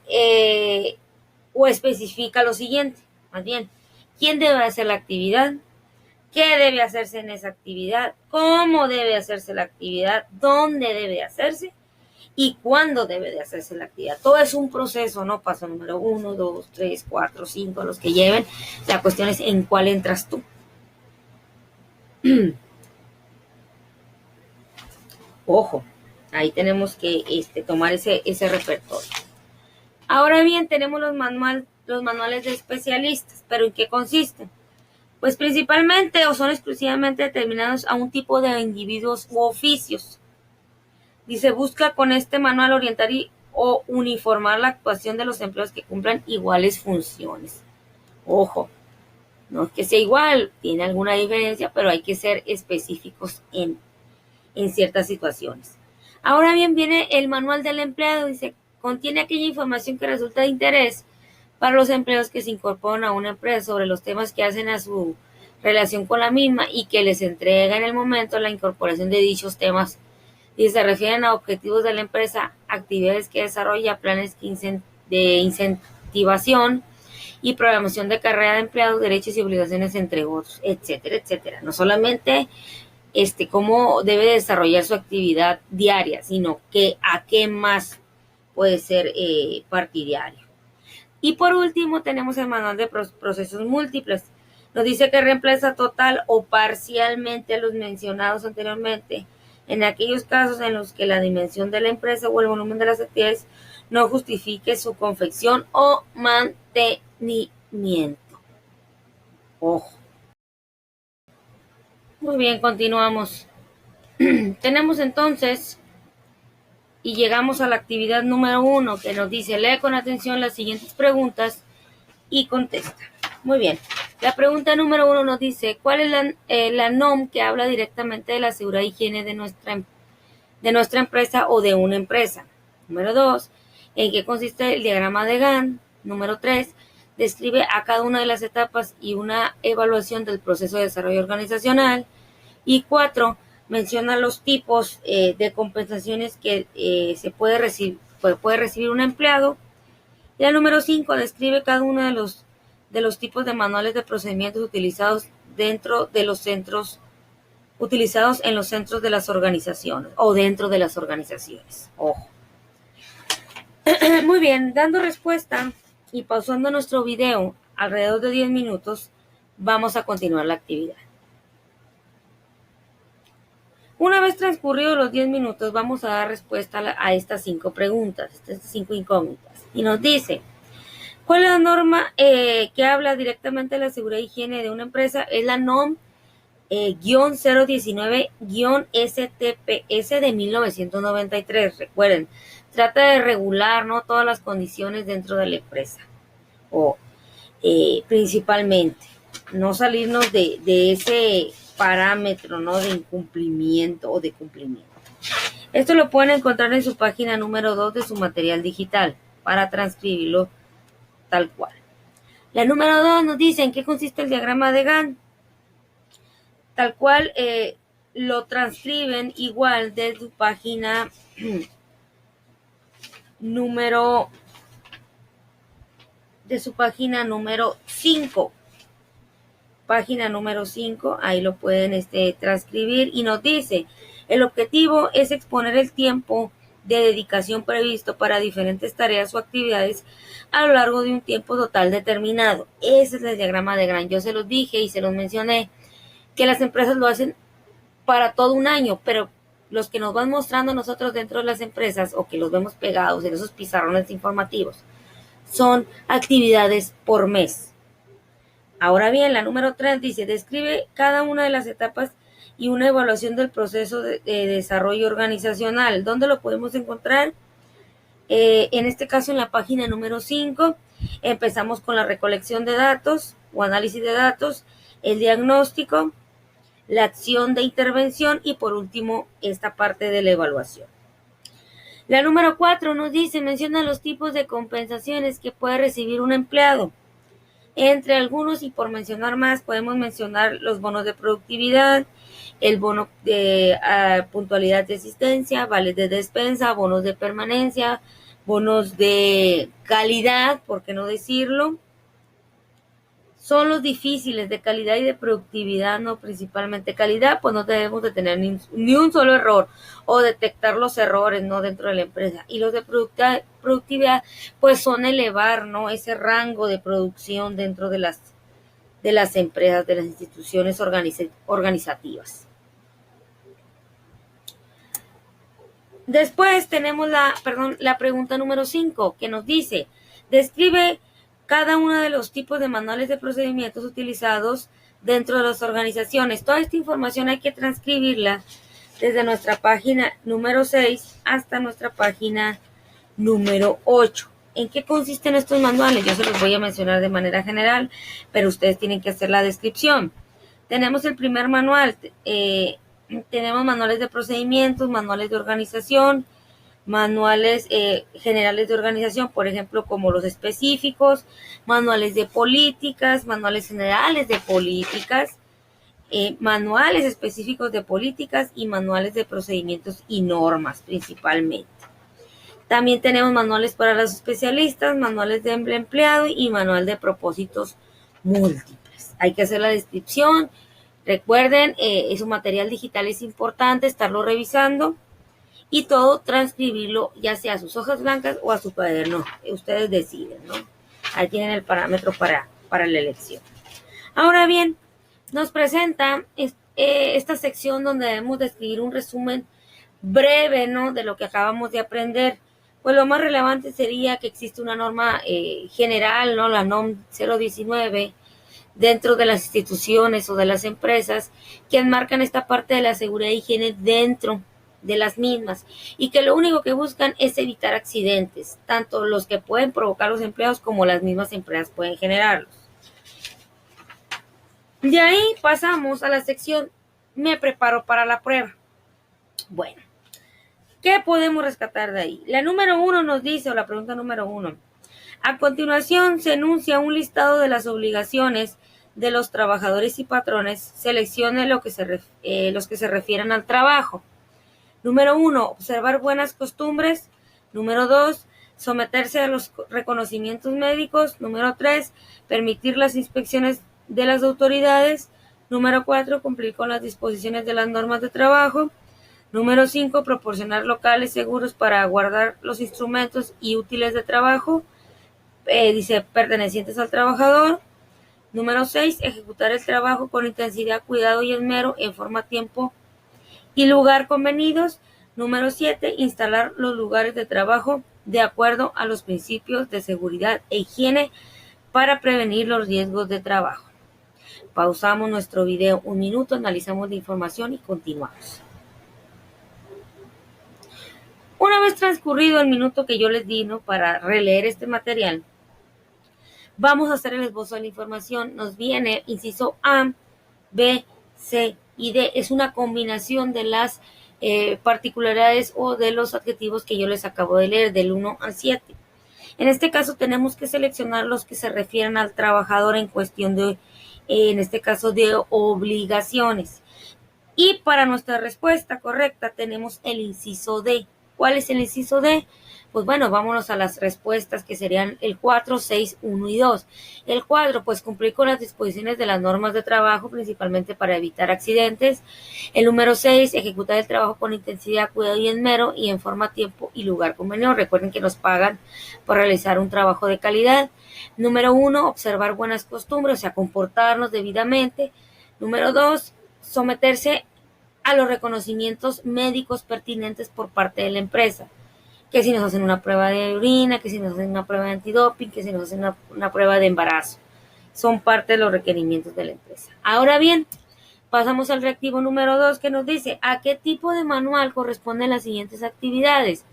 o especifica lo siguiente, más bien, quién debe hacer la actividad, qué debe hacerse en esa actividad, cómo debe hacerse la actividad, dónde debe hacerse y cuándo debe de hacerse la actividad. Todo es un proceso, ¿no? Paso número 1, 2, 3, 4, 5, los que lleven. La cuestión es en cuál entras tú. Ojo, ahí tenemos que tomar ese repertorio. Ahora bien, tenemos los manuales de especialistas, pero ¿en qué consisten? Pues principalmente o son exclusivamente determinados a un tipo de individuos u oficios. Dice, busca con este manual orientar o uniformar la actuación de los empleados que cumplan iguales funciones. Ojo, no es que sea igual, tiene alguna diferencia, pero hay que ser específicos en ciertas situaciones. Ahora bien, viene el manual del empleado. Dice, contiene aquella información que resulta de interés para los empleados que se incorporan a una empresa sobre los temas que hacen a su relación con la misma y que les entrega en el momento la incorporación de dichos temas. Y se refieren a objetivos de la empresa, actividades que desarrolla, planes de incentivación y programación de carrera de empleados, derechos y obligaciones, entre otros, etcétera, etcétera. No solamente cómo debe desarrollar su actividad diaria, sino que a qué más puede ser partidario. Y por último tenemos el manual de procesos múltiples. Nos dice que reemplaza total o parcialmente a los mencionados anteriormente en aquellos casos en los que la dimensión de la empresa o el volumen de las actividades no justifique su confección o mantenimiento. Ojo. Muy bien, continuamos. Tenemos entonces y llegamos a la actividad número 1 que nos dice lee con atención las siguientes preguntas y contesta. Muy bien. La pregunta número 1 nos dice ¿cuál es la NOM que habla directamente de la seguridad y higiene de nuestra empresa o de una empresa? Número 2, ¿en qué consiste el diagrama de Gantt? Número 3, describe a cada una de las etapas y una evaluación del proceso de desarrollo organizacional. Y 4, menciona los tipos de compensaciones que puede recibir un empleado. Y la número 5, describe cada uno de los tipos de manuales de procedimientos utilizados utilizados en los centros de las organizaciones o dentro de las organizaciones. Ojo. Muy bien, dando respuesta y pausando nuestro video alrededor de 10 minutos, vamos a continuar la actividad. Una vez transcurridos los 10 minutos, vamos a dar respuesta a estas 5 preguntas, estas 5 incógnitas. Y nos dice, ¿cuál es la norma que habla directamente de la seguridad y higiene de una empresa? Es la NOM 019-STPS de 1993. Recuerden, trata de regular, ¿no?, todas las condiciones dentro de la empresa. O principalmente, no salirnos de ese parámetro, ¿no?, de incumplimiento o de cumplimiento. Esto lo pueden encontrar en su página número 2 de su material digital para transcribirlo tal cual. La número 2 nos dice en qué consiste el diagrama de Gantt. Tal cual lo transcriben igual de su página número 5. Página número 5, ahí lo pueden transcribir y nos dice, el objetivo es exponer el tiempo de dedicación previsto para diferentes tareas o actividades a lo largo de un tiempo total determinado. Ese es el diagrama de Gantt. Yo se los dije y se los mencioné que las empresas lo hacen para todo un año, pero los que nos van mostrando nosotros dentro de las empresas o que los vemos pegados en esos pizarrones informativos son actividades por mes. Ahora bien, la número 3 dice, describe cada una de las etapas y una evaluación del proceso de desarrollo organizacional. ¿Dónde lo podemos encontrar? En este caso en la página número 5, empezamos con la recolección de datos o análisis de datos, el diagnóstico, la acción de intervención y por último esta parte de la evaluación. La número 4 nos dice, menciona los tipos de compensaciones que puede recibir un empleado. Entre algunos y por mencionar más, podemos mencionar los bonos de productividad, el bono de puntualidad de asistencia, vales de despensa, bonos de permanencia, bonos de calidad, ¿por qué no decirlo? Son los difíciles de calidad y de productividad, no principalmente calidad, pues no debemos de tener ni un solo error o detectar los errores, ¿no?, dentro de la empresa. Y los de productividad, pues son elevar, ¿no?, ese rango de producción dentro de las empresas, de las instituciones organizativas. Después tenemos la pregunta número 5, que nos dice, describe cada uno de los tipos de manuales de procedimientos utilizados dentro de las organizaciones. Toda esta información hay que transcribirla desde nuestra página número 6 hasta nuestra página número 8. ¿En qué consisten estos manuales? Yo se los voy a mencionar de manera general, pero ustedes tienen que hacer la descripción. Tenemos el primer manual, tenemos manuales de procedimientos, manuales de organización, manuales generales de organización, por ejemplo, como los específicos, manuales de políticas, manuales generales de políticas, manuales específicos de políticas y manuales de procedimientos y normas principalmente. También tenemos manuales para los especialistas, manuales de empleado y manual de propósitos múltiples. Hay que hacer la descripción. Recuerden, su material digital es importante estarlo revisando. y todo transcribirlo ya sea a sus hojas blancas o a su cuaderno. Ustedes deciden, ¿no? Ahí tienen el parámetro para la elección. Ahora bien, nos presenta esta sección donde debemos de escribir un resumen breve, ¿no?, de lo que acabamos de aprender. Pues lo más relevante sería que existe una norma general, ¿no?, la NOM 019, dentro de las instituciones o de las empresas, que enmarcan esta parte de la seguridad e higiene dentro de las mismas, y que lo único que buscan es evitar accidentes, tanto los que pueden provocar los empleados como las mismas empresas pueden generarlos. De ahí pasamos a la sección me preparo para la prueba. Bueno, ¿qué podemos rescatar de ahí? La número 1 nos dice, o la pregunta número 1, a continuación se enuncia un listado de las obligaciones de los trabajadores y patrones. Seleccione los que se refieran al trabajo. Número 1, observar buenas costumbres. Número 2, someterse a los reconocimientos médicos. Número 3, permitir las inspecciones de las autoridades. Número 4, cumplir con las disposiciones de las normas de trabajo. Número 5, proporcionar locales seguros para guardar los instrumentos y útiles de trabajo, dice, pertenecientes al trabajador. Número 6, ejecutar el trabajo con intensidad, cuidado y esmero en forma, tiempo y lugar convenidos. Número 7, instalar los lugares de trabajo de acuerdo a los principios de seguridad e higiene para prevenir los riesgos de trabajo. Pausamos nuestro video un minuto, analizamos la información y continuamos. Una vez transcurrido el minuto que yo les di, ¿no?, para releer este material, vamos a hacer el esbozo de la información. Nos viene inciso A, B, C y D. Es una combinación de las particularidades o de los adjetivos que yo les acabo de leer, del 1 al 7. En este caso tenemos que seleccionar los que se refieren al trabajador en cuestión de, en este caso, de obligaciones. Y para nuestra respuesta correcta tenemos el inciso D. ¿Cuál es el inciso D? Pues bueno, vámonos a las respuestas, que serían el 4, 6, 1 y 2. El 4, pues cumplir con las disposiciones de las normas de trabajo, principalmente para evitar accidentes. El número 6, ejecutar el trabajo con intensidad, cuidado y esmero y en forma, tiempo y lugar convenido. Recuerden que nos pagan por realizar un trabajo de calidad. Número 1, observar buenas costumbres, o sea, comportarnos debidamente. Número 2, someterse a los reconocimientos médicos pertinentes por parte de la empresa, que si nos hacen una prueba de orina, que si nos hacen una prueba de antidoping, que si nos hacen una prueba de embarazo, son parte de los requerimientos de la empresa. Ahora bien, pasamos al reactivo número 2, que nos dice a qué tipo de manual corresponden las siguientes actividades.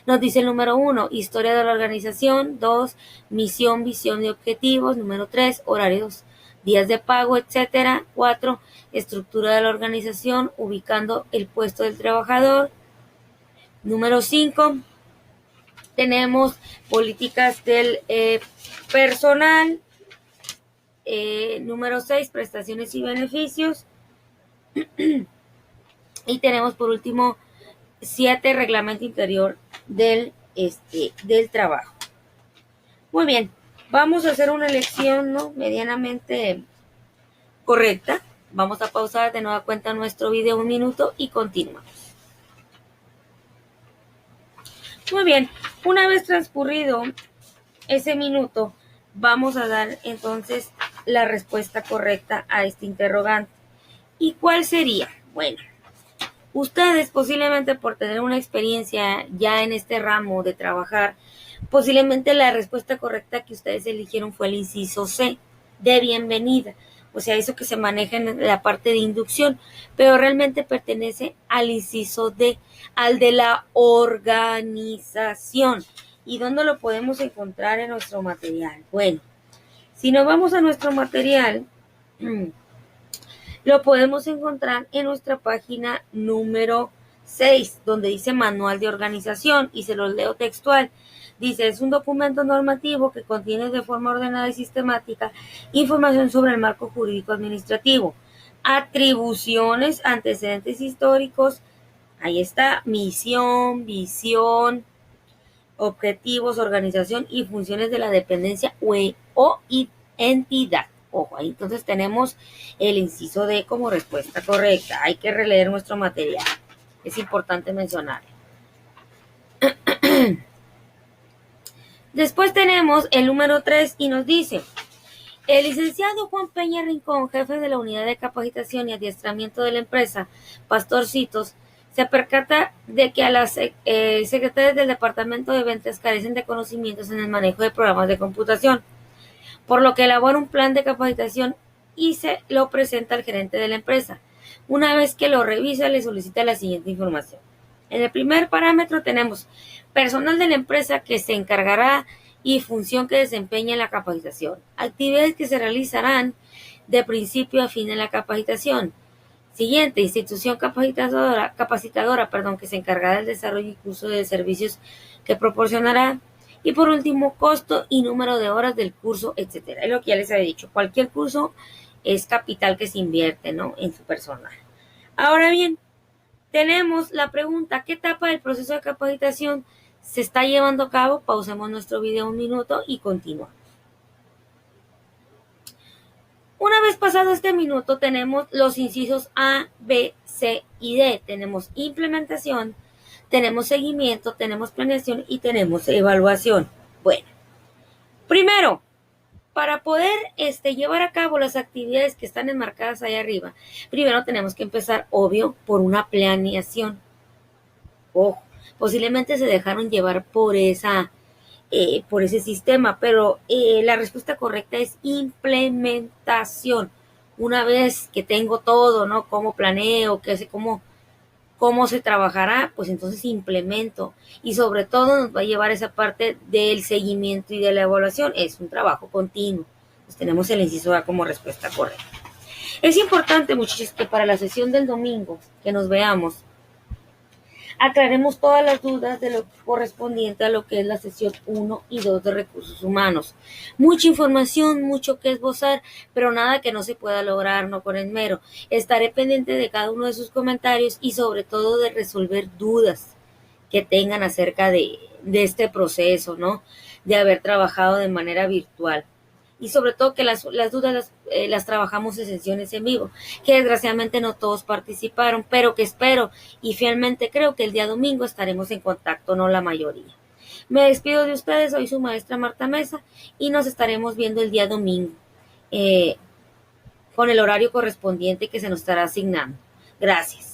Nos dice el número 1, historia de la organización. 2, misión, visión y objetivos. Número 3, horarios, días de pago, etcétera. 4, estructura de la organización, ubicando el puesto del trabajador. Número 5, tenemos políticas del personal. Número 6, prestaciones y beneficios. Y tenemos por último 7, reglamento interior del trabajo. Muy bien, vamos a hacer una elección, ¿no?, medianamente correcta. Vamos a pausar de nueva cuenta nuestro video un minuto y continuamos. Muy bien, una vez transcurrido ese minuto, vamos a dar entonces la respuesta correcta a este interrogante. ¿Y cuál sería? Bueno, ustedes posiblemente por tener una experiencia ya en este ramo de trabajar, posiblemente la respuesta correcta que ustedes eligieron fue el inciso C, de bienvenida. O sea, eso que se maneja en la parte de inducción, pero realmente pertenece al inciso D, al de la organización. ¿Y dónde lo podemos encontrar en nuestro material? Bueno, si nos vamos a nuestro material, lo podemos encontrar en nuestra página número 6, donde dice Manual de Organización, y se los leo textual. Dice, es un documento normativo que contiene de forma ordenada y sistemática información sobre el marco jurídico administrativo, atribuciones, antecedentes históricos, ahí está, misión, visión, objetivos, organización y funciones de la dependencia o entidad. Ojo, ahí entonces tenemos el inciso D como respuesta correcta. Hay que releer nuestro material. Es importante mencionarlo. Después tenemos el número 3 y nos dice: el licenciado Juan Peña Rincón, jefe de la unidad de capacitación y adiestramiento de la empresa Pastorcitos, se percata de que a las secretarias del departamento de ventas carecen de conocimientos en el manejo de programas de computación, por lo que elabora un plan de capacitación y se lo presenta al gerente de la empresa. Una vez que lo revisa, le solicita la siguiente información. En el primer parámetro tenemos personal de la empresa que se encargará y función que desempeña en la capacitación, actividades que se realizarán de principio a fin en la capacitación. Siguiente, institución capacitadora, que se encargará del desarrollo y curso de servicios que proporcionará. Y por último, costo y número de horas del curso, etcétera. Es lo que ya les había dicho. Cualquier curso es capital que se invierte, ¿no?, en su personal. Ahora bien, tenemos la pregunta: ¿qué etapa del proceso de capacitación se está llevando a cabo? Pausemos nuestro video un minuto y continuamos. Una vez pasado este minuto, tenemos los incisos A, B, C y D. Tenemos implementación, tenemos seguimiento, tenemos planeación y tenemos evaluación. Bueno, primero, para poder llevar a cabo las actividades que están enmarcadas ahí arriba, primero tenemos que empezar, obvio, por una planeación. Ojo, posiblemente se dejaron llevar por ese sistema, pero la respuesta correcta es implementación. Una vez que tengo todo, ¿no?, cómo planeo, cómo se trabajará, pues entonces implemento. Y sobre todo nos va a llevar esa parte del seguimiento y de la evaluación. Es un trabajo continuo. Pues tenemos el inciso A como respuesta correcta. Es importante, muchachos, que para la sesión del domingo que nos veamos, aclaremos todas las dudas de lo correspondiente a lo que es la sesión 1 y 2 de recursos humanos. Mucha información, mucho que esbozar, pero nada que no se pueda lograr, no con esmero. Estaré pendiente de cada uno de sus comentarios y sobre todo de resolver dudas que tengan acerca de este proceso, ¿no?, de haber trabajado de manera virtual. Y sobre todo que las dudas las trabajamos en sesiones en vivo, que desgraciadamente no todos participaron, pero que espero y fielmente creo que el día domingo estaremos en contacto, no la mayoría. Me despido de ustedes, soy su maestra Marta Mesa y nos estaremos viendo el día domingo con el horario correspondiente que se nos estará asignando. Gracias.